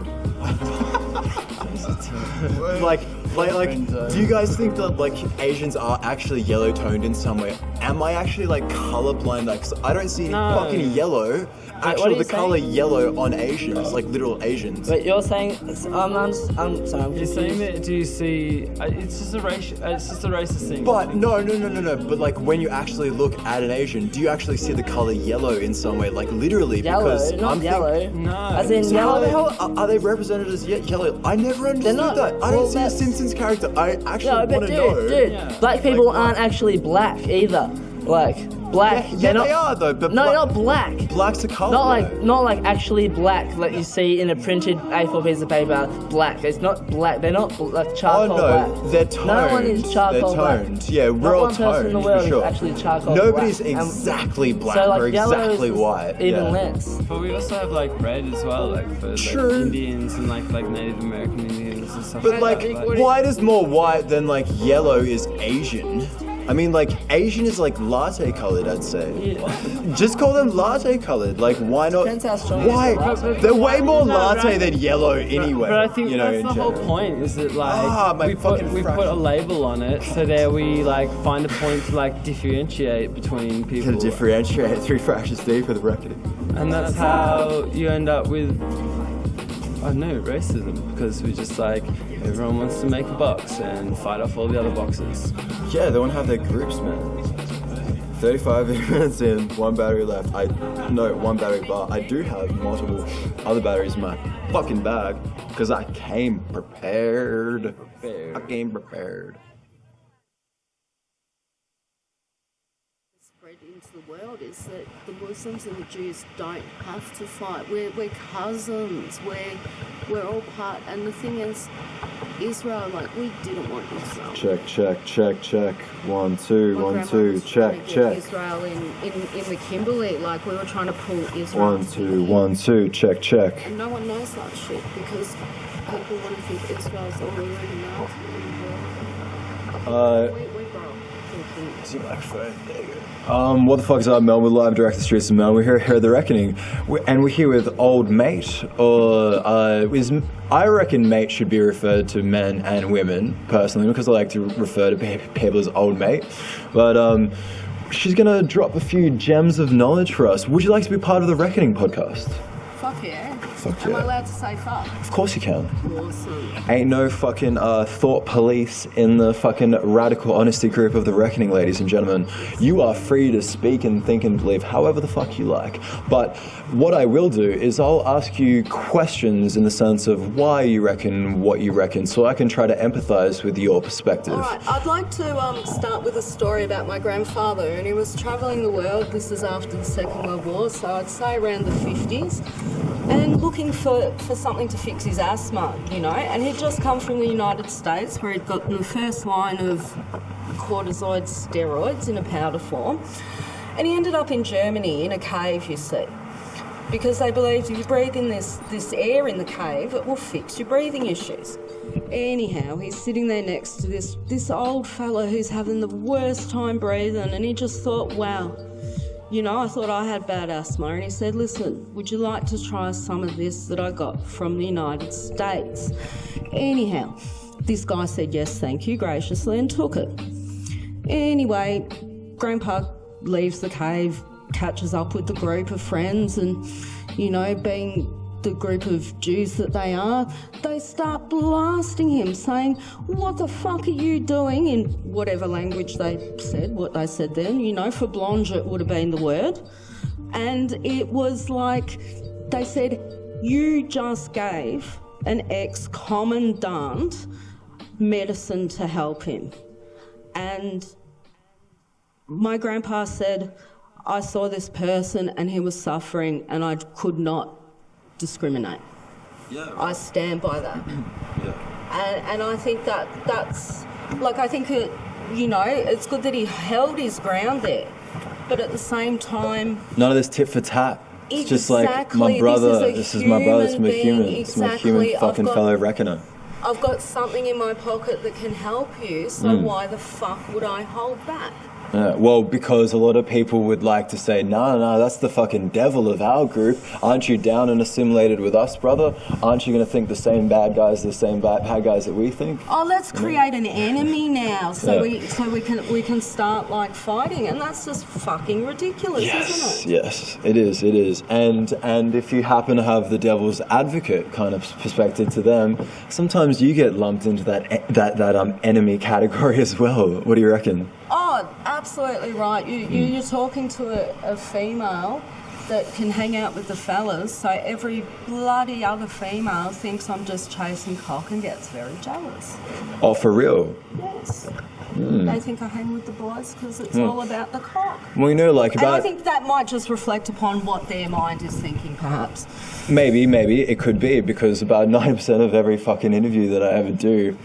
like, do you guys think that like Asians are actually yellow toned in some way? Am I actually like colorblind? Like, 'cause I don't see any fucking yellow. Actually, the color yellow on Asians, like literal Asians. But you're saying, I'm sorry. You're saying that? Do you see? It's just a race. It's just a racist thing. But no. But like when you actually look at an Asian, do you actually see the color yellow in some way? Like literally, Yellow, because not yellow. No. As in So yellow. how the hell are they represented as yellow? I never understood not. that. I don't Well, see a Simpsons character. I actually No, want but to know. dude, black people aren't actually black either. Like, Black. Yeah, They're not, they are though. But no, not black. Black's a colour. Not like actually black that you see in a printed A4 piece of paper. Black. It's not black. They're not like charcoal black. They're toned. No one is charcoal They're toned. black. Yeah, we're not all one person toned in the world for sure. is actually charcoal Nobody's black. exactly black so, like, or exactly is white. Even less. But we also have like red as well, like for like, Indians and like Native American Indians and stuff. But like, white is more white than like yellow is Asian. I mean, like, Asian is like latte colored, I'd say. Yeah. Just call them latte colored. Like, why not? Depends how strong Why? They're way more latte right. than yellow anyway. But I think you know, that's the whole point. Is that my like we put a label on it, so there we like find a point to like differentiate between people. To differentiate 3 fractions deep with reckoning. And that's how you end up with, I don't know, racism, because we just like, everyone wants to make a box and fight off all the other boxes. Yeah, they want to have their groups, man. 35 minutes in, 1 battery left. 1 battery bar. I do have multiple other batteries in my fucking bag, because I came prepared. I came prepared. Into the world is that the Muslims and the Jews don't have to fight. We're cousins. We're all part. And the thing is, Israel, like, we didn't want Israel. Check. 1, 2, 1, 2. Check. Israel in the Kimberley, like we were trying to pull Israel. 1, 2, 1, 2. Check. And no one knows that shit because people want to think Israel's all already melted. See my phone. There you go. What the fuck is up, Mel? We're live direct to the streets of Mel. We're here at The Reckoning. We're here with Old Mate, or I reckon mate should be referred to men and women, personally, because I like to refer to people as Old Mate. But she's going to drop a few gems of knowledge for us. Would you like to be part of The Reckoning podcast? Fuck yeah. Fuck Am yeah. I allowed to say fuck? Of course you can. Awesome. Ain't no fucking thought police in the fucking radical honesty group of The Reckoning, ladies and gentlemen. You are free to speak and think and believe however the fuck you like. But what I will do is I'll ask you questions in the sense of why you reckon what you reckon, so I can try to empathize with your perspective. All right, I'd like to start with a story about my grandfather, and he was travelling the world. This is after the Second World War, so I'd say around the 50s. And looking for something to fix his asthma, you know, and he'd just come from the United States where he'd got the first line of cortisoid steroids in a powder form, and he ended up in Germany in a cave, you see, because they believed if you breathe in this air in the cave, it will fix your breathing issues. Anyhow, he's sitting there next to this old fella who's having the worst time breathing, and he just thought, wow, you know, I thought I had bad asthma, and he said, listen, would you like to try some of this that I got from the United States? Anyhow, this guy said yes, thank you, graciously, and took it. Anyway, Grandpa leaves the cave, catches up with the group of friends, and, you know, being the group of Jews that they are, they start blasting him, saying, what the fuck are you doing, in whatever language they said, what they said then, you know, for blonde it would have been the word. And it was like, they said, you just gave an ex-commandant medicine to help him. And my grandpa said, I saw this person and he was suffering and I could not discriminate. Yeah. I stand by that. Yeah. And I think that's like, I think it, you know, it's good that he held his ground there, but at the same time, none of this tit for tat. It's just like my brother. This is my brother. It's my human. It's my human fucking fellow reckoner. I've got something in my pocket that can help you, so why the fuck would I hold back? Well, because a lot of people would like to say, no, that's the fucking devil of our group. Aren't you down and assimilated with us, brother? Aren't you going to think the same bad guys that we think? Oh, let's create an enemy now, so we can start like fighting, and that's just fucking ridiculous, isn't it? Yes, it is. And if you happen to have the devil's advocate kind of perspective to them, sometimes you get lumped into that enemy category as well. What do you reckon? Oh, absolutely right. You're talking to a female that can hang out with the fellas, so every bloody other female thinks I'm just chasing cock and gets very jealous. Oh, for real? Yes. They think I hang with the boys because it's all about the cock. Well, you know, like And I about think that might just reflect upon what their mind is thinking, perhaps. maybe it could be, because about 90% of every fucking interview that I ever do,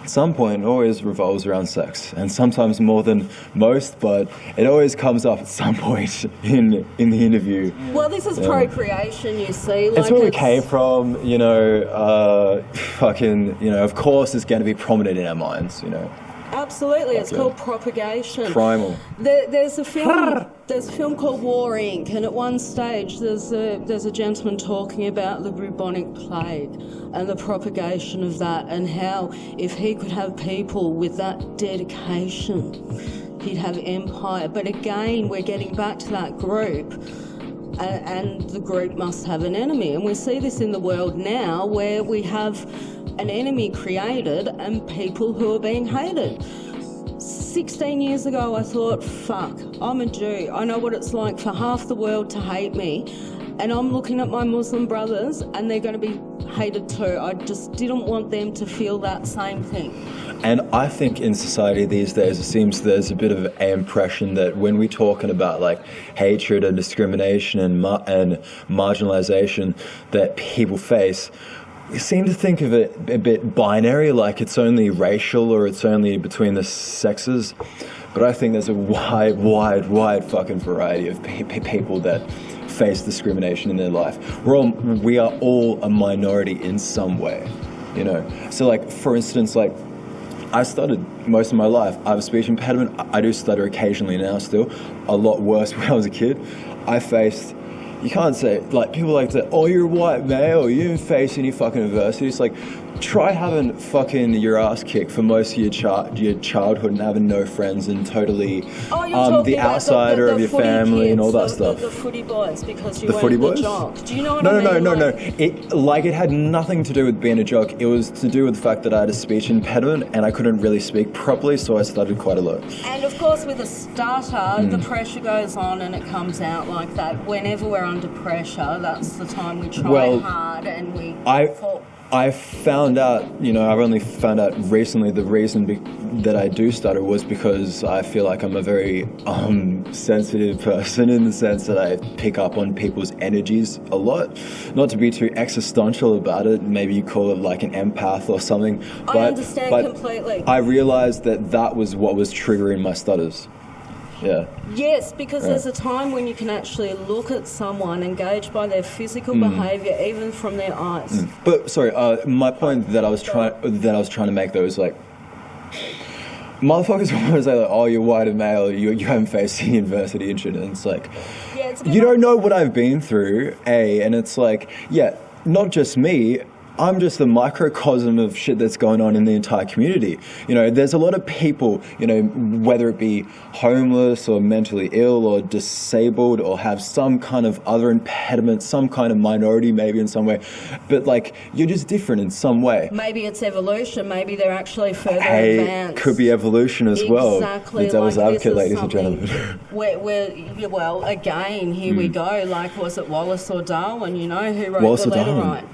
at some point, always revolves around sex, and sometimes more than most, but it always comes up at some point in the interview. Well, this is procreation, you see. It's where we came from, you know, fucking, you know, of course it's going to be prominent in our minds, you know. Absolutely, it's called propagation. Primal. There's a film called War Inc. and at one stage there's a gentleman talking about the bubonic plague and the propagation of that, and how if he could have people with that dedication, he'd have empire. But again, we're getting back to that group, and the group must have an enemy, and we see this in the world now where we have an enemy created and people who are being hated. 16 years ago I thought, fuck, I'm a Jew. I know what it's like for half the world to hate me, and I'm looking at my Muslim brothers and they're going to be hated too. I just didn't want them to feel that same thing. And I think in society these days, it seems there's a bit of an impression that when we're talking about like hatred and discrimination and marginalization that people face, we seem to think of it a bit binary, like it's only racial or it's only between the sexes. But I think there's a wide fucking variety of people that face discrimination in their life. We are all a minority in some way, you know. So like, for instance, like I stuttered most of my life. I have a speech impediment. I do stutter occasionally now still, a lot worse when I was a kid. I faced, you can't say, like, people like to, oh, you're white male, you didn't face any fucking adversity. It's like, try having fucking your ass kicked for most of your childhood and having no friends and totally the outsider of your family kids, and all that stuff. The footy boys, because you the weren't footy the boys? jock. Do you know what I mean? No. It had nothing to do with being a jock. It was to do with the fact that I had a speech impediment and I couldn't really speak properly, so I stuttered quite a lot. And of course, with a stutter, the pressure goes on and it comes out like that. Whenever we're under pressure, that's the time we try hard and we fall. I found out, you know, I've only found out recently the reason that I do stutter was because I feel like I'm a very sensitive person, in the sense that I pick up on people's energies a lot. Not to be too existential about it, maybe you call it like an empath or something. I understand completely. I realised that was what was triggering my stutters. Yeah. Yes, because there's a time when you can actually look at someone, engaged by their physical behaviour, even from their eyes. But sorry, my point that I was trying to make though is like, motherfuckers want to say like, oh, you're white and male, you haven't faced any adversity and shit, and it's like, you don't know what I've been through, and it's like, yeah, not just me. I'm just a microcosm of shit that's going on in the entire community. You know, there's a lot of people, you know, whether it be homeless or mentally ill or disabled or have some kind of other impediment, some kind of minority maybe in some way, but like, you're just different in some way. Maybe it's evolution, maybe they're actually further advanced. Could be evolution as well. Exactly. The devil's advocate, ladies and gentlemen. Well, again, here we go, like, was it Wallace or Darwin, you know, who wrote Wallace the letter right?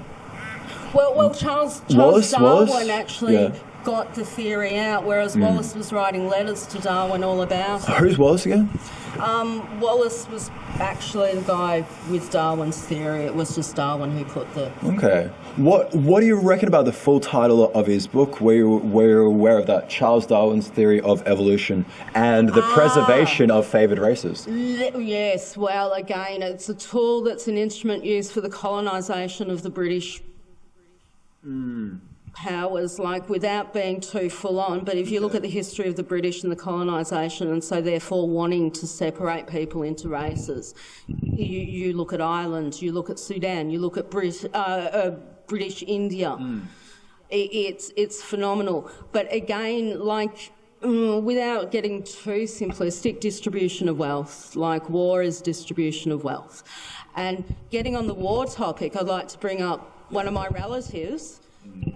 Well, Charles Darwin actually got the theory out, whereas Wallace was writing letters to Darwin all about it. Who's Wallace again? Wallace was actually the guy with Darwin's theory. It was just Darwin who put the... Okay. What do you reckon about the full title of his book? Were you aware of that? Charles Darwin's Theory of Evolution and the Preservation of Favoured Races. Yes, well, again, it's a tool that's an instrument used for the colonisation of the British powers, like, without being too full on. But if you look at the history of the British and the colonisation, and so therefore wanting to separate people into races, you look at Ireland, you look at Sudan, you look at British India. It's phenomenal. But again, like, without getting too simplistic, distribution of wealth, like war is distribution of wealth. And getting on the war topic, I'd like to bring up one of my relatives,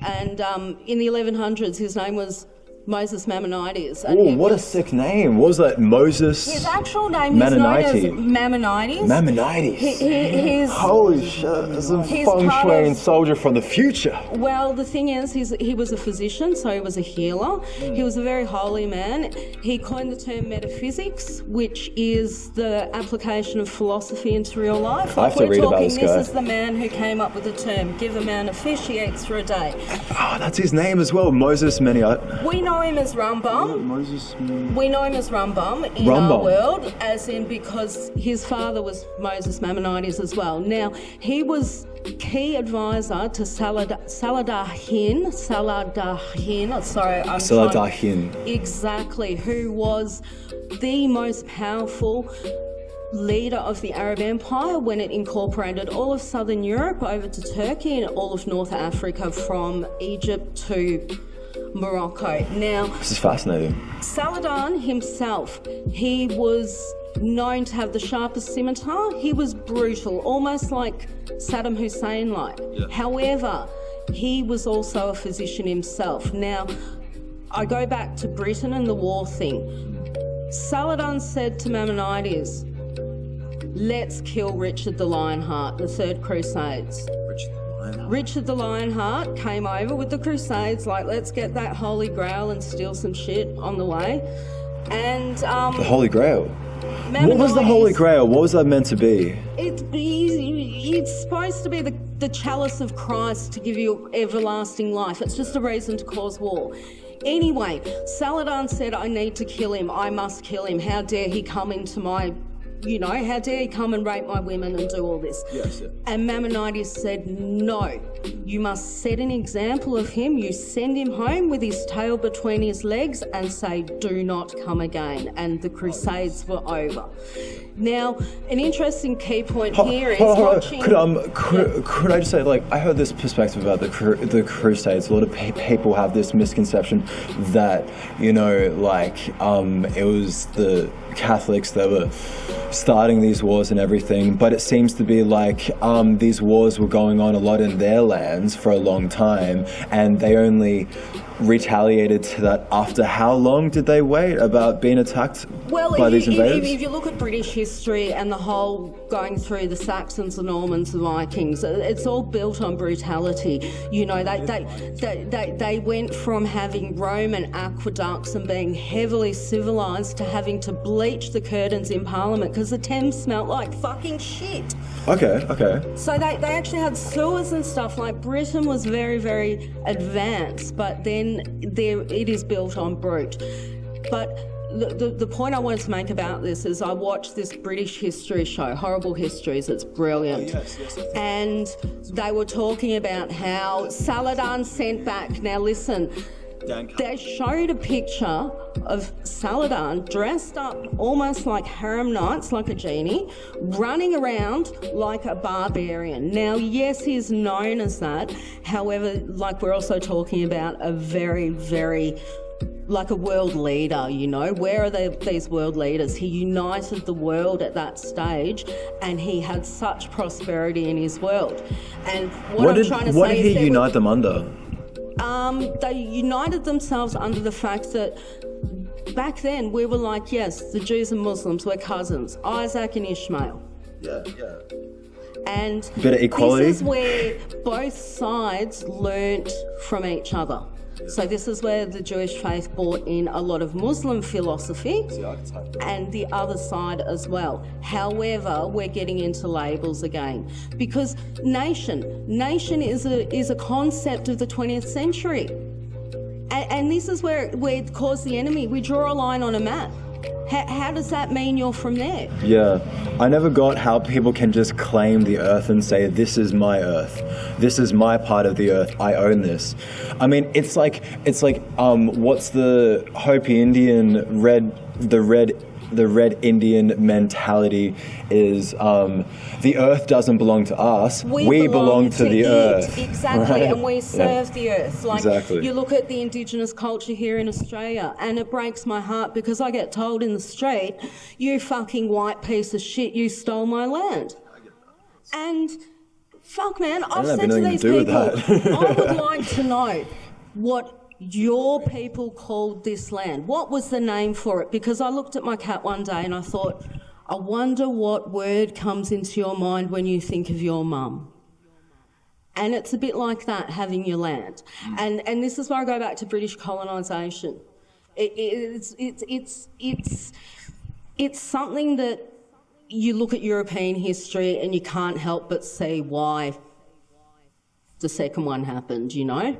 and in the 1100s his name was Moses Maimonides. Oh, what a sick name. What was that? Moses? His actual name is known as Maimonides. Maimonides. Holy shit. That's a feng shui and soldier from the future. Well, the thing is, he was a physician, so he was a healer. He was a very holy man. He coined the term metaphysics, which is the application of philosophy into real life. I have to read about this guy. This is the man who came up with the term, give a man a fish, he eats for a day. Oh, that's his name as well, Moses Maimonides. We know him as Rambam. We know him as Rambam in our world, as in because his father was Moses Maimonides as well. Now, he was key advisor to Saladin. Exactly, who was the most powerful leader of the Arab Empire when it incorporated all of southern Europe over to Turkey and all of North Africa from Egypt to Morocco. Now, this is fascinating. Saladin himself, he was known to have the sharpest scimitar. He was brutal, almost like Saddam Hussein-like. Yeah. However, he was also a physician himself. Now, I go back to Britain and the war thing. Saladin said to Maimonides, let's kill Richard the Lionheart, the Third Crusades. Richard the Lionheart came over with the Crusades, like, let's get that Holy Grail and steal some shit on the way. And the Holy Grail? What was the Holy Grail? What was that meant to be? It's supposed to be the chalice of Christ to give you everlasting life. It's just a reason to cause war. Anyway, Saladin said, I need to kill him. I must kill him. How dare he come into my... how dare he come and rape my women and do all this? Yes, yeah. And Maimonides said, no, you must set an example of him. You send him home with his tail between his legs and say, do not come again. And the Crusades were over. Now, an interesting key point here is watching... Could I just say, like, I heard this perspective about the Crusades. A lot of people have this misconception that, it was the Catholics that were starting these wars and everything, but it seems to be like these wars were going on a lot in their lands for a long time, and they only retaliated to that after how long did they wait about being attacked by these invaders? If you look at British history and the whole going through the Saxons, the Normans, the Vikings, it's all built on brutality. They went from having Roman aqueducts and being heavily civilised to having to bleach the curtains in Parliament because the Thames smelt like fucking shit. Okay. So they actually had sewers and stuff. Like, Britain was very, very advanced, but then it is built on brute. But the point I wanted to make about this is I watched this British history show, Horrible Histories. It's brilliant. Yes. And they were talking about how Saladin sent back. Now listen, they showed a picture of Saladin dressed up almost like harem knights, like a genie, running around like a barbarian. Now, yes, he's known as that. However, like, we're also talking about a very, very, like, a world leader, Where are these world leaders? He united the world at that stage, and he had such prosperity in his world. And what did he unite them under? They united themselves under the fact that back then we were like, yes, the Jews and Muslims, we're cousins, Isaac and Ishmael. Yeah. And bit of equality. This is where both sides learnt from each other. So this is where the Jewish faith brought in a lot of Muslim philosophy and the other side as well. However, we're getting into labels again because nation is a concept of the 20th century. And this is where it caused the enemy. We draw a line on a map. How does that mean you're from there? Yeah, I never got how people can just claim the earth and say, this is my earth. This is my part of the earth. I own this. I mean, it's like what's the Hopi Indian the red Indian mentality is the earth doesn't belong to us, we belong to the earth. Exactly, right? And we serve the earth. Like, exactly. You look at the Indigenous culture here in Australia and it breaks my heart because I get told in the street, you fucking white piece of shit, you stole my land. And fuck, man, I've said to these people, I would like to know what your people called this land. What was the name for it? Because I looked at my cat one day and I thought, I wonder what word comes into your mind when you think of your mum. And it's a bit like that, having your land. And this is where I go back to British colonisation. It's something that you look at European history and you can't help but see why the second one happened, you know?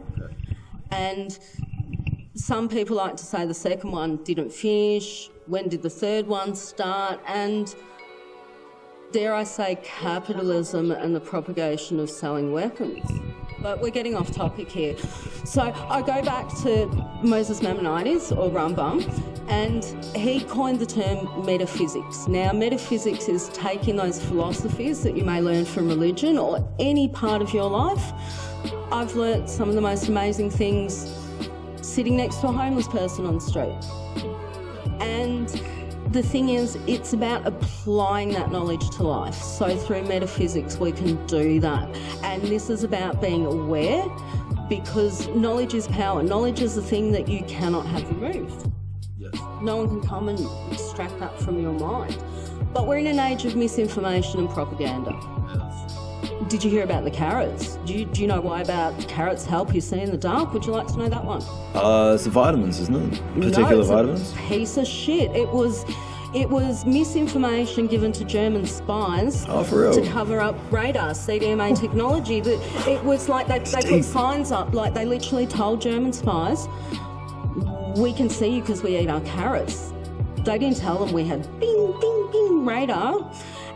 And some people like to say the second one didn't finish. When did the third one start? And dare I say, capitalism and the propagation of selling weapons. But we're getting off topic here. So I go back to Moses Maimonides, or Rambam, and he coined the term metaphysics. Now, metaphysics is taking those philosophies that you may learn from religion or any part of your life. I've learnt some of the most amazing things sitting next to a homeless person on the street. And the thing is, it's about applying that knowledge to life. So through metaphysics, we can do that. And this is about being aware, because knowledge is power. Knowledge is the thing that you cannot have removed. Yes. No one can come and extract that from your mind. But we're in an age of misinformation and propaganda. Did you hear about the carrots? Do you know why about carrots help you see in the dark? Would you like to know that one? It's the vitamins, isn't it? Particular vitamins? A piece of shit. It was misinformation given to German spies to cover up radar, CDMA technology. It was like they put signs up, like they literally told German spies, we can see you because we eat our carrots. They didn't tell them we had bing, bing, bing radar.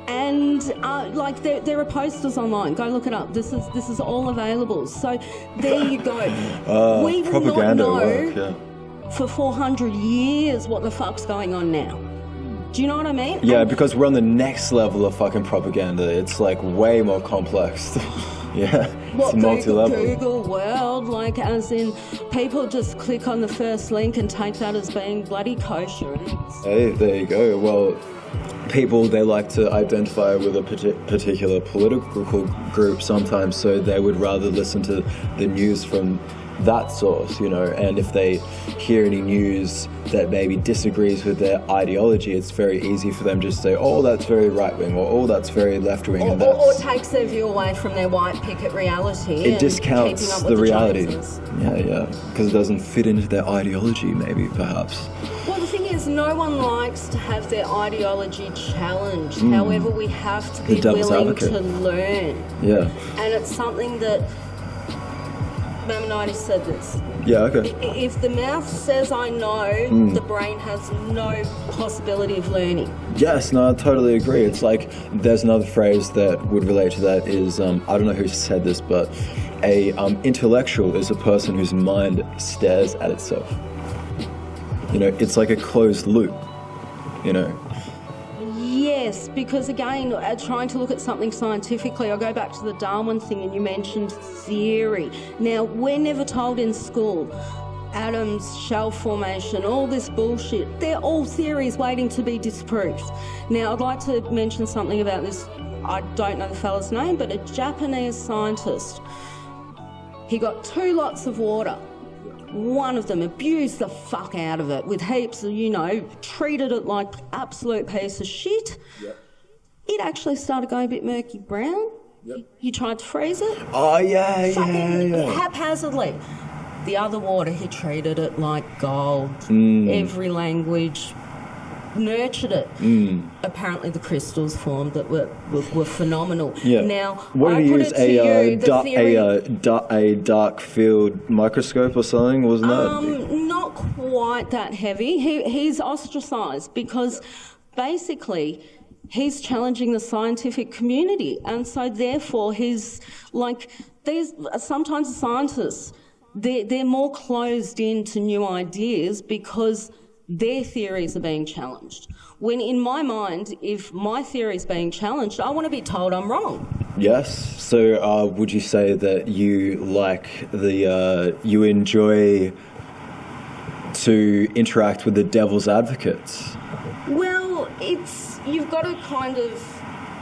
And like there are posters online. Go look it up. This is all available. So there you go. We will not know for 400 years what the fuck's going on now. Do you know what I mean? Yeah, because we're on the next level of fucking propaganda. It's like way more complex. Yeah, what, it's multi-level. Google World, like as in people just click on the first link and take that as being bloody kosher. Hey, there you go. Well, people, they like to identify with a particular political group sometimes, so they would rather listen to the news from that source, you know, and if they hear any news that maybe disagrees with their ideology, it's very easy for them just to say, oh, that's very right-wing, or oh, that's very left-wing. Or takes their view away from their white picket reality. It discounts the reality. Yeah, because it doesn't fit into their ideology, maybe, perhaps. Well, the thing is, no one likes to have their ideology challenged. However, we have to be willing to learn. Yeah. And it's something that Maimonides said this. Yeah, okay. If the mouth says I know, the brain has no possibility of learning. Yes, no, I totally agree. It's like, there's another phrase that would relate to that is, I don't know who said this, but a intellectual is a person whose mind stares at itself. You know, it's like a closed loop, you know. Yes, because again, trying to look at something scientifically, I go back to the Darwin thing and you mentioned theory. Now, we're never told in school, atoms, shell formation, all this bullshit, they're all theories waiting to be disproved. Now, I'd like to mention something about this. I don't know the fella's name, but a Japanese scientist. He got 2 lots of water. One of them abused the fuck out of it with heaps of, you know, treated it like absolute piece of shit. Yep. It actually started going a bit murky brown. Yep. He tried to freeze it. Oh, yeah. Haphazardly. The other water, he treated it like gold. Every language nurtured it. Apparently the crystals formed that were phenomenal. Yeah. Now, what did he use? A dark field microscope or something, wasn't that? Not quite that heavy. He's ostracised because basically he's challenging the scientific community, and so therefore he's like, sometimes the scientists, they're more closed in to new ideas because their theories are being challenged. When in my mind, if my theory is being challenged, I want to be told I'm wrong. Yes. So would you say that you like you enjoy to interact with the devil's advocates? Well, you've got to kind of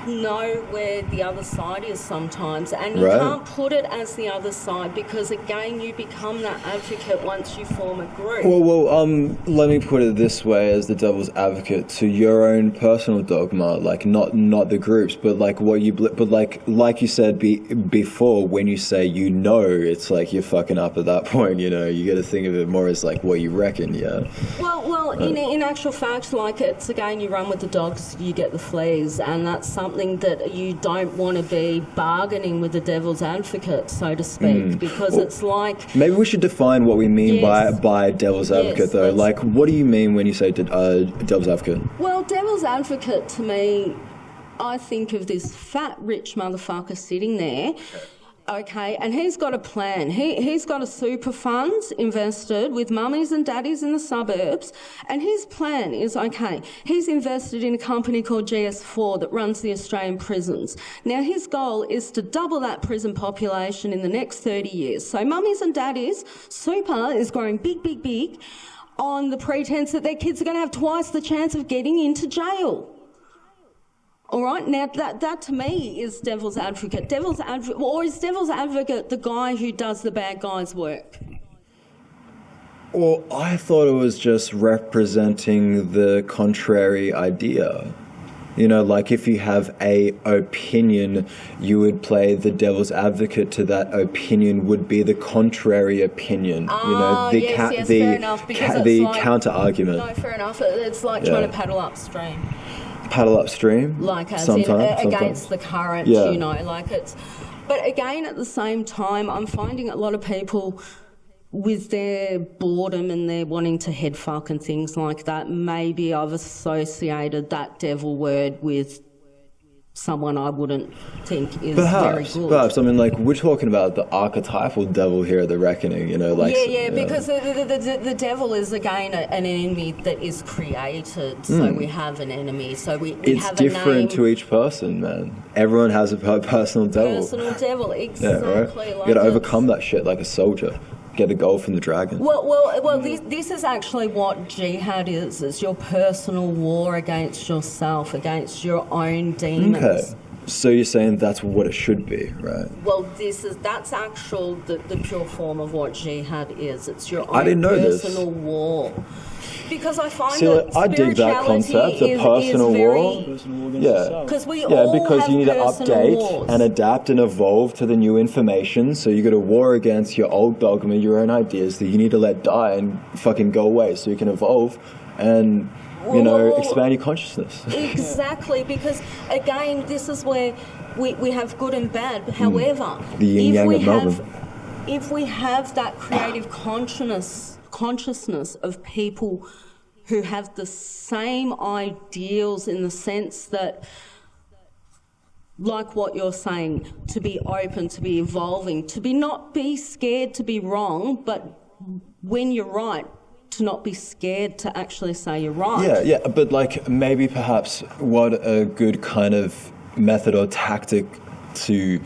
know where the other side is sometimes, and you Right. can't put it as the other side because again you become that advocate once you form a group. Well, let me put it this way as the devil's advocate to your own personal dogma, like not the groups, but like what you, but like you said before, when you say it's like you're fucking up at that point, you know, you got to think of it more as like what you reckon, yeah. Well, in actual fact, like it's again, you run with the dogs, you get the fleas, and that's something that you don't want to be bargaining with the devil's advocate, so to speak, because it's like... Maybe we should define what we mean by devil's advocate, though. Like, what do you mean when you say devil's advocate? Well, devil's advocate, to me, I think of this fat, rich motherfucker sitting there, okay, and he's got a plan. He's got a super fund invested with mummies and daddies in the suburbs, and his plan is, okay, he's invested in a company called GS4 that runs the Australian prisons. Now, his goal is to double that prison population in the next 30 years. So mummies and daddies, super is growing big, big, big on the pretense that their kids are going to have twice the chance of getting into jail. All right, now that to me is devil's advocate. Or is devil's advocate the guy who does the bad guy's work? Well, I thought it was just representing the contrary idea. You know, like if you have a opinion, you would play the devil's advocate to that opinion would be the contrary opinion. You know, fair enough, because the like, counter argument. No, fair enough. It's like trying to paddle upstream. Paddle upstream, like as sometimes, against the current, you know, like it's. But again, at the same time, I'm finding a lot of people with their boredom and their wanting to head fuck and things like that. Maybe I've associated that devil word with someone I wouldn't think is very good. Perhaps. I mean, like, we're talking about the archetypal devil here at the reckoning, you know, like... Because the devil is, again, an enemy that is created, so we have an enemy, so we have a name. It's different to each person, man. Everyone has a personal devil. Personal devil, exactly. Yeah, right? You gotta overcome that shit like a soldier. Get the gold from the dragon. Well, this is actually what jihad is your personal war against yourself, against your own demons. Okay. So you're saying that's what it should be, right? Well, that's actual the pure form of what jihad is. It's your I didn't own know this. personal war. Because I find See, that I dig that concept, the personal war. Yeah, because we all because have you need to personal update wars. and adapt and evolve to the new information. So you got to war against your old dogma, your own ideas that you need to let die and fucking go away, so you can evolve and expand your consciousness. Exactly, because again, this is where we have good and bad. However, the yin yang of Melbourne. If we have that creative consciousness of people who have the same ideals, in the sense that, like what you're saying, to be open, to be evolving, to not be scared to be wrong, but when you're right, to not be scared to actually say you're right. Yeah, but like maybe perhaps what a good kind of method or tactic to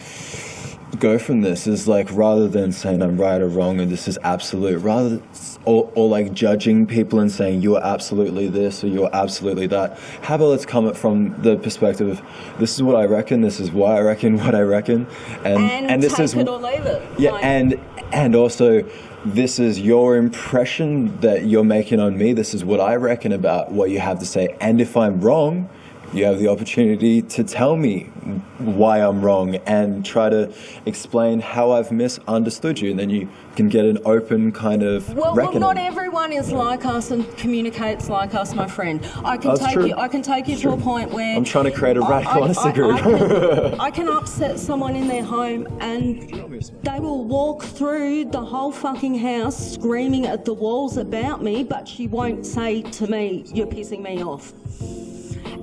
go from this is, like, rather than saying I'm right or wrong and this is absolute, rather or like judging people and saying you're absolutely this or you're absolutely that, how about let's come from the perspective of this is what I reckon, this is why I reckon what I reckon, and this take is it or leave it. Yeah, and also this is your impression that you're making on me, this is what I reckon about what you have to say, and if I'm wrong, you have the opportunity to tell me why I'm wrong and try to explain how I've misunderstood you, and then you can get an open kind of reckoning. Well, not everyone is like us and communicates like us, my friend. I can take you to a point where I'm trying to create a radical honesty group. I can upset someone in their home and they will walk through the whole fucking house screaming at the walls about me, but she won't say to me, "You're pissing me off."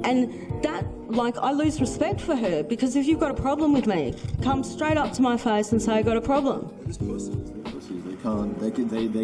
And that, like, I lose respect for her, because if you've got a problem with me, come straight up to my face and say, "I got a problem." They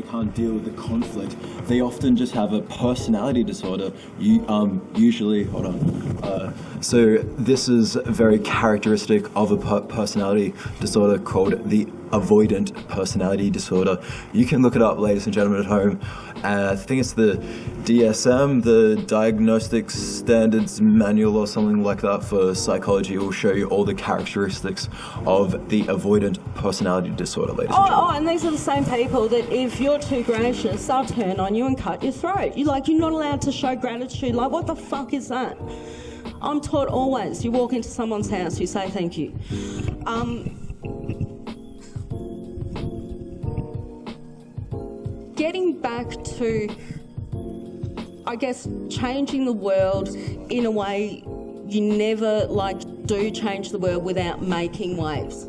can't deal with the conflict. They often just have a personality disorder. Usually, hold on. So this is very characteristic of a personality disorder called the avoidant personality disorder. You can look it up, ladies and gentlemen at home. I think it's the DSM, the Diagnostic Standards Manual or something like that for psychology. It will show you all the characteristics of the avoidant personality disorder, ladies and gentlemen. Oh, and these are the same people that if you're too gracious, they'll turn on you and cut your throat. You're not allowed to show gratitude. Like, what the fuck is that? I'm taught always, you walk into someone's house, you say thank you. Getting back to, I guess, changing the world in a way you never, do change the world without making waves.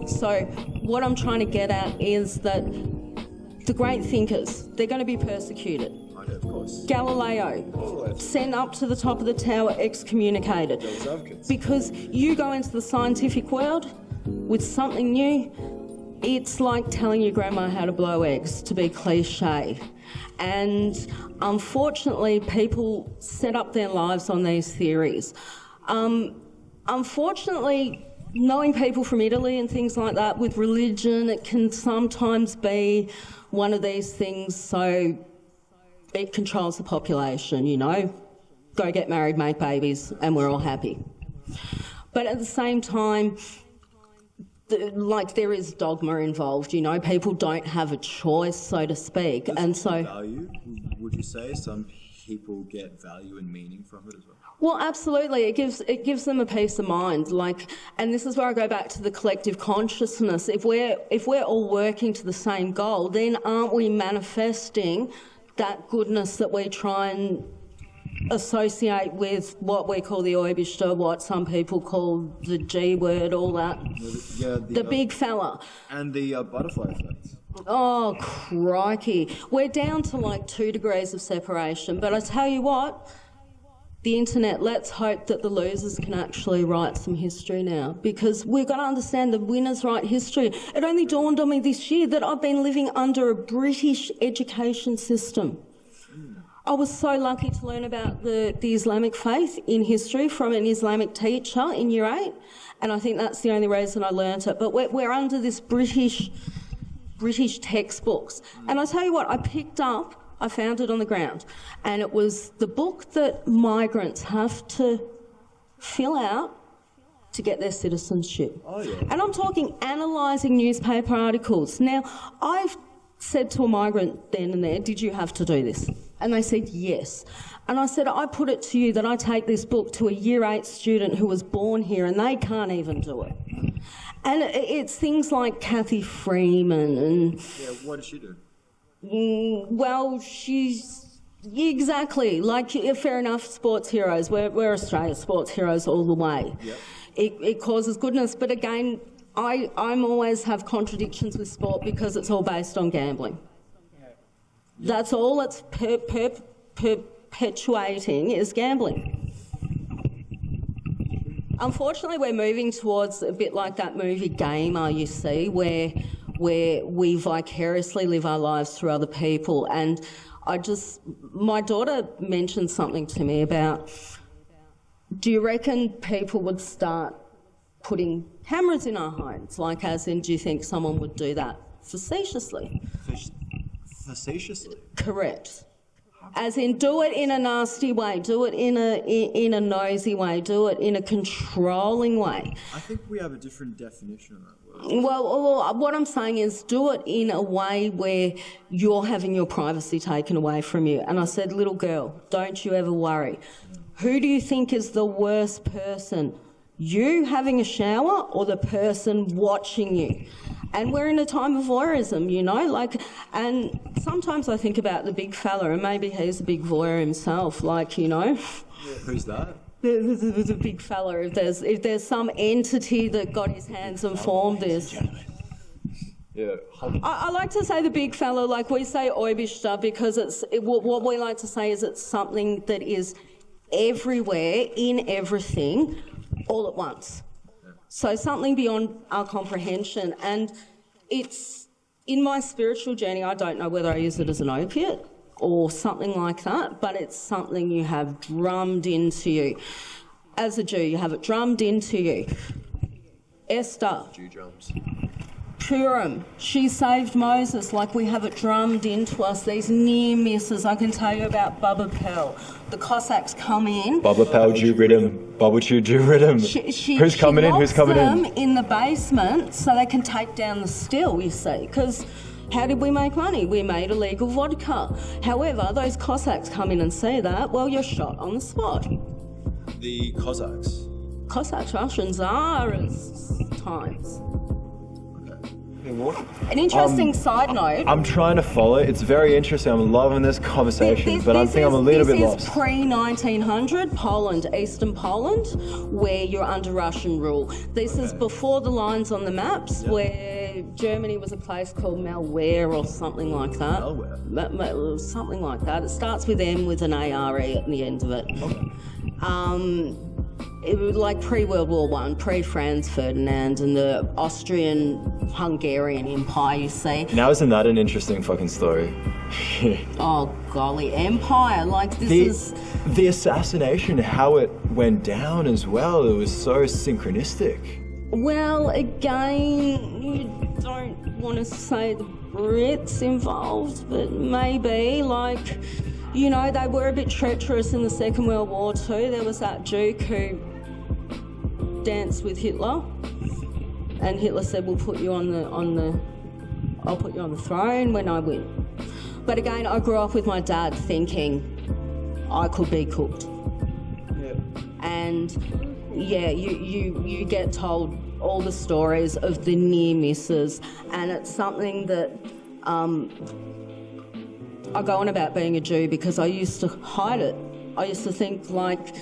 So what I'm trying to get at is that the great thinkers, they're going to be persecuted. Of course. Galileo, sent up to the top of the tower, excommunicated. Because you go into the scientific world with something new, it's like telling your grandma how to blow eggs, to be cliche. And unfortunately, people set up their lives on these theories. Unfortunately, knowing people from Italy and things like that with religion, it can sometimes be one of these things, so it controls the population, Go get married, make babies, and we're all happy. But at the same time, there is dogma involved, people don't have a choice, so to speak. And so, value, would you say some people get value and meaning from it as well? Well, absolutely. It gives them a peace of mind. And this is where I go back to the collective consciousness. If we're all working to the same goal, then aren't we manifesting that goodness that we try and associate with what we call the Oibishter, what some people call the G word, all that. The big fella. And the butterfly effect. Oh, crikey. We're down to 2 degrees of separation. But I tell you what, the internet, let's hope that the losers can actually write some history now, because we've got to understand the winners write history. It only dawned on me this year that I've been living under a British education system. I was so lucky to learn about the Islamic faith in history from an Islamic teacher in Year 8, and I think that's the only reason I learnt it. But we're under this British textbooks. And I tell you what, I found it on the ground, and it was the book that migrants have to fill out to get their citizenship. Oh, yeah. And I'm talking analysing newspaper articles. Now, I've said to a migrant then and there, did you have to do this? And they said yes. And I said, I put it to you that I take this book to a Year 8 student who was born here and they can't even do it. And it's things like Kathy Freeman and... Yeah, what does she do? Well, she's... Exactly. Fair enough, sports heroes. We're Australia's sports heroes all the way. Yep. It causes goodness. But again, I'm always have contradictions with sport because it's all based on gambling. That's all it's perpetuating is gambling. Unfortunately, we're moving towards a bit like that movie Gamer, you see, where we vicariously live our lives through other people. And my daughter mentioned something to me about, do you reckon people would start putting cameras in our homes? As in, do you think someone would do that facetiously? Facetiously? Correct. As in, do it in a nasty way, do it in a nosy way, do it in a controlling way. I think we have a different definition of that word. Well, what I'm saying is do it in a way where you're having your privacy taken away from you. And I said, little girl, don't you ever worry. Who do you think is the worst person? You having a shower or the person watching you? And we're in a time of voyeurism, and sometimes I think about the big fella, and maybe he's a big voyeur himself, Yeah, who's that? The big fella, if there's some entity that got his hands and formed this. Yeah. I like to say the big fella, we say Oibishter, because what we like to say is it's something that is everywhere, in everything, all at once. So something beyond our comprehension. And it's, in my spiritual journey, I don't know whether I use it as an opiate or something like that, but it's something you have drummed into you. as a Jew. You have it drummed into you. Esther. Jew drums. Purim, she saved Moses, like we have it drummed into us. These near misses, I can tell you about Baba Pearl. The Cossacks come in. Baba Pearl, Jew rhythm. Baba Jew rhythm. Who's coming in? Who's coming in? In the basement so they can take down the still, you see, because how did we make money? We made illegal vodka. However, those Cossacks come in and see that, well, you're shot on the spot. The Cossacks? Cossacks, Russian Tsars times. An interesting side note. I'm trying to follow. It's very interesting. I'm loving this conversation, but I think I'm a little bit lost. This is pre-1900 Poland, Eastern Poland, where you're under Russian rule. This is before the lines on the maps, where Germany was a place called Malware or something like that. Malware? Something like that. It starts with M with an A-R-E at the end of it. It was like pre-World War I, pre-Franz Ferdinand and the Austrian-Hungarian Empire, you see. Now isn't that an interesting fucking story? Oh, golly, empire, like this is... The assassination, how it went down as well, it was so synchronistic. Well, again, you don't want to say the Brits involved, but maybe, like... You know, they were a bit treacherous in the Second World War too. There was that Duke who danced with Hitler, and Hitler said, "We'll put you I'll put you on the throne when I win." But again, I grew up with my dad thinking I could be cooked. Yeah. And yeah, you get told all the stories of the near misses, and it's something that. I go on about being a Jew because I used to hide it. I used to think like,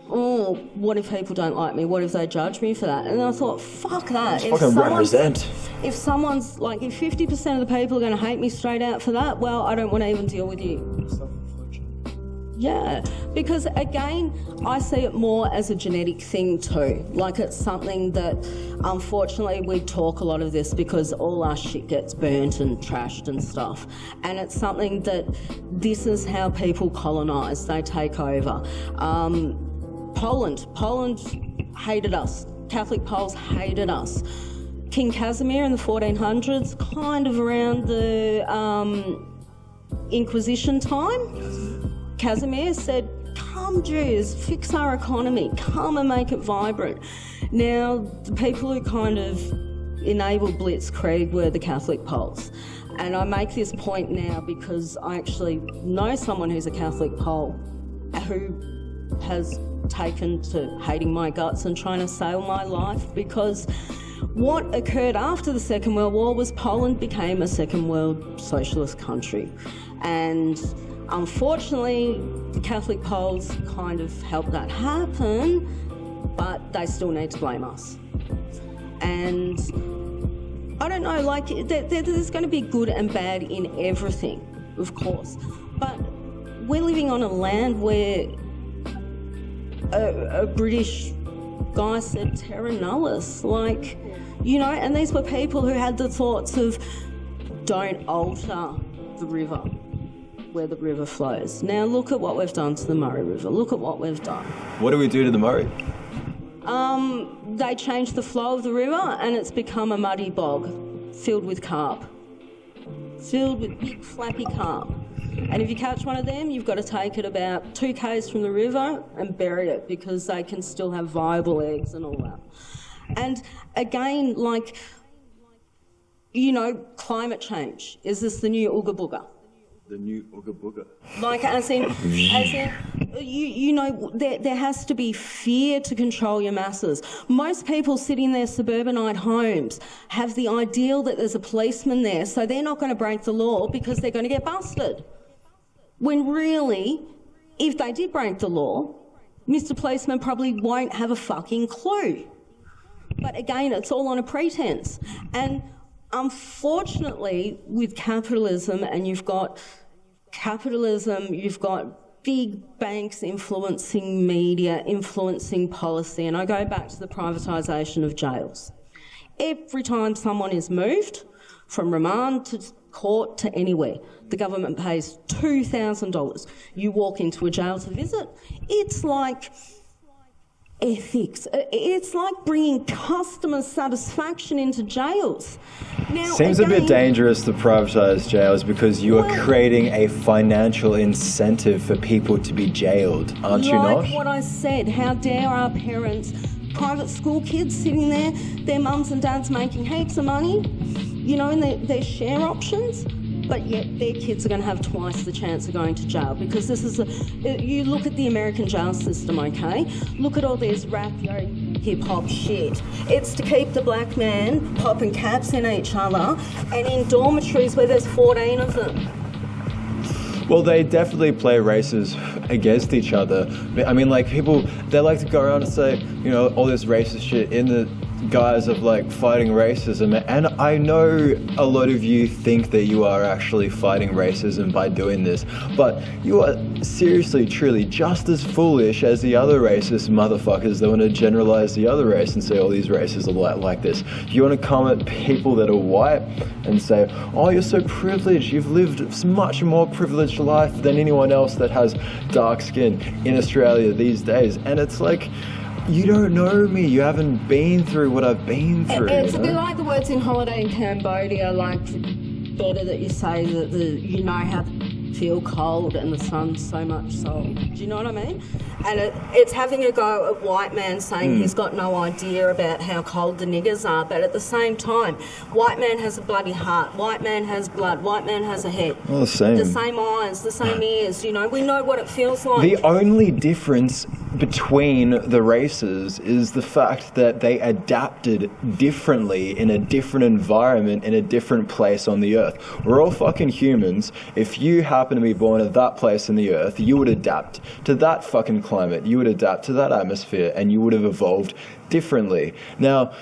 oh, what if people don't like me? What if they judge me for that? And then I thought, fuck that. Fucking represent. If someone's like, if 50% of the people are going to hate me straight out for that, well, I don't want to even deal with you. Yeah, because again, I see it more as a genetic thing too. Like it's something that, unfortunately, we talk a lot of this because all our shit gets burnt and trashed and stuff. And it's something that this is how people colonise, they take over. Poland hated us. Catholic Poles hated us. King Casimir in the 1400s, kind of around the Inquisition time, Casimir said, come Jews, fix our economy, come and make it vibrant. Now, the people who kind of enabled Blitzkrieg were the Catholic Poles. And I make this point now because I actually know someone who's a Catholic Pole who has taken to hating my guts and trying to save my life, because what occurred after the Second World War was Poland became a second world socialist country. And unfortunately, the Catholic Poles kind of helped that happen, but they still need to blame us. And I don't know, like, there's going to be good and bad in everything, of course. But we're living on a land where a British guy said terra nullis, like, you know, and these were people who had the thoughts of don't alter the river, where the river flows. Now look at what we've done to the Murray River. Look at what we've done. What do we do to the Murray? They changed the flow of the river and it's become a muddy bog filled with carp. Filled with big flappy carp. And if you catch one of them, you've got to take it about 2 k's from the river and bury it because they can still have viable eggs and all that. And again, like, you know, climate change. Is this the new Ooga Booga? The new Ooga Booga. Like, as in you know, there has to be fear to control your masses. Most people sit in their suburbanite homes have the ideal that there's a policeman there, so they're not going to break the law because they're going to get busted. When really, if they did break the law, Mr. Policeman probably won't have a fucking clue. But again, it's all on a pretense. And unfortunately, with capitalism, and you've got capitalism, you've got big banks influencing media, influencing policy, and I go back to the privatisation of jails. Every time someone is moved from remand to court to anywhere, the government pays $2,000. You walk into a jail to visit, it's like ethics. It's like bringing customer satisfaction into jails. Now, Seems a bit dangerous to privatise jails because you are creating a financial incentive for people to be jailed, aren't you not? Like what I said, how dare our parents, private school kids sitting there, their mums and dads making heaps of money, you know, in their share options, but yet their kids are going to have twice the chance of going to jail because this is you look at the American jail system, okay? Look at all this rap, hip-hop shit. It's to keep the black man popping caps in each other and in dormitories where there's 14 of them. Well, they definitely play races against each other. I mean, like, people, they like to go around and say, you know, all this racist shit in the guise of, like, fighting racism. And I know a lot of you think that you are actually fighting racism by doing this, but you are seriously, truly just as foolish as the other racist motherfuckers that want to generalize the other race and say all these races are like this. You want to come at people that are white and say, oh, you're so privileged, you've lived a much more privileged life than anyone else that has dark skin in Australia these days. And it's like, you don't know me, you haven't been through what I've been through. It's a bit like the words in Holiday in Cambodia, like better that you say that you know how to feel cold and the sun's so much so. Do you know what I mean? And it's having a go at white man saying he's got no idea about how cold the niggers are, but at the same time, white man has a bloody heart, white man has blood, white man has a head. Well, the same. The same eyes, the same ears, you know, we know what it feels like. The only difference between the races is the fact that they adapted differently in a different environment, in a different place on the earth. We're all fucking humans. If you happen to be born at that place in the earth, you would adapt to that fucking climate, you would adapt to that atmosphere, and you would have evolved differently. Now,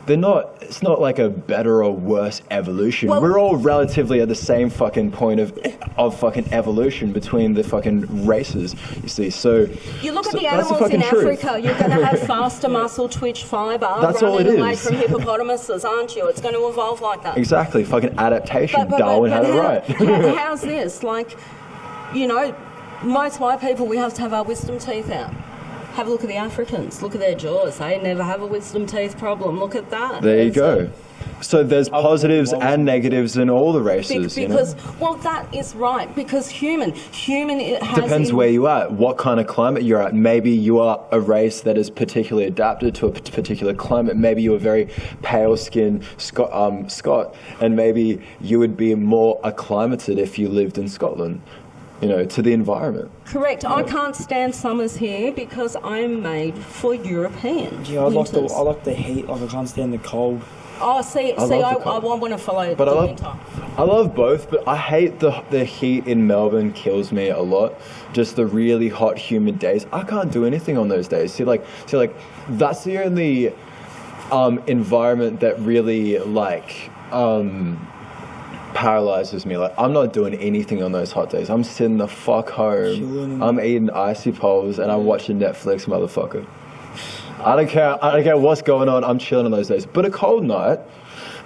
it's not like a better or worse evolution. Well, we're all relatively at the same fucking point of fucking evolution between the fucking races, you see. So you look at the animals in Africa, you're going to have faster muscle twitch fibre running away from hippopotamuses, aren't you? It's going to evolve like that. Exactly, fucking adaptation. Darwin had it right. How's this? Like, you know, most white people, we have to have our wisdom teeth out. Have a look at the Africans. Look at their jaws. They never have a wisdom teeth problem. Look at that. There you go. So there's positives and negatives in all the races, because, you know? well, that is right. Because human it has... Depends where you are, what kind of climate you're at. Maybe you are a race that is particularly adapted to a particular climate. Maybe you're a very pale-skinned Scot, and maybe you would be more acclimated if you lived in Scotland, you know, to the environment. Correct. I can't stand summers here because I'm made for European Yeah, I winters. like the heat. Like, I can't stand the cold. Oh, I want to follow but the winter. I love both, but I hate the heat in Melbourne. Kills me a lot. Just the really hot, humid days. I can't do anything on those days. See, like that's the only environment that really paralyzes me. Like, I'm not doing anything on those hot days. I'm sitting the fuck home. I'm eating icy poles and I'm watching Netflix, motherfucker. I don't care what's going on. I'm chilling on those days. But a cold night,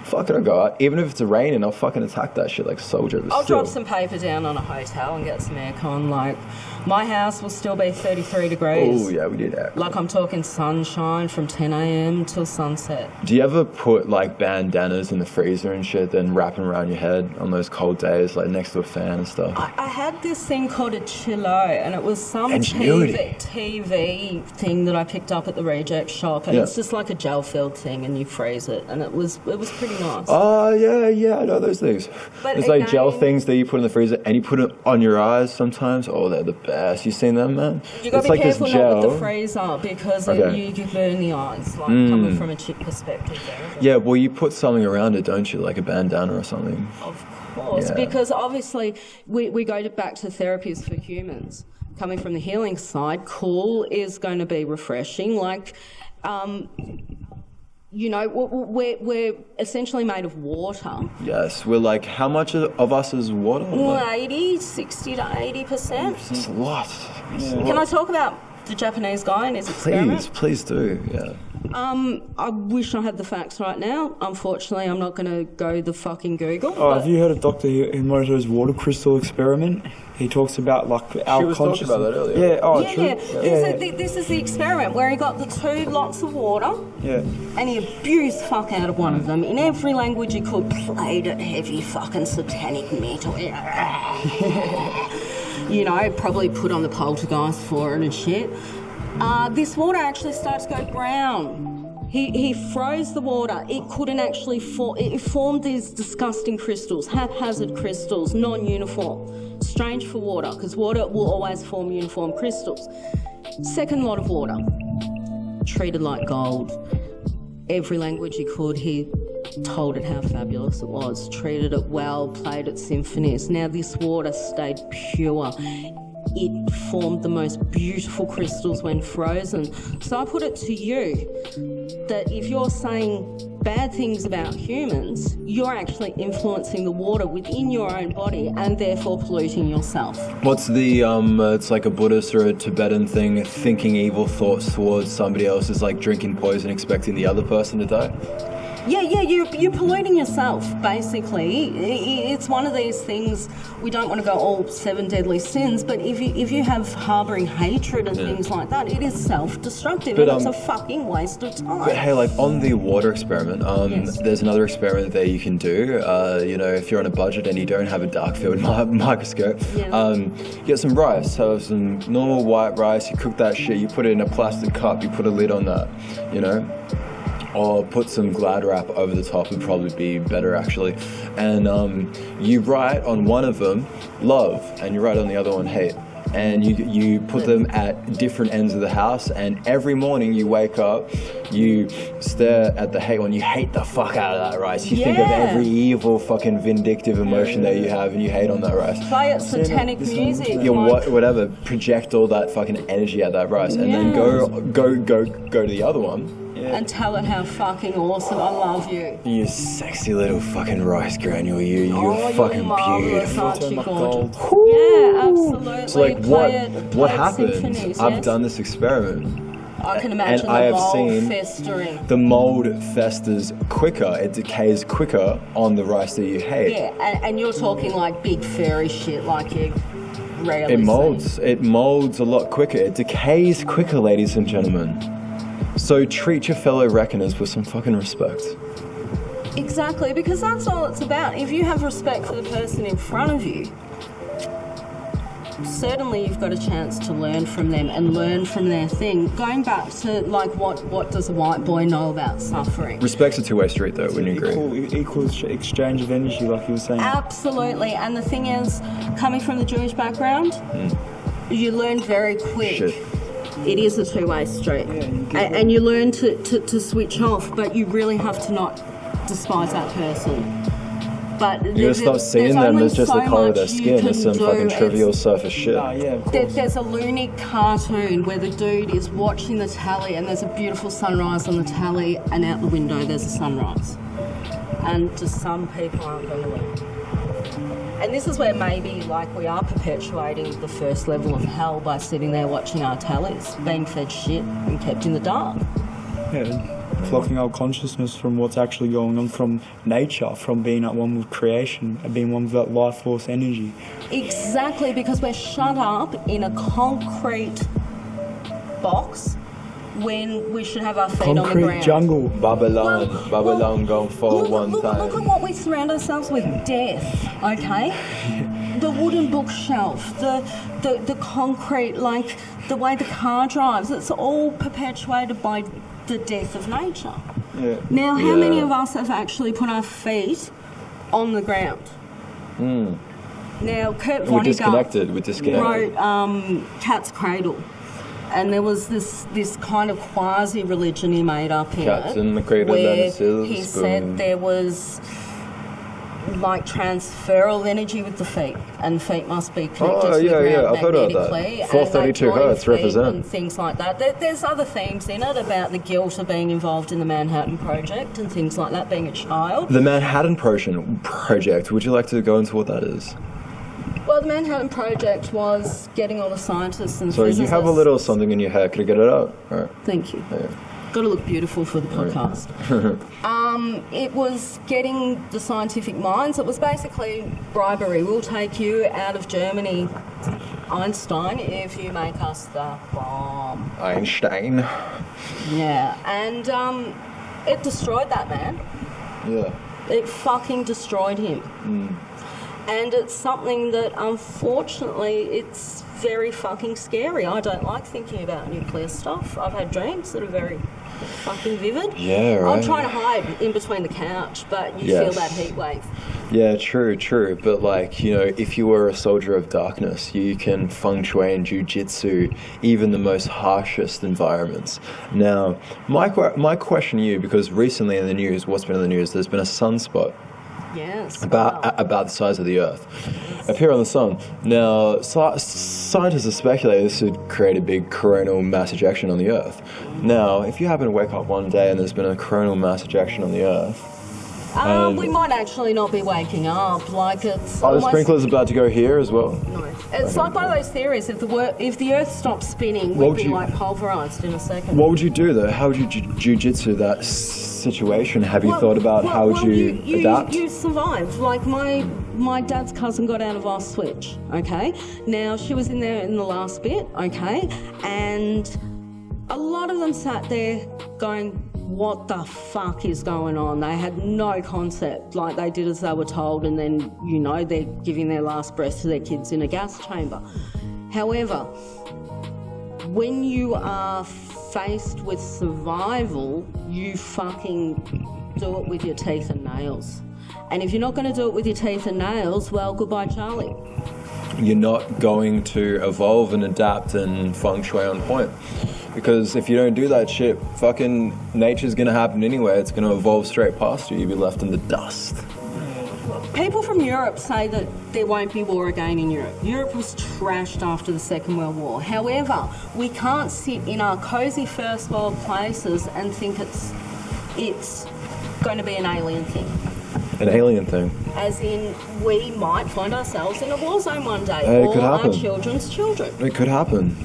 fucking I'll go out. Even if it's raining, I'll fucking attack that shit like a soldier. I'll drop some paper down on a hotel and get some aircon. Like, my house will still be 33 degrees. Oh, yeah, we did that. Like, I'm talking sunshine from 10 a.m. till sunset. Do you ever put, like, bandanas in the freezer and shit, then wrap them around your head on those cold days, like, next to a fan and stuff? I had this thing called a chillo, and it was some TV thing that I picked up at the reject shop, and it's just like a gel-filled thing, and you freeze it, and it was pretty nice. Oh, yeah, I know those things. But there's like gel things that you put in the freezer, and you put it on your eyes sometimes. Oh, they're the best. You seen them, man? You got to be like careful not with the freezer because you can burn the eyes, like coming from a chick perspective there. Yeah, well, you put something around it, don't you? Like a bandana or something. Of course, because obviously we go back to therapies for humans. Coming from the healing side, cool is going to be refreshing. Like, you know, we're essentially made of water. Yes, we're like, how much of us is water? Well, 60 to 80%. It's a lot. Can I talk about the Japanese guy in his experiment? Please do, yeah. I wish I had the facts right now. Unfortunately, I'm not going to go the fucking Google. Oh, have you heard of Dr. Emoto's water crystal experiment? He talks about like our She was talking about that earlier. Yeah, oh, yeah, true. yeah. This is the experiment where he got the 2 lots of water. Yeah. And he abused the fuck out of one of them in every language he could, played it heavy fucking satanic metal. You know, probably put on the poltergeist for it and shit. This water actually started to go brown. He froze the water. It couldn't actually it formed these disgusting crystals, haphazard crystals, non-uniform. Strange for water, because water will always form uniform crystals. Second lot of water, treated like gold. Every language he could, he told it how fabulous it was, treated it well, played its symphonies. Now this water stayed pure. It formed the most beautiful crystals when frozen. So I put it to you that if you're saying bad things about humans, you're actually influencing the water within your own body and therefore polluting yourself. What's the, it's like a Buddhist or a Tibetan thing, thinking evil thoughts towards somebody else is like drinking poison, expecting the other person to die? Yeah, you're polluting yourself, basically. It's one of these things, we don't want to go all 7 deadly sins, but if you have harbouring hatred and things like that, it is self-destructive, and it's a fucking waste of time. But hey, like on the water experiment, there's another experiment that you can do. You know, if you're on a budget and you don't have a dark field microscope, get some rice, have some normal white rice, you cook that shit, you put it in a plastic cup, you put a lid on that, you know? Or put some Glad wrap over the top would probably be better actually. And you write on one of them love, and you write on the other one hate. And you put them at different ends of the house, and every morning you wake up, you stare at the hate one, you hate the fuck out of that rice. You think of every evil fucking vindictive emotion that you have, and you hate on that rice. Play it satanic music. Whatever, project all that fucking energy at that rice, and then go to the other one. And tell it how fucking awesome I love you. You sexy little fucking rice granule, you're fucking beautiful. Aren't you gorgeous? Yeah, absolutely. So like what happens? I've done this experiment. I can imagine and I have mold seen festering. The mold festers quicker, it decays quicker on the rice that you hate. Yeah, and you're talking like big furry shit like you rarely It molds a lot quicker, it decays quicker, ladies and gentlemen. So treat your fellow reckoners with some fucking respect. Exactly, because that's all it's about. If you have respect for the person in front of you, certainly you've got a chance to learn from them and learn from their thing. Going back to like what does a white boy know about suffering? Respect's a two-way street though, wouldn't you agree? Equal exchange of energy, like you were saying. Absolutely, and the thing is, coming from the Jewish background, you learn very quick. Shit. It is a two-way street, and you learn to switch off, but you really have to not despise that person. But you gotta stop seeing them as just the colour of their skin, as some fucking trivial surface shit. There's a loony cartoon where the dude is watching the tally, and there's a beautiful sunrise on the tally, and out the window there's a sunrise. And just some people aren't going to learn. And this is where maybe like we are perpetuating the first level of hell by sitting there watching our tallies, being fed shit and kept in the dark. Yeah, blocking our consciousness from what's actually going on, from nature, from being at one with creation, and being one with that life force energy. Exactly, because we're shut up in a concrete box when we should have our feet on the ground. Concrete jungle. Babylon gone for one time. Look at what we surround ourselves with, death, okay? The wooden bookshelf, the concrete, like the way the car drives, it's all perpetuated by the death of nature. Yeah. Now, how many of us have actually put our feet on the ground? Now, Kurt Vonnegut wrote Cat's Cradle. And there was this kind of quasi-religion he made up in Cats in the cradle where and silver he spoon. said there was like transferal energy with the feet, and feet must be connected to the ground I've heard of that. 432 hertz represent. And things like that. There's other themes in it about the guilt of being involved in the Manhattan Project and things like that, being a child. The Manhattan Project, would you like to go into what that is? Well, the Manhattan Project was getting all the scientists and So you physicists. have a little something in your hair. Could I get it out? All right. Thank you. Yeah. Got to look beautiful for the podcast. It was getting the scientific minds. It was basically bribery. We'll take you out of Germany, Einstein, if you make us the bomb. Einstein. Yeah, and it destroyed that man. Yeah. It fucking destroyed him. And it's something that, unfortunately, it's very fucking scary. I don't like thinking about nuclear stuff. I've had dreams that are very fucking vivid. Yeah, right. I'm trying to hide in between the couch, but you feel that heat wave. Yeah, true. But like, you know, if you were a soldier of darkness, you can feng shui and jiu-jitsu even the most harshest environments. Now, my question to you, because recently in the news, what's been in the news, there's been a sunspot. Yes. About the size of the Earth. Appear on the sun. Now, scientists are speculating this would create a big coronal mass ejection on the Earth. Now, if you happen to wake up one day and there's been a coronal mass ejection on the Earth, we might actually not be waking up. Like it's. Are the sprinklers about to go here as well? No. It's like one of those theories. If the Earth stopped spinning, we'd be like pulverized in a second. What would you do though? How would you jiu-jitsu that situation? Have you thought about how would you adapt? You survived. Like my dad's cousin got out of our switch. Okay. Now she was in there in the last bit. Okay, and a lot of them sat there going, what the fuck is going on? They had no concept. Like, they did as they were told, and then, you know, they're giving their last breath to their kids in a gas chamber. However, when you are faced with survival, you fucking do it with your teeth and nails. And if you're not going to do it with your teeth and nails, well, goodbye, Charlie. You're not going to evolve and adapt and feng shui on point. Because if you don't do that shit, fucking nature's gonna happen anyway. It's gonna evolve straight past you. You'll be left in the dust. People from Europe say that there won't be war again in Europe. Europe was trashed after the Second World War. However, we can't sit in our cosy first world places and think it's going to be an alien thing. An alien thing? As in, we might find ourselves in a war zone one day. It or could happen. Our children's children. It could happen.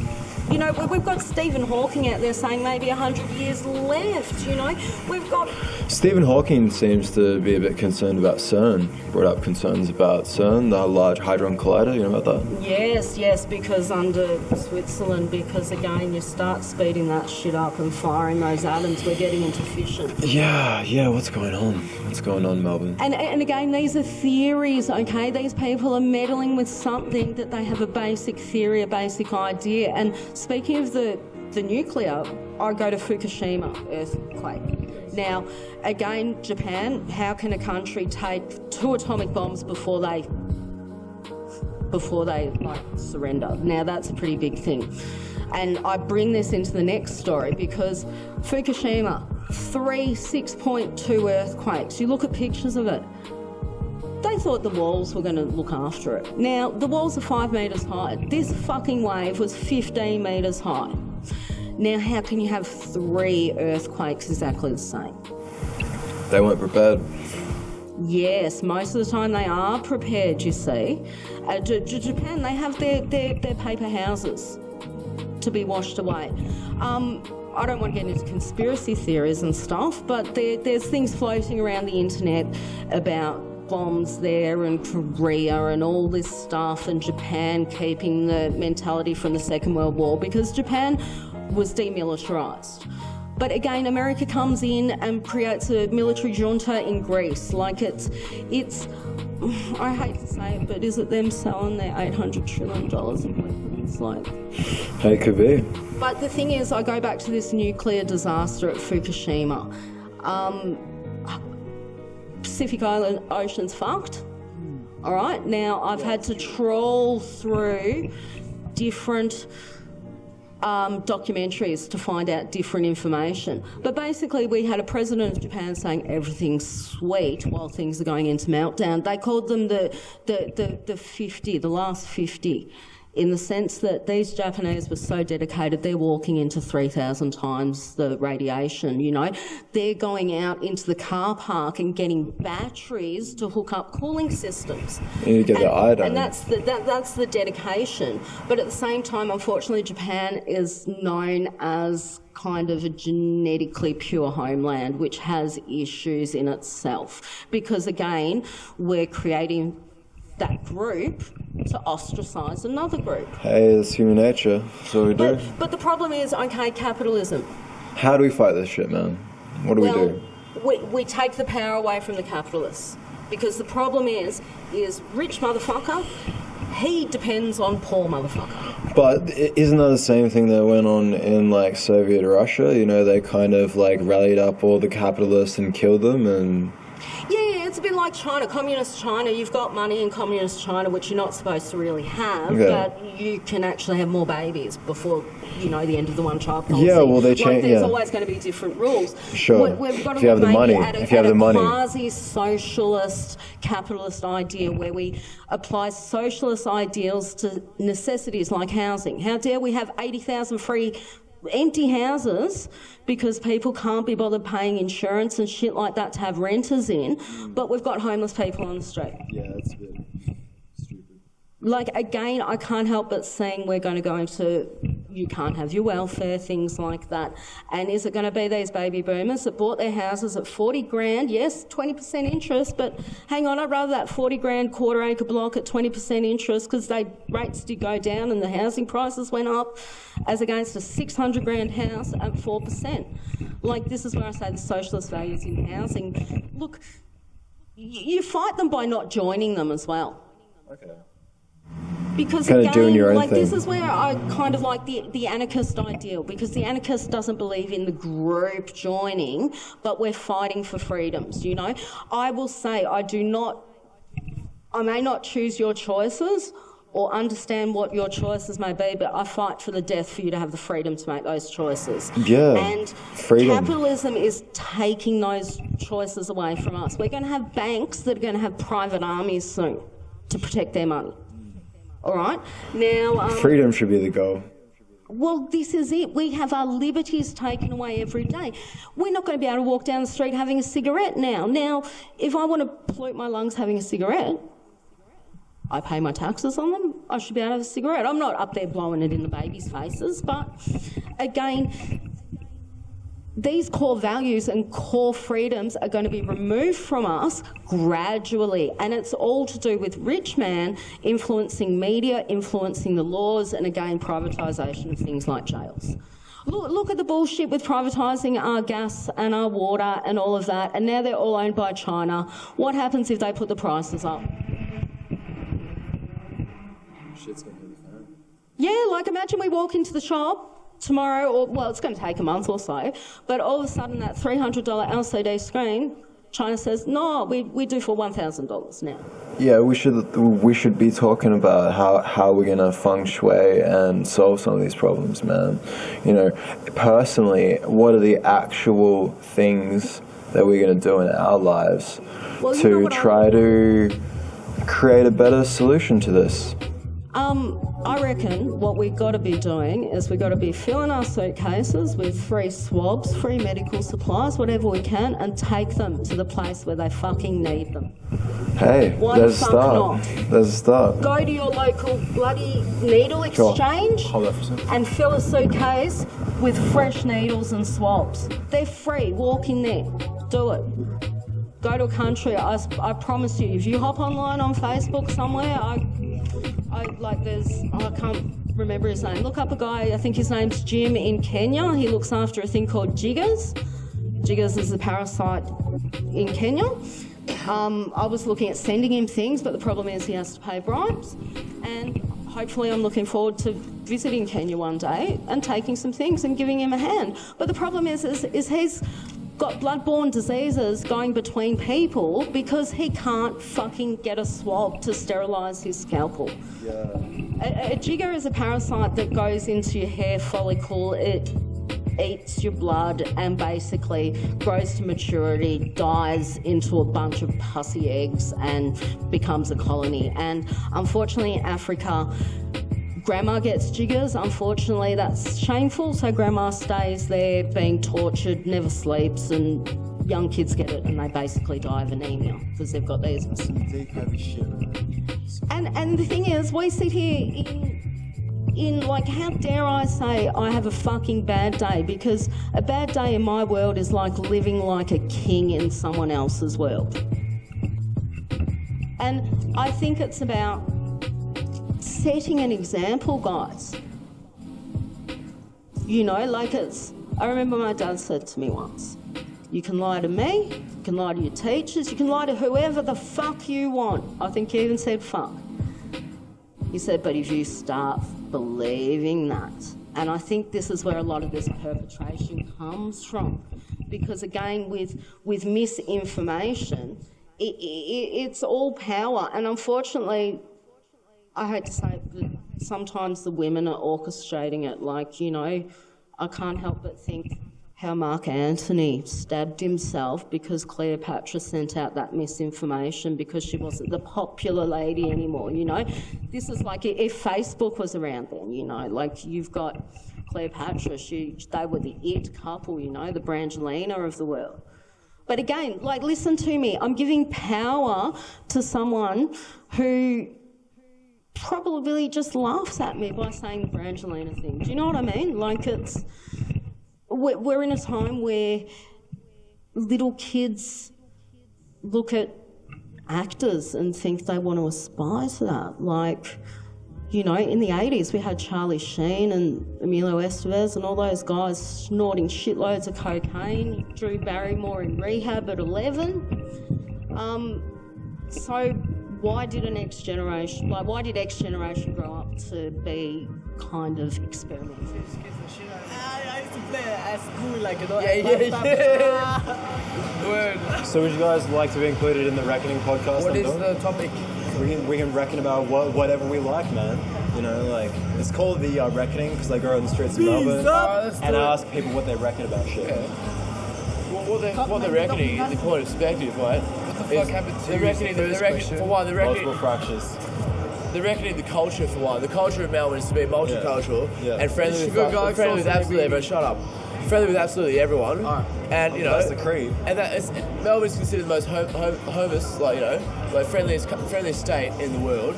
You know, we've got Stephen Hawking out there saying maybe 100 years left, you know. We've got... Stephen Hawking seems to be a bit concerned about CERN. Brought up concerns about CERN, the Large Hadron Collider, you know about that? Yes, because under Switzerland, because again, you start speeding that shit up and firing those atoms, we're getting into fission. Yeah, what's going on? What's going on, Melbourne? And again, these are theories, okay? These people are meddling with something that they have a basic theory, a basic idea. And speaking of the nuclear, I go to Fukushima earthquake. Now, again, Japan, how can a country take 2 atomic bombs before they like surrender? Now, that's a pretty big thing. And I bring this into the next story because Fukushima, 3 6.2 earthquakes. You look at pictures of it. They thought the walls were going to look after it. Now, the walls are 5 metres high. This fucking wave was 15 metres high. Now, how can you have 3 earthquakes exactly the same? They weren't prepared. Yes, most of the time they are prepared, you see. Japan, they have their paper houses to be washed away. I don't want to get into conspiracy theories and stuff, but there's things floating around the internet about bombs there and Korea and all this stuff, and Japan keeping the mentality from the Second World War because Japan was demilitarised. But again, America comes in and creates a military junta in Greece. Like it's I hate to say it, but is it them selling their $800 trillion in weapons? Like, it could be. But the thing is, I go back to this nuclear disaster at Fukushima. Pacific Ocean's fucked. All right, now I've had to trawl through different documentaries to find out different information. But basically, we had a president of Japan saying everything's sweet while things are going into meltdown. They called them the 50, the last 50. in the sense that these Japanese were so dedicated, they're walking into 3,000 times the radiation, you know. They're going out into the car park and getting batteries to hook up cooling systems. You get the iodine. And that's the dedication. But at the same time, unfortunately, Japan is known as kind of a genetically pure homeland, which has issues in itself. Because again, we're creating that group to ostracise another group. Hey, it's human nature. That's what we do. But the problem is, okay, capitalism. How do we fight this shit, man? What do we do? We take the power away from the capitalists. Because the problem is rich motherfucker, he depends on poor motherfucker. But isn't that the same thing that went on in like Soviet Russia? You know, they kind of like rallied up all the capitalists and killed them and... Yeah, it's a bit like China, communist China. You've got money in communist China, which you're not supposed to really have, okay. But you can actually have more babies before, you know, the end of the one-child policy. Yeah, well, they change. There's always going to be different rules. Sure. We've got to if you have the money, if you have the money, quasi-socialist, capitalist idea where we apply socialist ideals to necessities like housing. How dare we have 80,000 free empty houses because people can't be bothered paying insurance and shit like that to have renters in, but we've got homeless people on the street. Yeah, that's a bit stupid. Like, again, I can't help but saying we're going to go into you can't have your welfare, things like that. And is it going to be these baby boomers that bought their houses at 40 grand? Yes, 20% interest, but hang on, I'd rather that 40 grand quarter acre block at 20% interest because rates did go down and the housing prices went up as against a 600 grand house at 4%. Like, this is where I say the socialist values in housing. Look, you fight them by not joining them as well. Okay. Because kind again, of doing your own like thing. this is where I kind of like the anarchist ideal, because the anarchist doesn't believe in the group joining, but we're fighting for freedoms, you know. I will say I may not choose your choices or understand what your choices may be, but I fight for the death for you to have the freedom to make those choices. Yeah, and freedom. Capitalism is taking those choices away from us. We're going to have banks that are going to have private armies soon to protect their money. All right? Now... freedom should be the goal. Well, this is it. We have our liberties taken away every day. We're not going to be able to walk down the street having a cigarette now. Now, if I want to pollute my lungs having a cigarette, I pay my taxes on them, I should be able to have a cigarette. I'm not up there blowing it in the babies' faces, but again... these core values and core freedoms are going to be removed from us gradually, and it's all to do with rich man influencing media, influencing the laws, and again, privatisation of things like jails. Look at the bullshit with privatising our gas and our water and all of that, and now they're all owned by China. What happens if they put the prices up? Shit's gonna hit the fan. Yeah, like imagine we walk into the shop tomorrow, or well, it's going to take a month or so, but all of a sudden that $300 LCD screen, China says, no, we do for $1,000 now. Yeah, we should be talking about how we're gonna feng shui and solve some of these problems, man. You know, personally, what are the actual things that we're gonna do in our lives to try to create a better solution to this? I reckon what we've got to be doing is we've got to be filling our suitcases with free swabs, free medical supplies, whatever we can, and take them to the place where they fucking need them. Hey, there's a start. There's a start. Go to your local bloody needle exchange and fill a suitcase with fresh needles and swabs. They're free. Walk in there. Do it. Go to a country. I promise you, if you hop online on Facebook somewhere, I can't remember his name. Look up a guy, I think his name's Jim in Kenya. He looks after a thing called jiggers. Jiggers is a parasite in Kenya. I was looking at sending him things, but the problem is he has to pay bribes. And hopefully I'm looking forward to visiting Kenya one day and taking some things and giving him a hand. But the problem is he's got bloodborne diseases going between people because he can't fucking get a swab to sterilise his scalpel. Yeah. A jigger is a parasite that goes into your hair follicle. It eats your blood and basically grows to maturity, dies into a bunch of pussy eggs and becomes a colony. And unfortunately in Africa, Grandma gets jiggers. Unfortunately, that's shameful. So grandma stays there being tortured, never sleeps, and young kids get it and they basically die of anemia because they've got these. And the thing is, we sit here in like, how dare I say I have a fucking bad day, because a bad day in my world is like living like a king in someone else's world. And I think it's about setting an example, guys. You know, like I remember my dad said to me once, you can lie to me, you can lie to your teachers, you can lie to whoever the fuck you want. I think he even said fuck. He said, but if you start believing that, and I think this is where a lot of this perpetration comes from, because again, with misinformation, it's all power, and unfortunately, I hate to say it, but sometimes the women are orchestrating it. Like, you know, I can't help but think how Mark Antony stabbed himself because Cleopatra sent out that misinformation because she wasn't the popular lady anymore, you know. This is like if Facebook was around then, you know, like you've got Cleopatra, they were the it couple, you know, the Brangelina of the world. But again, like, listen to me, I'm giving power to someone who probably just laughs at me by saying the Brangelina thing. Do you know what I mean? Like, we're in a time where little kids look at actors and think they want to aspire to that. Like, you know, in the 80s we had Charlie Sheen and Emilio Estevez and all those guys snorting shitloads of cocaine. Drew Barrymore in rehab at 11. So why did X generation grow up to be kind of experimental? I used to play at school, like, you know. Word. So would you guys like to be included in the Reckoning podcast? What is the topic? We can reckon about whatever we like, man. You know, like, it's called the Reckoning because they go on the streets of Melbourne and ask people what they reckon about shit. Yeah. What they're reckoning is the point of perspective, right? What the fuck happened to multiple fractures. They're reckoning the culture for one. The culture of Melbourne is to be multicultural and friendly with absolutely everyone. Shut up. Friendly with absolutely everyone. And, you know, that's the creed. And Melbourne's considered the most homeless, like, you know, like friendliest state in the world.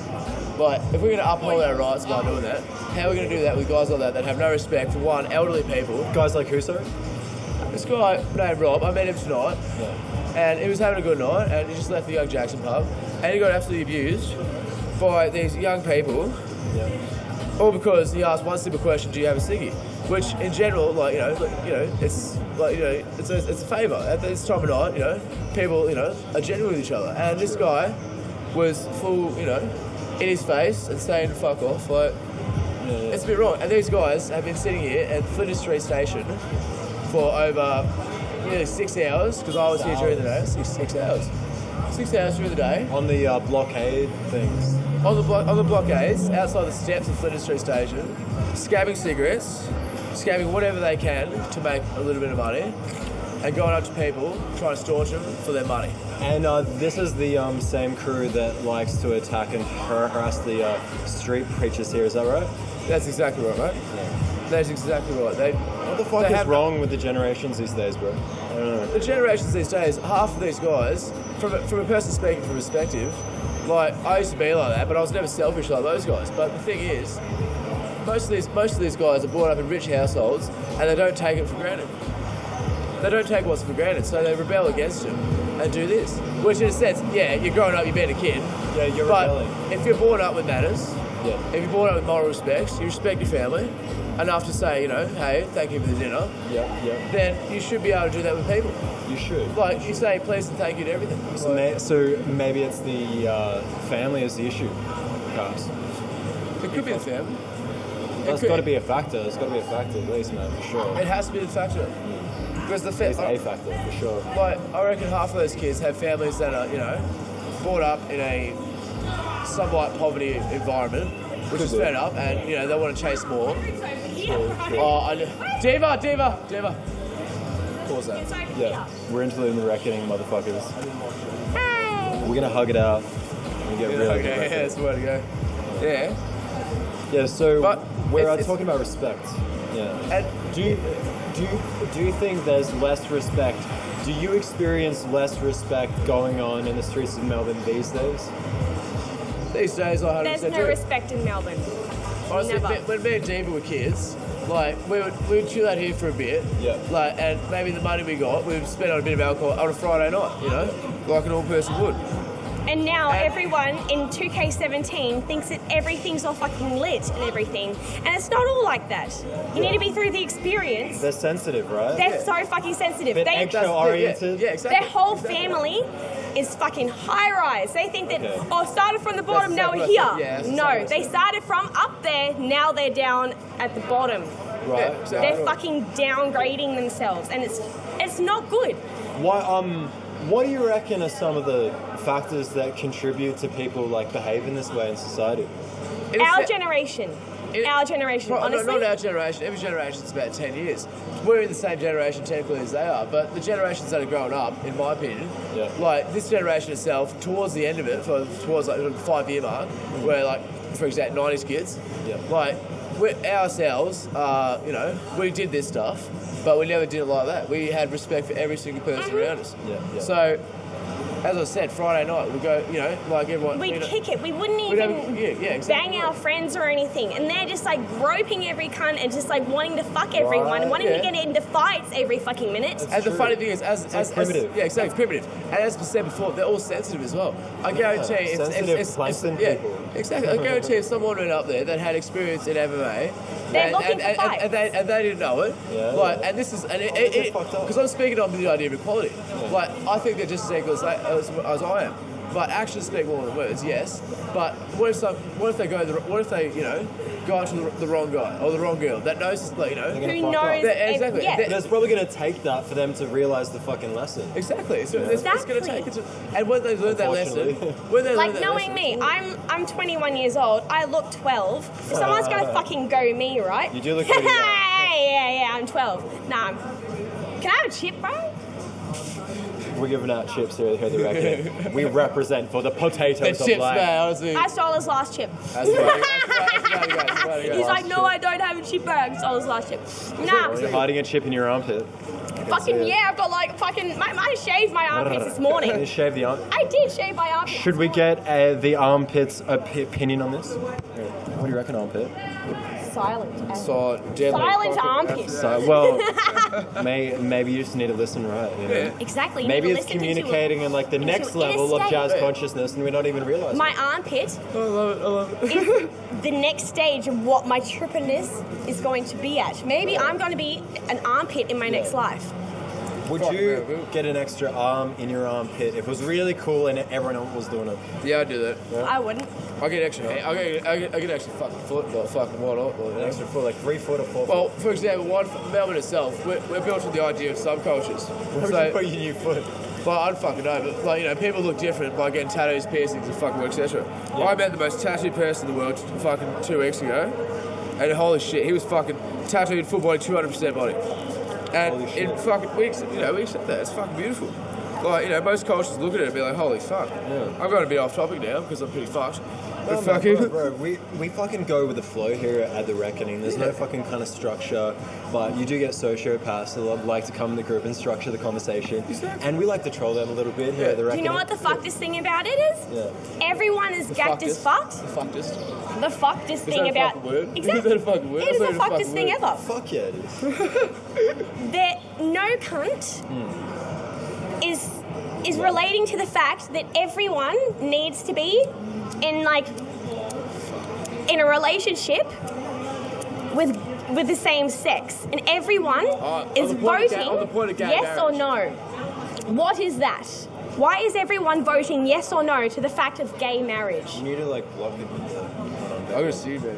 Like, if we're going to uphold our rights by doing that, how are we going to do that with guys like that have no respect for one, elderly people? Guys like who, sorry? This guy named Rob, I met him tonight, and he was having a good night, and he just left the Young Jackson pub, and he got absolutely abused by these young people, all because he asked one simple question: do you have a ciggy? Which, in general, like, you know, it's like, you know, it's a favour at this time of night. You know, people, you know, are genuine with each other, and this guy was full, you know, in his face and saying fuck off. Like, it's a bit wrong. And these guys have been sitting here at Flinders Street Station for over nearly 6 hours, because I was here during the day. 6 hours. 6 hours during the day. On the blockade things. On the blockades, outside the steps of Flinders Street Station, scabbing cigarettes, scabbing whatever they can to make a little bit of money, and going up to people, trying to staunch them for their money. And this is the same crew that likes to attack and harass the street preachers here, is that right? That's exactly right, mate. Yeah. That's exactly right. What the fuck is wrong with the generations these days, bro? I don't know. The generations these days, half of these guys, from a person speaking from perspective, like, I used to be like that, but I was never selfish like those guys. But the thing is, most of these guys are brought up in rich households, and they don't take it for granted. They don't take what's for granted, so they rebel against it and do this. Which, in a sense, yeah, you're growing up, you're being a kid. Yeah, you're rebelling. But if you're brought up with manners, if you're brought up with moral respects, you respect your family enough to say, you know, hey, thank you for the dinner. Then you should be able to do that with people. You should. Like, you say please and thank you to everything. So maybe it's the family is the issue, perhaps. It could be the family. There's got to be a factor. There's got to be a factor at least, man, for sure. It has to be the factor. Because it's a factor, for sure. Like, I reckon half of those kids have families that are, you know, brought up in a somewhat poverty environment, which is fair enough, and, you know, they want to chase more. Diva! Pause that. Yeah, we're into the reckoning, motherfuckers. We're gonna hug it out. We get really yeah, that's the way to go. Yeah. Yeah. So But we're it's- talking about respect. Yeah. And Do you think there's less respect? Do you experience less respect going on in the streets of Melbourne these days? these days, I 100% There's do. no respect in Melbourne. Honestly, Never. when me and Diva were kids, like we would chill out here for a bit, like, and maybe the money we got, we would spend on a bit of alcohol on a Friday night, you know, like an all person would. And now everyone in 2K17 thinks that everything's all fucking lit and everything. And it's not all like that. You need to be through the experience. They're sensitive, right? They're so fucking sensitive. Bit extra oriented. Yeah, exactly. Their whole family is fucking high rise. They think that, started from the bottom, now we're here. No, they started from up there, now they're down at the bottom. Right. They're fucking downgrading themselves, and it's not good. What do you reckon are some of the factors that contribute to people like behaving this way in society? Our generation. Honestly. Not our generation. Every generation's about 10 years. We're in the same generation technically as they are, but the generations that are growing up, in my opinion, like this generation itself, towards the end of it, towards like the 5-year mark, where like, for example, 90s kids, like we ourselves, you know, we did this stuff, but we never did it like that. We had respect for every single person around us. So, as I said, Friday night we go, you know, like everyone. We'd kick it. We wouldn't we'd even exactly. bang our friends or anything, and they're just like groping every cunt and just like wanting to fuck everyone, and wanting to get into fights every fucking minute. And the funny thing is, as primitive. Yeah, exactly, primitive. And as I said before, they're all sensitive as well. I guarantee if people. Exactly. I guarantee if someone went up there that had experience in MMA, they're looking for fights. and they didn't know it. And this is because I'm speaking on the idea of equality. Like I think they're just as equal as I am. But actions speak more than words, yes. But what if they you know, go after the wrong guy or the wrong girl that knows, like, you know, who knows exactly. There's probably going to take that for them to realise the fucking lesson. Exactly. So it's going to take it to, and when they learn that lesson, knowing me, I'm 21 years old. I look 12. If someone's going to fucking go me, right? You do look pretty young. yeah, I'm 12. Nah, can I have a chip, bro? We're giving out chips here at the Reckoning. We represent for the potatoes of life. I stole his last chip. That's right. He's like, no, I don't have a chip bag. I stole his last chip. Nah. You're hiding a chip in your armpit. Fucking yeah, I've got like fucking. I shaved my armpits this morning. You shaved the armpit? I did shave my armpits. Should we get the armpits opinion on this? What do you reckon, armpit? Silent. Silent armpits. Well, maybe you just need to listen right. You know? Exactly. You Maybe need to it's listen communicating in like the next level of jazz consciousness, and we're not even realizing. My armpit. I love it. Is the next stage of what my trippiness is going to be at. Maybe I'm going to be an armpit in my next life. Would you get an extra arm in your armpit if it was really cool and everyone else was doing it? Yeah, I'd do that. Yeah. I wouldn't. I get extra. I get extra fucking foot. Well, fucking what? An extra foot, like 3 foot or 4 foot. Well, for example, Melbourne itself, we're built on the idea of subcultures. Where would you put your new foot? Well, I don't fucking know, but like, you know, people look different by getting tattoos, piercings, and fucking etc. I met the most tattooed person in the world fucking 2 weeks ago, and holy shit, he was fucking tattooed full body, 200% body. And in fucking weeks, you know, we accept that. It's fucking beautiful. Like, you know, most cultures look at it and be like, holy fuck. I'm going to be off topic now because I'm pretty fucked. No, bro, we fucking go with the flow here at the Reckoning. There's no fucking kind of structure, but you do get sociopaths who like to come in the group and structure the conversation. And we like to troll them a little bit here at the Reckoning. Do you know what the fuckedest thing about it is? Yeah. Everyone is gacked as fucked. The fuckedest. The fuckedest thing about... Is that a fucking word? Exactly. Is that a fucking word? It is the fuckedest thing ever. Fuck yeah, it is. No cunt is relating to the fact that everyone needs to be in a relationship with the same sex, and everyone is voting yes or no. What is that? Why is everyone voting yes or no to the fact of gay marriage? You need to block it. I'm going to see you, man.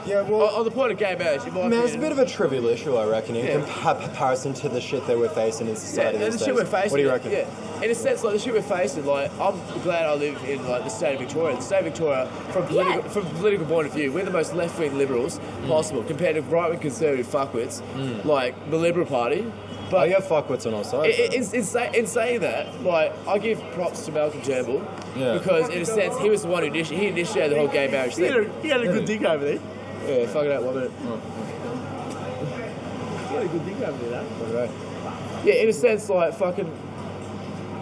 Yeah, well... On the point of gay marriage, you might Man, it's a bit of a trivial issue, I reckon, in comparison to the shit that we're facing in society these days. What do you reckon? Yeah, in a sense, like, the shit we're facing, like, I'm glad I live in, like, the state of Victoria. The state of Victoria, from a political point of view, we're the most left-wing liberals possible, compared to right-wing conservative fuckwits, like the Liberal Party. But you have fuckwits on our side. In saying that, like, I give props to Malcolm Turnbull because, in a sense, he was the one who initiated the whole gay marriage thing. He had a good dick over there. Yeah, fucking out 1 minute. What a good thing over there, that. Yeah, in a sense, like fucking.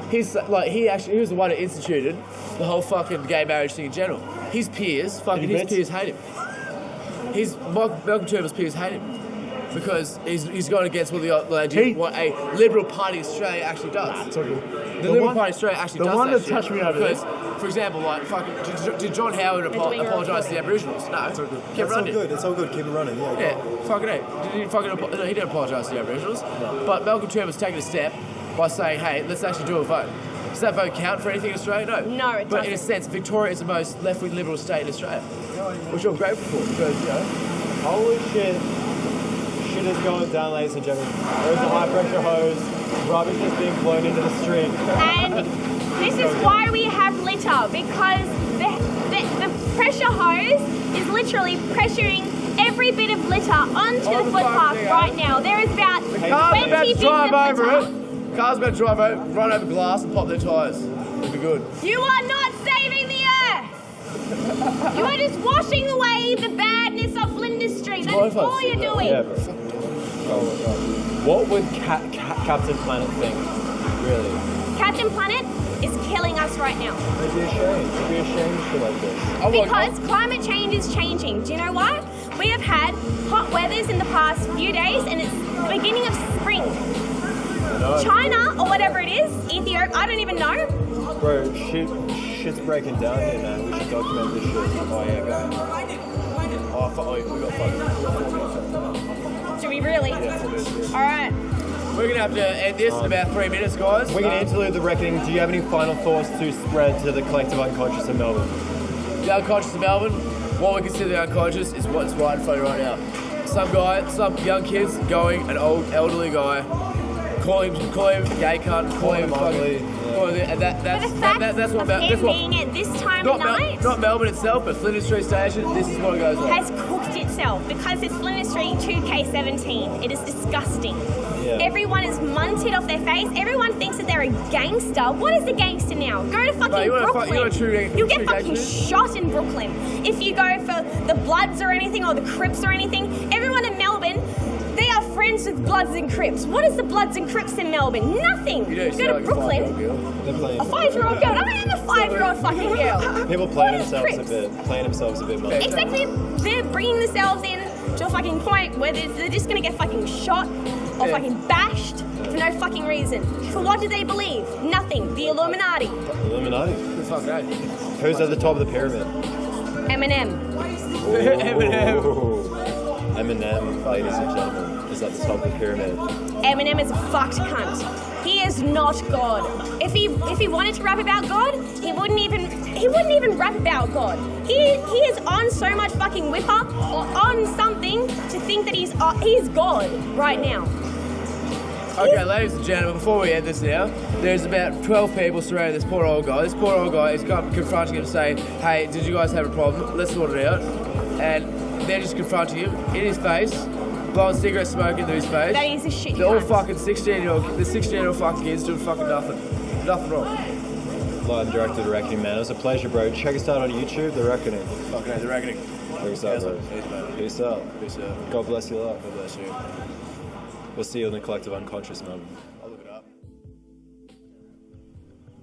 He was the one that instituted the whole fucking gay marriage thing in general. His peers, his peers hate him. Malcolm Turnbull's peers hate him because he's going against what a Liberal Party Australia actually does. The Liberal Party Australia actually does that. The one that touched me over because, for example, like fucking, did John Howard apologise to the Aboriginals? No, it's all good. It's all good. It's all good. Keep it running. Yeah, fucking it. He didn't apologise to the Aboriginals, but Malcolm Turnbull's taken a step by saying, hey, let's actually do a vote. Does that vote count for anything in Australia? No. No, it doesn't. But in a sense, Victoria is the most left-wing liberal state in Australia, which I'm grateful for because, holy shit. Shit is going down, ladies and gentlemen. There's a high-pressure hose. Rubbish is being blown into the street. And this is why we have litter, because the pressure hose is literally pressuring every bit of litter onto the footpath right now. There is about 20 bits of litter. Cars about to drive over, run over glass and pop their tyres. It'd be good. You are not saving the earth! You are just washing away the badness of Flinders Street. That is all you're doing. Yeah, bro. Oh my god. What would Captain Planet think? Really? Captain Planet is killing us right now. They'd be ashamed. They'd be ashamed for like this. Because climate change is changing. Do you know why? We have had hot weathers in the past few days and it's the beginning of spring. China, or whatever it is, Ethiopia, I don't even know. Bro, shit's breaking down here, man. We should document this shit. Oh, yeah, guys. We got fucked. Do we really? Yeah. Alright. We're going to have to end this in about 3 minutes, guys. We're going to interlude the reckoning. Do you have any final thoughts to spread to the collective unconscious in Melbourne? The unconscious in Melbourne, what we consider the unconscious is what's right in front of you right now. Some young kids going, an old elderly guy, call him gay cunt, call him fucking, and that's what being at this time of night, not Melbourne itself, but Flinders Street Station. This is what goes on. Has cooked itself because it's Flinders Street 2K17. It is disgusting. Yeah. Everyone is munted off their face. Everyone thinks that they're a gangster. What is a gangster now? Go to fucking Brooklyn. You'll get fucking shot in Brooklyn if you go for the Bloods or anything or the Crips or anything. Everyone in Melbourne, they are friends with Bloods and Crips. What is the Bloods and Crips in Melbourne? Nothing. You go to Brooklyn. A 5-year-old girl. I am a 5-year-old fucking girl. People playing themselves a bit much. Exactly. They're bringing themselves in to a fucking point where they're just gonna get fucking shot or fucking bashed for no fucking reason. For what do they believe? Nothing. The Illuminati. Illuminati? Who the fuck knows? Who's at the top of the pyramid? Eminem. Eminem, ladies and gentlemen, is at the top of the pyramid. Eminem is a fucked cunt. He is not God. If he wanted to rap about God, he wouldn't even rap about God. He is on so much fucking whipper or on something to think that he's God right now. Okay, ladies and gentlemen, before we end this now, there's about 12 people surrounding this poor old guy. This poor old guy is confronting him saying, hey, did you guys have a problem? Let's sort it out. And they're just confronting him in his face, blowing cigarette smoke into his face. That is a shit. They're all fucking 16-year-old fucking kids doing fucking nothing. Nothing wrong. Live and directed The Reckoning, man. It was a pleasure, bro. Check us out on YouTube, The Reckoning. Fucking The Reckoning. Check us out, bro. Peace out. Peace out. God bless your life. God bless you. We'll see you in the collective unconscious moment. I'll look it up.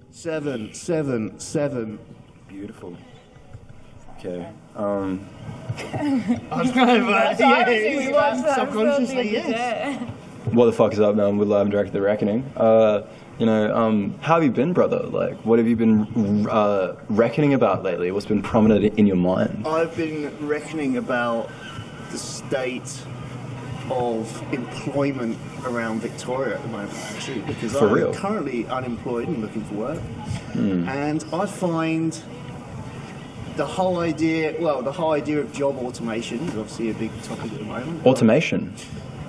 7, 7, 7. Beautiful. Okay. I was going to subconsciously, yes. What the fuck is up, man? We're live and direct The Reckoning. How have you been, brother? Like, what have you been reckoning about lately? What's been prominent in your mind? I've been reckoning about the state of employment around Victoria at the moment, actually, because I'm currently unemployed and looking for work. And I find the whole idea of job automation is obviously a big topic at the moment. Automation?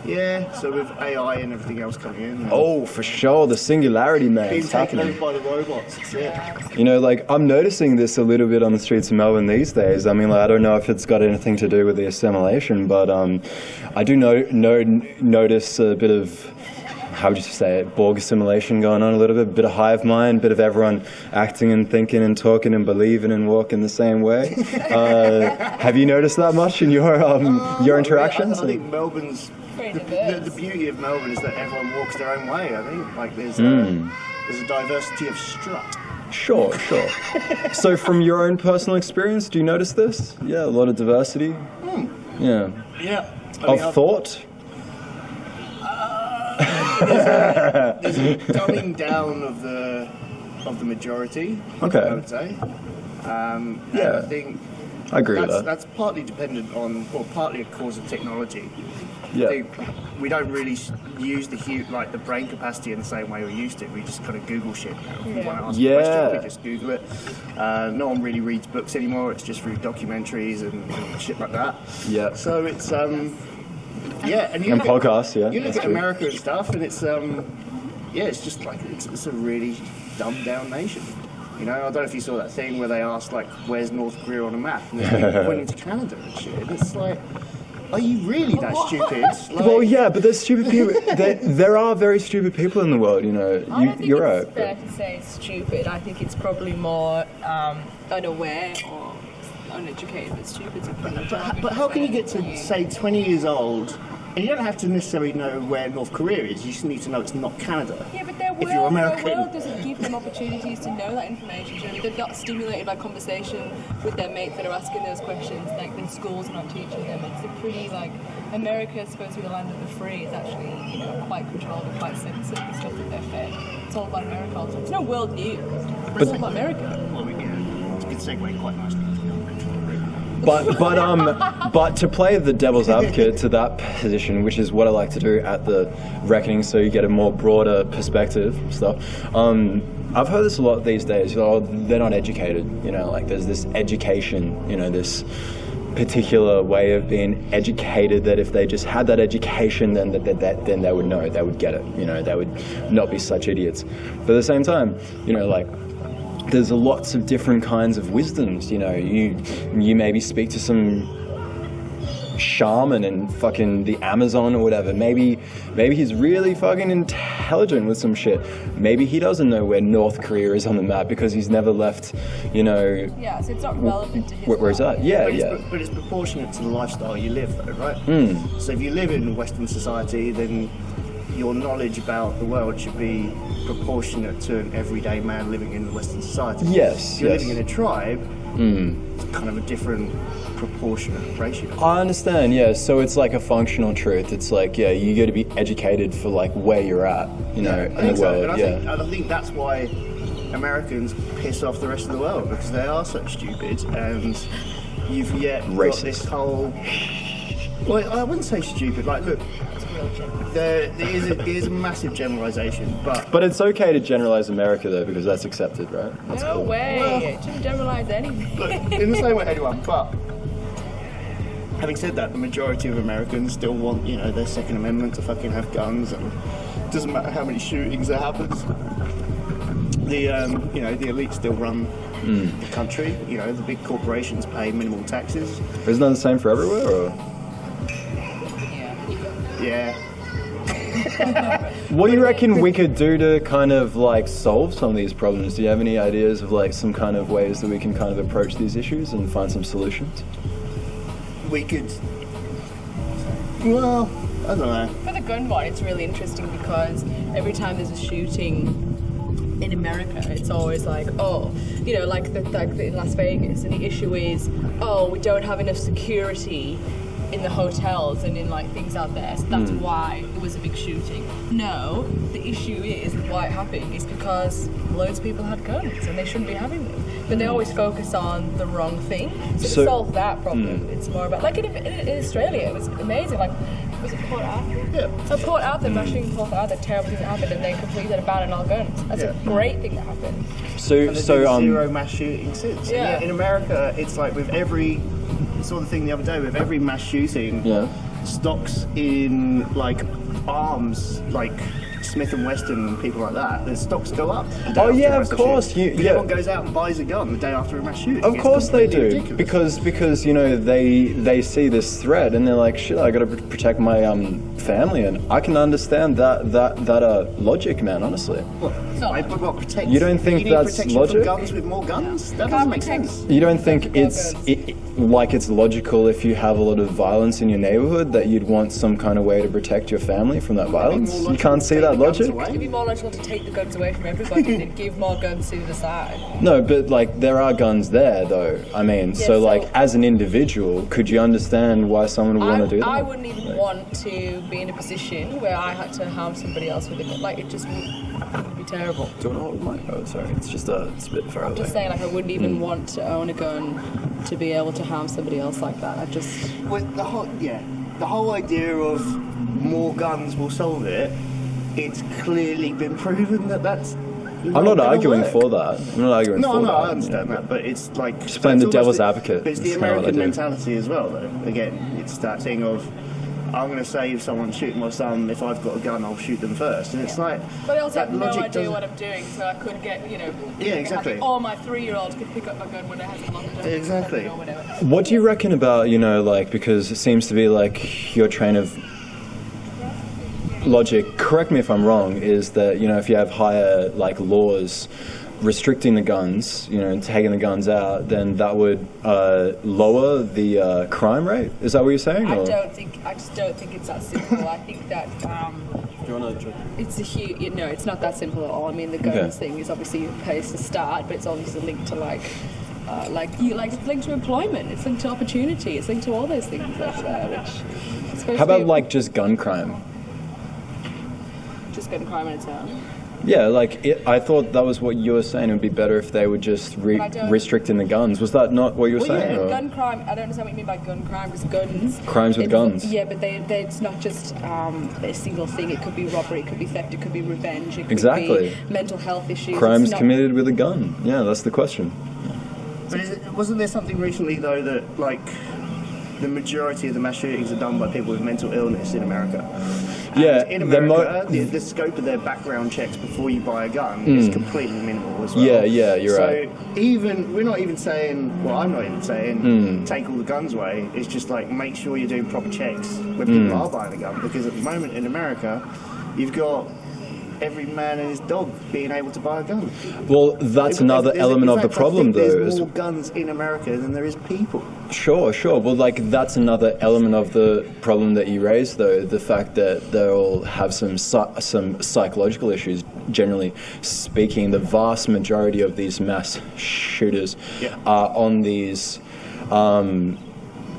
Yeah, so with AI and everything else coming in. Oh, for sure, the singularity, man. Being taken over by the robots, that's it. You know, like, I'm noticing this a little bit on the streets of Melbourne these days. I mean, like, I don't know if it's got anything to do with the assimilation, but I do notice a bit of how would you say it, Borg assimilation going on a little bit of hive mind, bit of everyone acting and thinking and talking and believing and walking the same way. Have you noticed that much in your interactions? I think Melbourne's, the beauty of Melbourne is that everyone walks their own way, I think. Like there's a diversity of strut. Sure. So from your own personal experience, do you notice this? Yeah, a lot of diversity. Yeah. Of thought? There's a dumbing down of the majority, okay. I would say. Yeah, I think I agree with that. That's partly dependent on, or partly a cause of technology. Yeah. I think we don't really use the brain capacity in the same way we used to. We just kind of Google shit now. If we want to ask a question, we just Google it. No one really reads books anymore. It's just through documentaries and shit like that. Yeah. So it's and podcasts. You look at America and stuff, and it's it's just like it's a really dumbed down nation. You know, I don't know if you saw that thing where they asked like, "Where's North Korea on a map?" And they're pointing to Canada and shit. And it's like, are you really that stupid? Like, well, yeah, but there's stupid people. there are very stupid people in the world. You know, you're right. It's fair to say it's stupid. I think it's probably more unaware or uneducated, but stupid's a pretty But how can you get to, say, 20 years old, and you don't have to necessarily know where North Korea is, you just need to know it's not Canada. Yeah, but their if you're American. world doesn't give them opportunities to know that information. Do you know what I mean? They're not stimulated by conversation with their mates that are asking those questions, like the schools are not teaching them. It's a pretty, like, America is supposed to be the land of the free. It's actually, you know, quite controlled and quite censored, the stuff that they're fed. It's all about America. It's no world news. It's all about America. Well, it's a good segue, quite nicely. But to play the devil's advocate to that position, which is what I like to do at the Reckoning, so you get a more broader perspective and stuff. I've heard this a lot these days. Oh, they're not educated. You know, like there's this education. You know, this particular way of being educated that if they just had that education, then they would know, they would get it. You know, they would not be such idiots. But at the same time, you know, like, there's lots of different kinds of wisdoms, you know. You maybe speak to some shaman in fucking the Amazon or whatever. Maybe he's really fucking intelligent with some shit. Maybe he doesn't know where North Korea is on the map because he's never left, you know. Yeah, so it's not relevant to his where he's at. Yeah, but it's proportionate to the lifestyle you live, though, right? So if you live in Western society, then your knowledge about the world should be proportionate to an everyday man living in Western society. Yes. If you're living in a tribe, it's kind of a different proportionate ratio. I understand, yeah. So it's like a functional truth. It's like, yeah, you got to be educated for like where you're at, you know, in the world. I think that's why Americans piss off the rest of the world, because they are so stupid, and you've yet got this whole. Well, I wouldn't say stupid. Like, look, there is a massive generalisation, but it's okay to generalise America though, because that's accepted, right? That's no way. It shouldn't generalise anything. Look, in the same way, anyone. But having said that, the majority of Americans still want, you know, their Second Amendment to fucking have guns, and it doesn't matter how many shootings there happens. The you know, the elite still run the country. You know, the big corporations pay minimal taxes. Isn't that the same for everywhere, or? Yeah. What do you reckon we could do to kind of like solve some of these problems? Do you have any ideas of like some kind of ways that we can kind of approach these issues and find some solutions? We could. Well, I don't know. For the gun one, it's really interesting because every time there's a shooting in America, it's always like, oh, you know, like in Las Vegas, and the issue is, oh, we don't have enough security in the hotels and in like things out there, so that's why it was a big shooting. No, the issue is why it happened is because loads of people had guns and they shouldn't be having them, but they always focus on the wrong thing. So to solve that problem, it's more about, like in Australia, it was amazing. Like, was it Port Arthur? Yeah. So Port Arthur, mashing Port Arthur, terrible thing that happened, and they completely abandoned all guns. That's a great thing that happened. So zero mass shooting since. Yeah. In America, it's like with every. I saw the thing the other day, with every mass shooting, stocks in like arms, like Smith & Wesson and people like that, the stocks go up. Oh yeah, of course. Everyone goes out and buys a gun the day after a mass shooting. Of course they do, because you know they see this threat and they're like, shit, I got to protect my family, and I can understand that logic, man. Honestly. You don't think that's logic? Guns with more guns? That doesn't make sense. You don't think it's logical if you have a lot of violence in your neighborhood that you'd want some kind of way to protect your family from that violence? You can't see that logic? It'd be more logical to take the guns away from everybody and give more guns to the side. No, but like there are guns there, though. I mean, so like as an individual, could you understand why someone would want to do that? I wouldn't even want to be in a position where I had to harm somebody else with a gun. Like, it just would be terrible. Do you want to hold mine? Oh, sorry, it's just it's a bit far away. I'm just saying, like, I wouldn't even want to own a gun to be able to harm somebody else like that. I just... Well, the whole idea of more guns will solve it, it's clearly been proven that that's... I'm not arguing for that. I'm not arguing for that. No, I understand that, but it's like... Just playing the devil's advocate. But it's the American mentality as well, though. Again, it's that thing of, I'm going to save someone shooting my son. If I've got a gun, I'll shoot them first. And it's like... But I also have no idea what I'm doing, so I could get, you know... Yeah, exactly. Or my 3-year-old could pick up my gun when it has a longer gun. Exactly. What do you reckon about, you know, like, because it seems to be like your train of logic, correct me if I'm wrong, is that, you know, if you have higher, like, laws restricting the guns, you know, and taking the guns out, then that would lower the crime rate? Is that what you're saying? I just don't think it's that simple. I think that it's a huge, you know, it's not that simple at all. I mean, the guns thing is obviously a place to start, but it's obviously linked to it's linked to employment, it's linked to opportunity, it's linked to all those things which... How about like just gun crime? Just gun crime in a town? Yeah, like, I thought that was what you were saying. It would be better if they would just restricting the guns. Was that not what you were saying? Yeah, gun crime, I don't understand what you mean by gun crime, because guns... Crimes with guns. Yeah, but it's not just a single thing. It could be robbery, it could be theft, it could be revenge, it could be mental health issues. Crimes committed with a gun. Yeah, that's the question. But wasn't there something recently, though, that, like, the majority of the mass shootings are done by people with mental illness in America? And in America, the scope of their background checks before you buy a gun is completely minimal as well. Yeah, you're right. So we're not even saying, well, I'm not even saying, take all the guns away. It's just like, make sure you're doing proper checks when people are buying a gun. Because at the moment in America, you've got every man and his dog being able to buy a gun. Well, that's another element of the problem, though. There's more guns in America than there is people. Sure. Well, like, that's another element of the problem that you raised, though. The fact that they'll have some psychological issues, generally speaking. The vast majority of these mass shooters are on these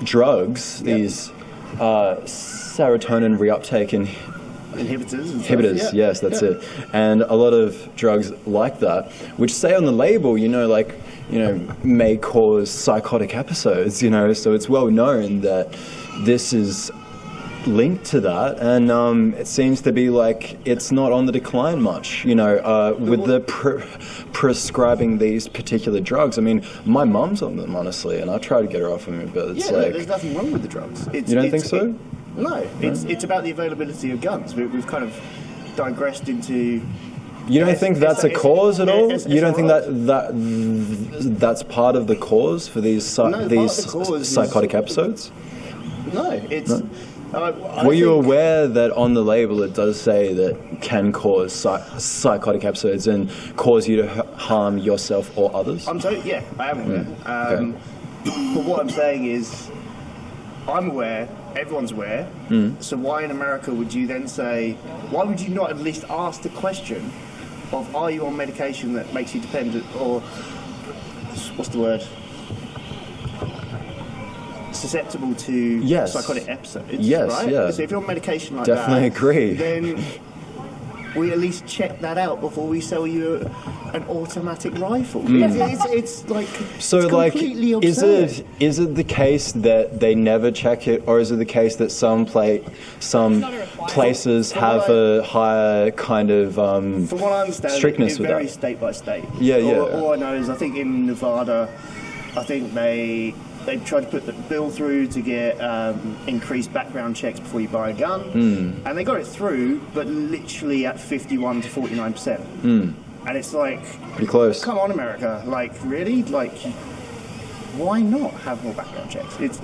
drugs, these serotonin reuptake inhibitors, yes, that's it. And a lot of drugs like that, which say on the label, may cause psychotic episodes, so it's well known that this is linked to that, and it seems to be like it's not on the decline much, with the prescribing these particular drugs. I mean, my mum's on them, honestly, and I try to get her off of them, but it's there's nothing wrong with the drugs. You don't think so? No, it's about the availability of guns. We've kind of digressed into... You don't think that's a cause at all? You don't think that's part of the cause for these psychotic episodes? No, it's... Were you aware that on the label it does say that can cause psychotic episodes and cause you to harm yourself or others? I am aware. But what I'm saying is, I'm aware, everyone's aware, so why in America would you then say, why would you not at least ask the question of, are you on medication that makes you dependent, or, what's the word? Susceptible to psychotic episodes, right? Yeah. So if you're on medication like Definitely agree. Then we at least check that out before we sell you an automatic rifle. It's like completely absurd. Is it the case that they never check it, or is it the case that some places have a higher kind of from what I understand, strictness it with varies that? state by state. All I know is I think in Nevada, I think they tried to put the bill through to get increased background checks before you buy a gun, and they got it through, but literally at 51 to 49%. And it's like, pretty close. Come on, America! Like, really? Like, why not have more background checks? It's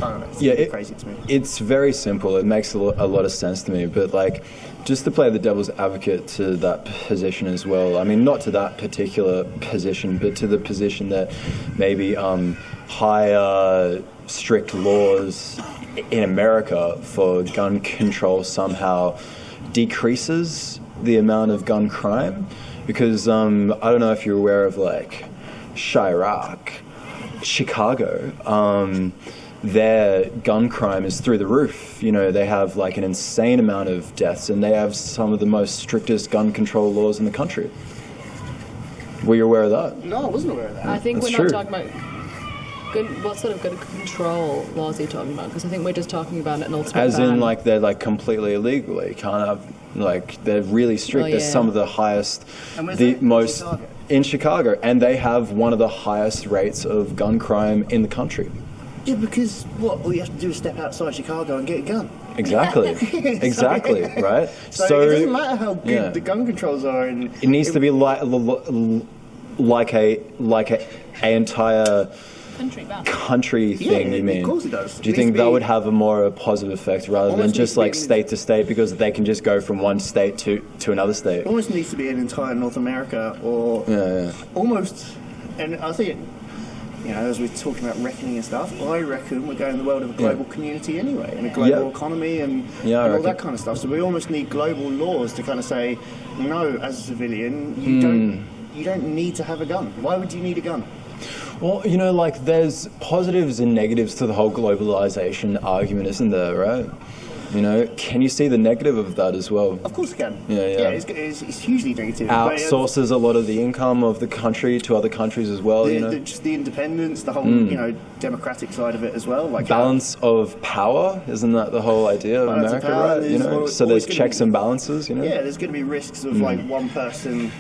I don't know. It's Yeah, crazy to me. It's very simple. It makes a lot of sense to me. But like, just to play the devil's advocate to that position as well. I mean, not to that particular position, but to the position that maybe higher strict laws in America for gun control somehow decreases the amount of gun crime. Because I don't know if you're aware of like Chirac, Chicago. Their gun crime is through the roof. You know, they have like an insane amount of deaths, and they have some of the most strictest gun control laws in the country. Were you aware of that? No, I wasn't aware of that. I think That's we're not true. talking about what sort of gun control laws are you talking about? Because I think we're just talking about an ultimate As ban. in, like, they're like completely illegal. You can't have, like, they're really strict. Oh, They're yeah. some of the highest, And where's the that? most Chicago? in Chicago, and they have one of the highest rates of gun crime in the country. Yeah, because what? All you have to do is step outside Chicago and get a gun. Exactly, exactly, right? So it doesn't matter how good the gun controls are. And it needs to be like a entire country thing. You mean? Of course it does. Do you It think needs to that be- would have a more positive effect rather than Almost just needs to be like state to state, because they can just go from one state to another state? It almost needs to be an entire North America, or almost. And I think, you know, as we're talking about reckoning and stuff, I reckon we're going in the world of a global community anyway, and a global economy and Yeah, I all reckon. that kind of stuff. So we almost need global laws to kind of say, no, as a civilian, you don't need to have a gun. Why would you need a gun? Well, you know, like, there's positives and negatives to the whole globalization argument, isn't there, right? You know, can you see the negative of that as well? Of course I can. Yeah. It's hugely negative. But, Outsources a lot of the income of the country to other countries as well, you know? just the independence, the whole, you know, democratic side of it as well. Like Balance of power, isn't that the whole idea of Balance of America, power, right? You there's know, always so there's gonna checks be- and balances, you know? Yeah, there's going to be risks of like one person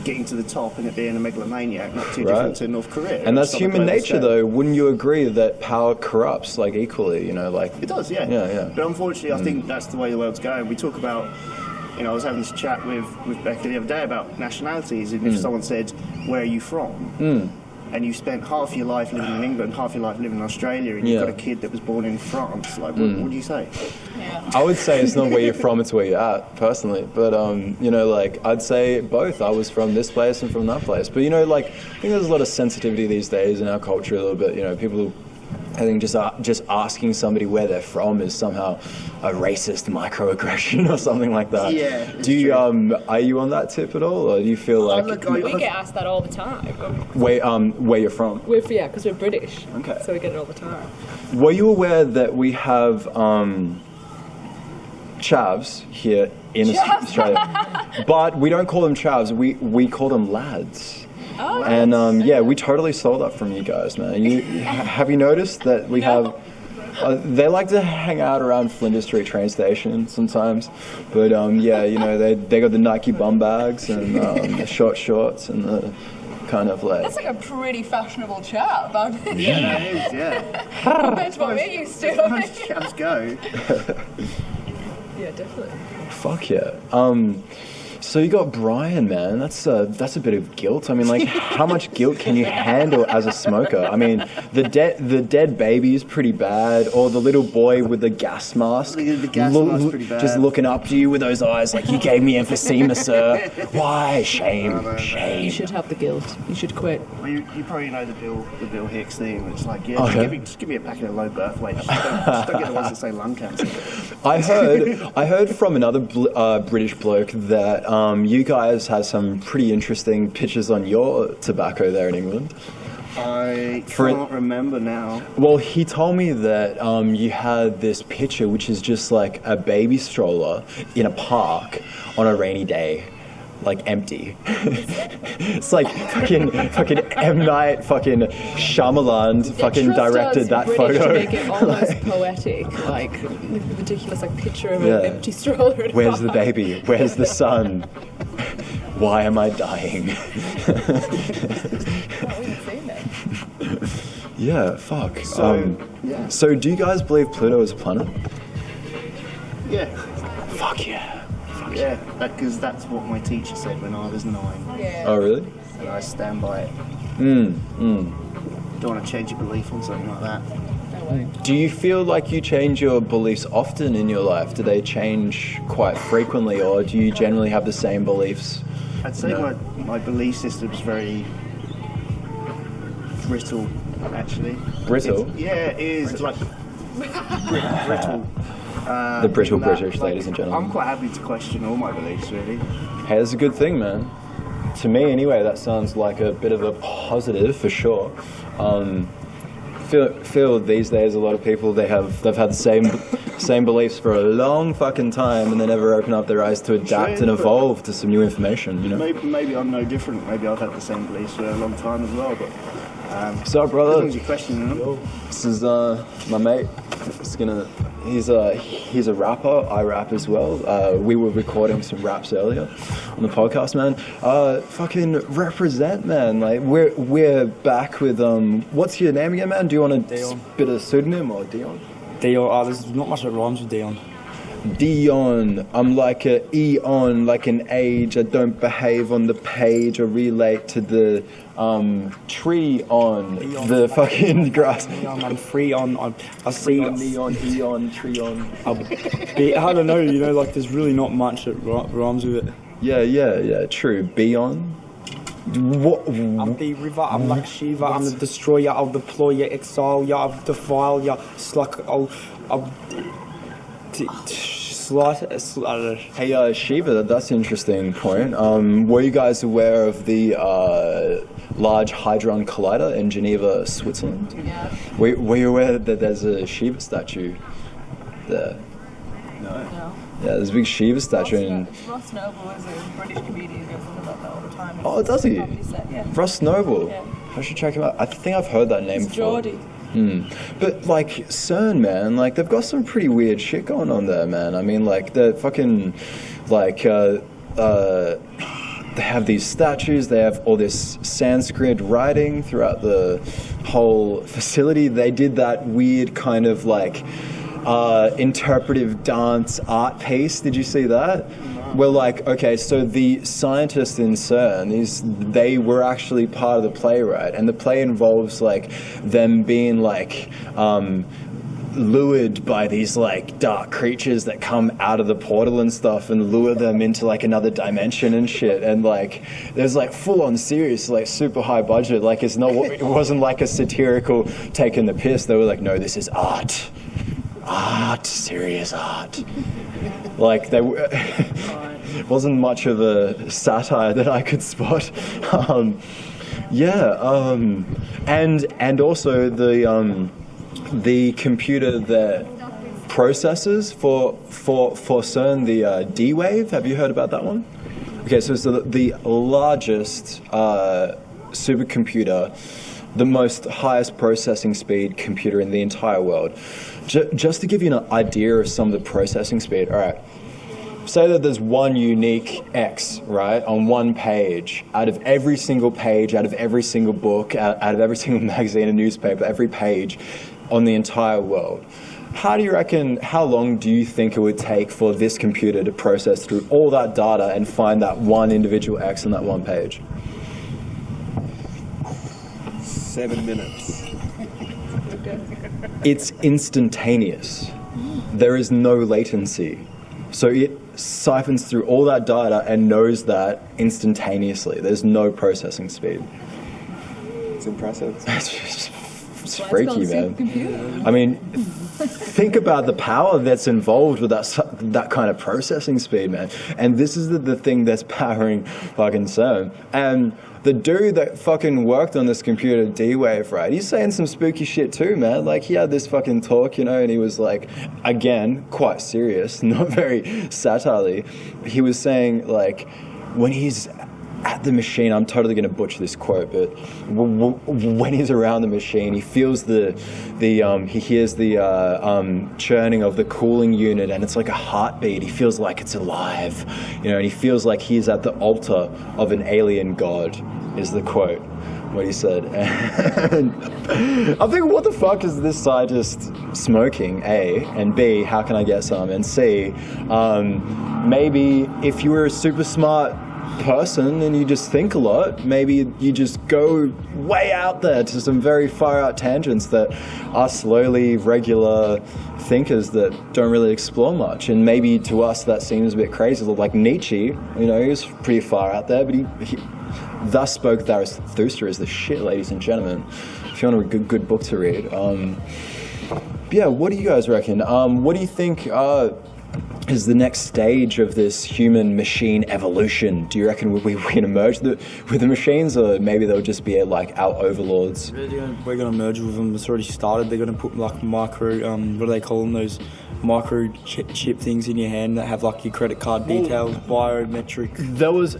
getting to the top and it being a megalomaniac, not too Right. different to North Korea. And that's It's on a human global nature, scale. though. Wouldn't you agree that power corrupts, like, equally, you know, like... It does, yeah. Yeah. But unfortunately, I think that's the way the world's going. We talk about, you know, I was having this chat with Becca the other day about nationalities, and if someone said, "Where are you from?" And you spent half your life living in England, half your life living in Australia, and you've got a kid that was born in France, like, what do you say? I would say it's not where you're from, it's where you're at, personally. But, you know, like, I'd say both. I was from this place and from that place. But, you know, like, I think there's a lot of sensitivity these days in our culture a little bit. You know, people, I think just asking somebody where they're from is somehow a racist microaggression or something like that. Yeah, Do you, are you on that tip at all? Or do you feel like... we get asked that all the time. where you're from? Yeah, because we're British. Okay. So we get it all the time. Were you aware that we have chavs here in Australia? But we don't call them chavs, we call them lads. Oh, And yeah, we totally stole that from you guys, man. Have you noticed that we have... they like to hang out around Flinders Street train station sometimes, but yeah, you know, they got the Nike bum bags and the short shorts and the kind of like... That's like a pretty fashionable chap. Yeah, that is, yeah. Compared to what we're used to. Let's go. Yeah, definitely. Fuck yeah. So you got Brian, man. That's a bit of guilt. I mean, like, how much guilt can you handle as a smoker? I mean, the dead baby is pretty bad, or the little boy with the gas mask, The gas mask's pretty bad. just looking up to you with those eyes, like, you gave me emphysema, sir. Why? Shame, shame. You should have the guilt. You should quit. Well, you probably know the Bill Hicks thing. It's like, yeah, Okay. just give me a packet of low birth weight. Just don't get the ones that say lung cancer. I heard from another British bloke that you guys have some pretty interesting pictures on your tobacco there in England. I can't remember now. Well, he told me that you had this picture which is just like a baby stroller in a park on a rainy day. Like, empty. It's like fucking M. Night fucking Shyamalan fucking directed that British photo. To make it almost poetic, like ridiculous, like picture of Yeah. an empty stroller. in a Where's the park. baby? Where's the son? Why am I dying? Yeah, fuck. Yeah. So do you guys believe Pluto is a planet? Yeah. Fuck yeah. Yeah, because that's what my teacher said when I was 9. Yeah. Oh, really? And I stand by it. don't want to change your belief on something like that. Do you feel like you change your beliefs often in your life? Do they change quite frequently, or do you generally have the same brittle. I'd say my belief system's very brittle, actually. Brittle? It is like brittle. The brittle British, ladies and gentlemen. I'm quite happy to question all my beliefs, really. Hey, that's a good thing, man. To me, anyway, that sounds like a bit of a positive for sure. Feel these days a lot of people they've had the same beliefs for a long fucking time, and they never open up their eyes to adapt and evolve to some new information. You know. Maybe I'm no different. Maybe I've had the same beliefs for a long time as well. But what's up, brother? As long as you're questioning them. This is my mate. He's a rapper. I rap as well. We were recording some raps earlier on the podcast, man. Fucking represent, man. Like we're back with what's your name again, man? Do you want to spit a pseudonym or Dion? Dion. There's not much that rhymes with Dion. Dion, I'm like a eon, like an age. I don't behave on the page or relate to the tree on Eon, the fucking grass. Neon, I'm free on I see neon, eon, tree on. I don't know, you know, like there's really not much that rhymes with it. Yeah, true. Beyond. What? I'm the river, I'm like Shiva, I'm the destroyer, I'll deploy your exile, yeah, I'll defile your sluck, Hey, Shiva, that's an interesting point. Were you guys aware of the Large Hadron Collider in Geneva, Switzerland? Yeah. Were you aware that there's a Shiva statue there? No. Yeah, there's a big Shiva statue. Ross Noble is a British comedian who goes on about that all the time. Oh, does he? Yeah. Ross Noble? Yeah. I should check him out. I think I've heard that name before. Geordie. But like CERN, man, like they've got some pretty weird shit going on there, man. I mean, like the fucking, like they have these statues. They have all this Sanskrit writing throughout the whole facility. They did that weird kind of like interpretive dance art piece. Did you see that? Well, like, okay, so the scientists in CERN, they were actually part of the play, right? And the play involves, like, them being, like, lured by these, like, dark creatures that come out of the portal and stuff and lure them into, like, another dimension and shit. And, like, there's, like, full-on serious, like, super high budget. Like, it wasn't, like, a satirical taking the piss. They were like, no, this is art. Art, serious art. Like, wasn't much of a satire that I could spot. And also the computer that processes for CERN, the D-Wave. Have you heard about that one? Okay, so it's the largest supercomputer, the most highest processing speed computer in the entire world. Just to give you an idea of some of the processing speed, all right, say that there's one unique X, right, on one page, out of every single page, out of every single book, out of every single magazine and newspaper, every page on the entire world. How long do you think it would take for this computer to process through all that data and find that one individual X on that one page? 7 minutes. It's instantaneous. There is no latency. So it siphons through all that data and knows that instantaneously. There's no processing speed. It's impressive. It's freaky, man. I mean, think about the power that's involved with that kind of processing speed, man. And this is the thing that's powering fucking CERN. And the dude that fucking worked on this computer, D-Wave, right, he's saying some spooky shit too, man. Like, he had this fucking talk, you know, and he was like, again, quite serious, not very satirely. He was saying, like, when he's at the machine, I'm totally going to butcher this quote, but when he's around the machine, he feels he hears the churning of the cooling unit, and it's like a heartbeat. He feels like it's alive, you know, and he feels like he's at the altar of an alien god, is the quote, what he said. And I'm thinking, what the fuck is this scientist smoking, A, and B, how can I get some, and C, maybe if you were a super smart person and you just think a lot, maybe you just go way out there to some very far out tangents that are slowly regular thinkers that don't really explore much. And maybe to us that seems a bit crazy. Like Nietzsche, you know, he was pretty far out there, but he thus spoke Zarathustra is the shit, ladies and gentlemen. If you want a good book to read. Yeah, what do you guys reckon? What do you think is the next stage of this human-machine evolution? Do you reckon we can emerge with the machines, or maybe they'll just be like our overlords? We're going to merge with them. It's already started. They're going to put like micro, what do they call them? Those micro chip things in your hand that have like your credit card details, biometric. There was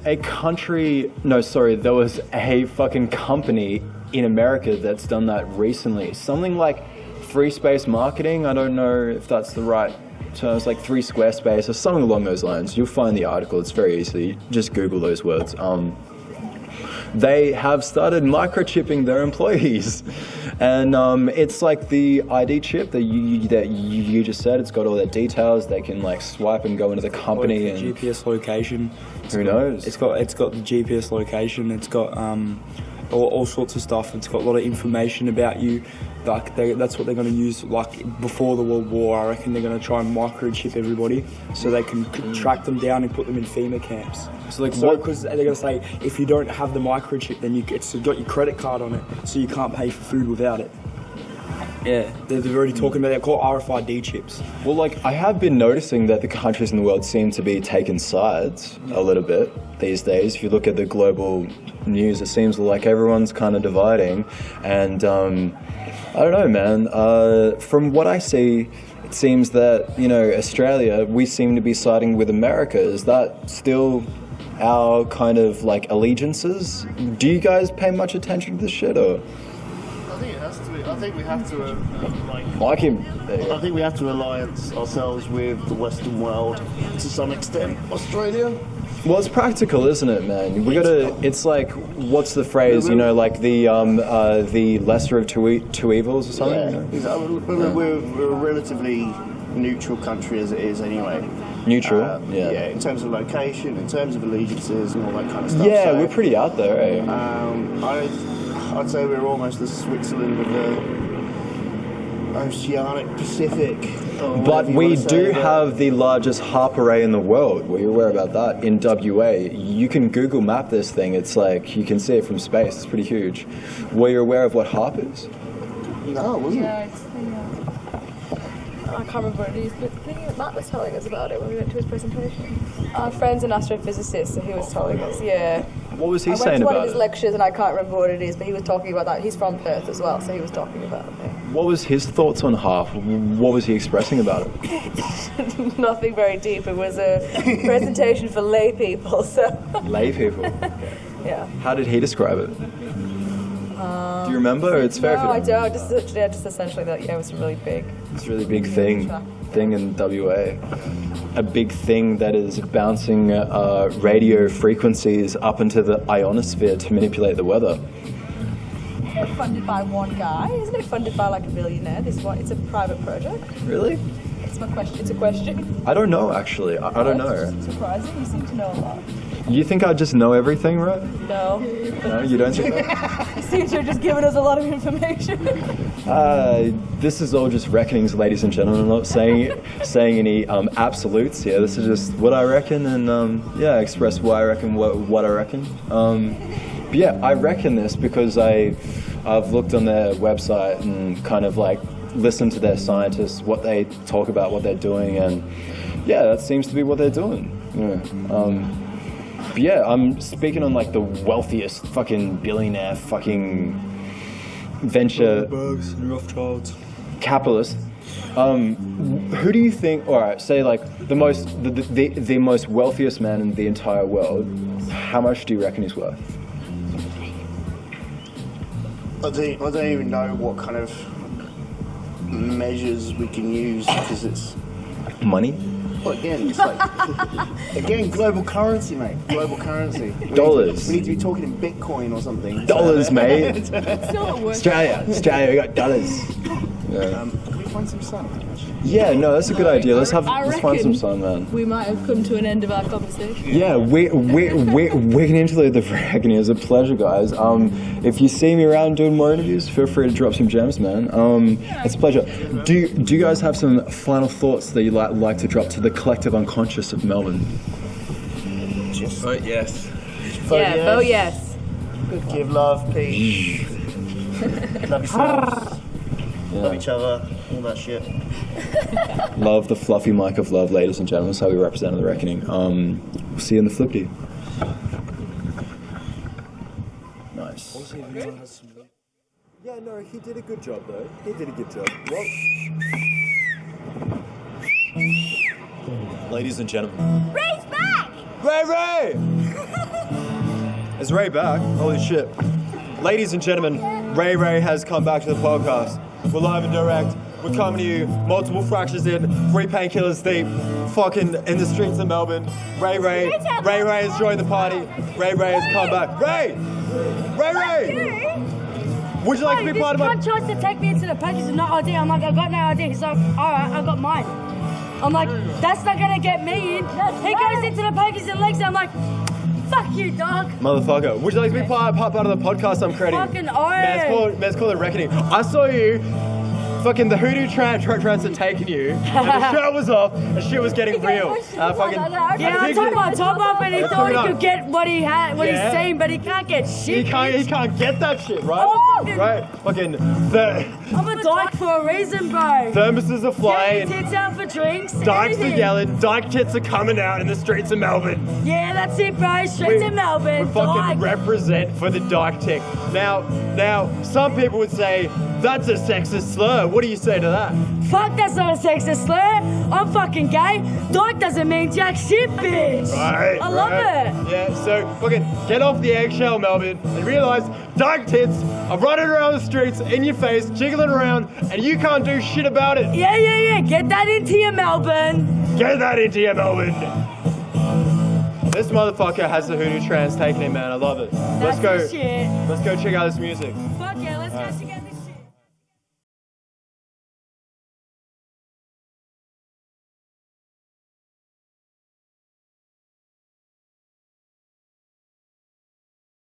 a fucking company in America that's done that recently. Something like free space marketing. I don't know if that's the right term. It's like free Squarespace or something along those lines. You'll find the article. It's very easy. Just Google those words. They have started microchipping their employees, and it's like the ID chip that you just said. It's got all their details. They can like swipe and go into the company and GPS location. Who knows? It's got the GPS location. It's got all sorts of stuff. It's got a lot of information about you. Like that's what they're going to use. Like before the World War, I reckon they're going to try and microchip everybody so they can track them down and put them in FEMA camps. So because they're going to say if you don't have the microchip, then it's got your credit card on it, so you can't pay for food without it. Yeah, they're already talking about it. They're called RFID chips. Well, like I have been noticing that the countries in the world seem to be taking sides a little bit these days. If you look at the global news, it seems like everyone's kind of dividing, and I don't know, man. From what I see, it seems that, you know, Australia, we seem to be siding with America. Is that still our kind of like allegiances? Do you guys pay much attention to this shit, or? I think it has to be. I think we have to I think we have to alliance ourselves with the Western world to some extent. Australia. Well, it's practical, isn't it, man? We gotta. It's like, what's the phrase? You know, like the lesser of two evils or something. Yeah, exactly. We're a relatively neutral country as it is, anyway. Neutral, yeah. Yeah, in terms of location, in terms of allegiances, and all that kind of stuff. Yeah, so, we're pretty out there, eh? I'd say we're almost the Switzerland of the Oceanic Pacific. But we do have the largest harp array in the world. Were you aware about that? In WA. You can Google map this thing. It's like, you can see it from space. It's pretty huge. Were you aware of what harp is? No, wasn't it? Yeah, it's I can't remember what it is, but Matt was telling us about it when we went to his presentation. Our friend's an astrophysicist, so he was telling us, yeah. What was he saying I went to one about of his it? lectures and I can't remember what it is, but he was talking about that. He's from Perth as well, so he was talking about it. What was his thoughts on harp? What was he expressing about it? Nothing very deep. It was a presentation for lay people, so. Lay people? Yeah. How did he describe it? Do you remember? It's fair. No, I don't. Just essentially that. Yeah, it was a really big. It's a really big thing in WA. A big thing that is bouncing radio frequencies up into the ionosphere to manipulate the weather. Yeah, funded by one guy. Isn't it funded by like a billionaire? This one, it's a private project. Really? It's my question. It's a question. I don't know, actually. I don't know. It's surprising. You seem to know a lot. You think I just know everything, right? No. No, you don't think that? You seem to have just given us a lot of information. This is all just reckonings, ladies and gentlemen. I'm not saying any absolutes here. This is just what I reckon, and yeah, express why I reckon what I reckon. But yeah, I reckon this because I've looked on their website and kind of like listened to their scientists, what they talk about, what they're doing, and yeah, that seems to be what they're doing. Yeah. But yeah, I'm speaking on like the wealthiest fucking billionaire fucking venture capitalist. Who do you think? All right, say like the most wealthiest man in the entire world. How much do you reckon he's worth? I don't even know what kind of measures we can use because it's money. Well, again, it's like global currency, mate. Global currency. Dollars. We need to be talking in Bitcoin or something. Dollars, mate. Still not worth Australia, we got dollars. Yeah. find some sun. Yeah, no, that's a good idea. Let's find reckon some sun, man. We might have come to an end of our conversation. Yeah, we're getting into the reckoning. It's a pleasure, guys. If you see me around doing more interviews, feel free to drop some gems, man. It's a pleasure. Do you guys have some final thoughts that you'd like to drop to the collective unconscious of Melbourne? Just vote yes. Vote yes. Good, give love, peace. Love yourselves. Love each other. All that shit. Love the fluffy mic of love, ladies and gentlemen. That's how we represent the reckoning. We'll see you in the flippy. Nice. Yeah, no, he did a good job though. He did a good job. Well, ladies and gentlemen. Ray's back! Ray! Is Ray back? Holy shit. Ladies and gentlemen, Ray has come back to the podcast. We're live and direct. We're coming to you, multiple fractures in, 3 painkillers deep, fucking in the streets of Melbourne. Ray has joined the party. Ray has come back. Ray! Would you like to be part of my... This guy tries to take me into the package with no ID. I'm like, I got no ID. He's like, alright, I got mine. I'm like, that's not gonna get me in. He goes into the package and legs. I'm like, fuck you, dog. Motherfucker. Would you like to be part of the podcast I'm creating? Fucking Man's called it Reckoning. I saw you. Fucking the hoodoo trance had taken you, and the shirt was off, and shit was getting real. I took my top off, and he thought he could get what he had, what he's saying, but he can't get shit. He can't get that shit, right? Oh, right? Fucking I'm a dyke for a reason, bro. Thermoses are flying. Get your tits out for drinks. Dykes are yelling. Dyke tits are coming out in the streets of Melbourne. Yeah, that's it, bro. Straight to Melbourne. We fucking represent for the dyke tick. Now, some people would say that's a sexist slur. What do you say to that? Fuck, that's not a sexist slur. I'm fucking gay. Dyke doesn't mean jack shit, bitch. Right. I love it. Yeah, so fucking get off the eggshell, Melbourne, and realise dyke tits are running around the streets in your face, jiggling around, and you can't do shit about it. Yeah. Get that into your Melbourne. Get that into your Melbourne. This motherfucker has the hoodoo trance taking him, man. I love it. Let's go check out this music. Fuck yeah, let's go check out this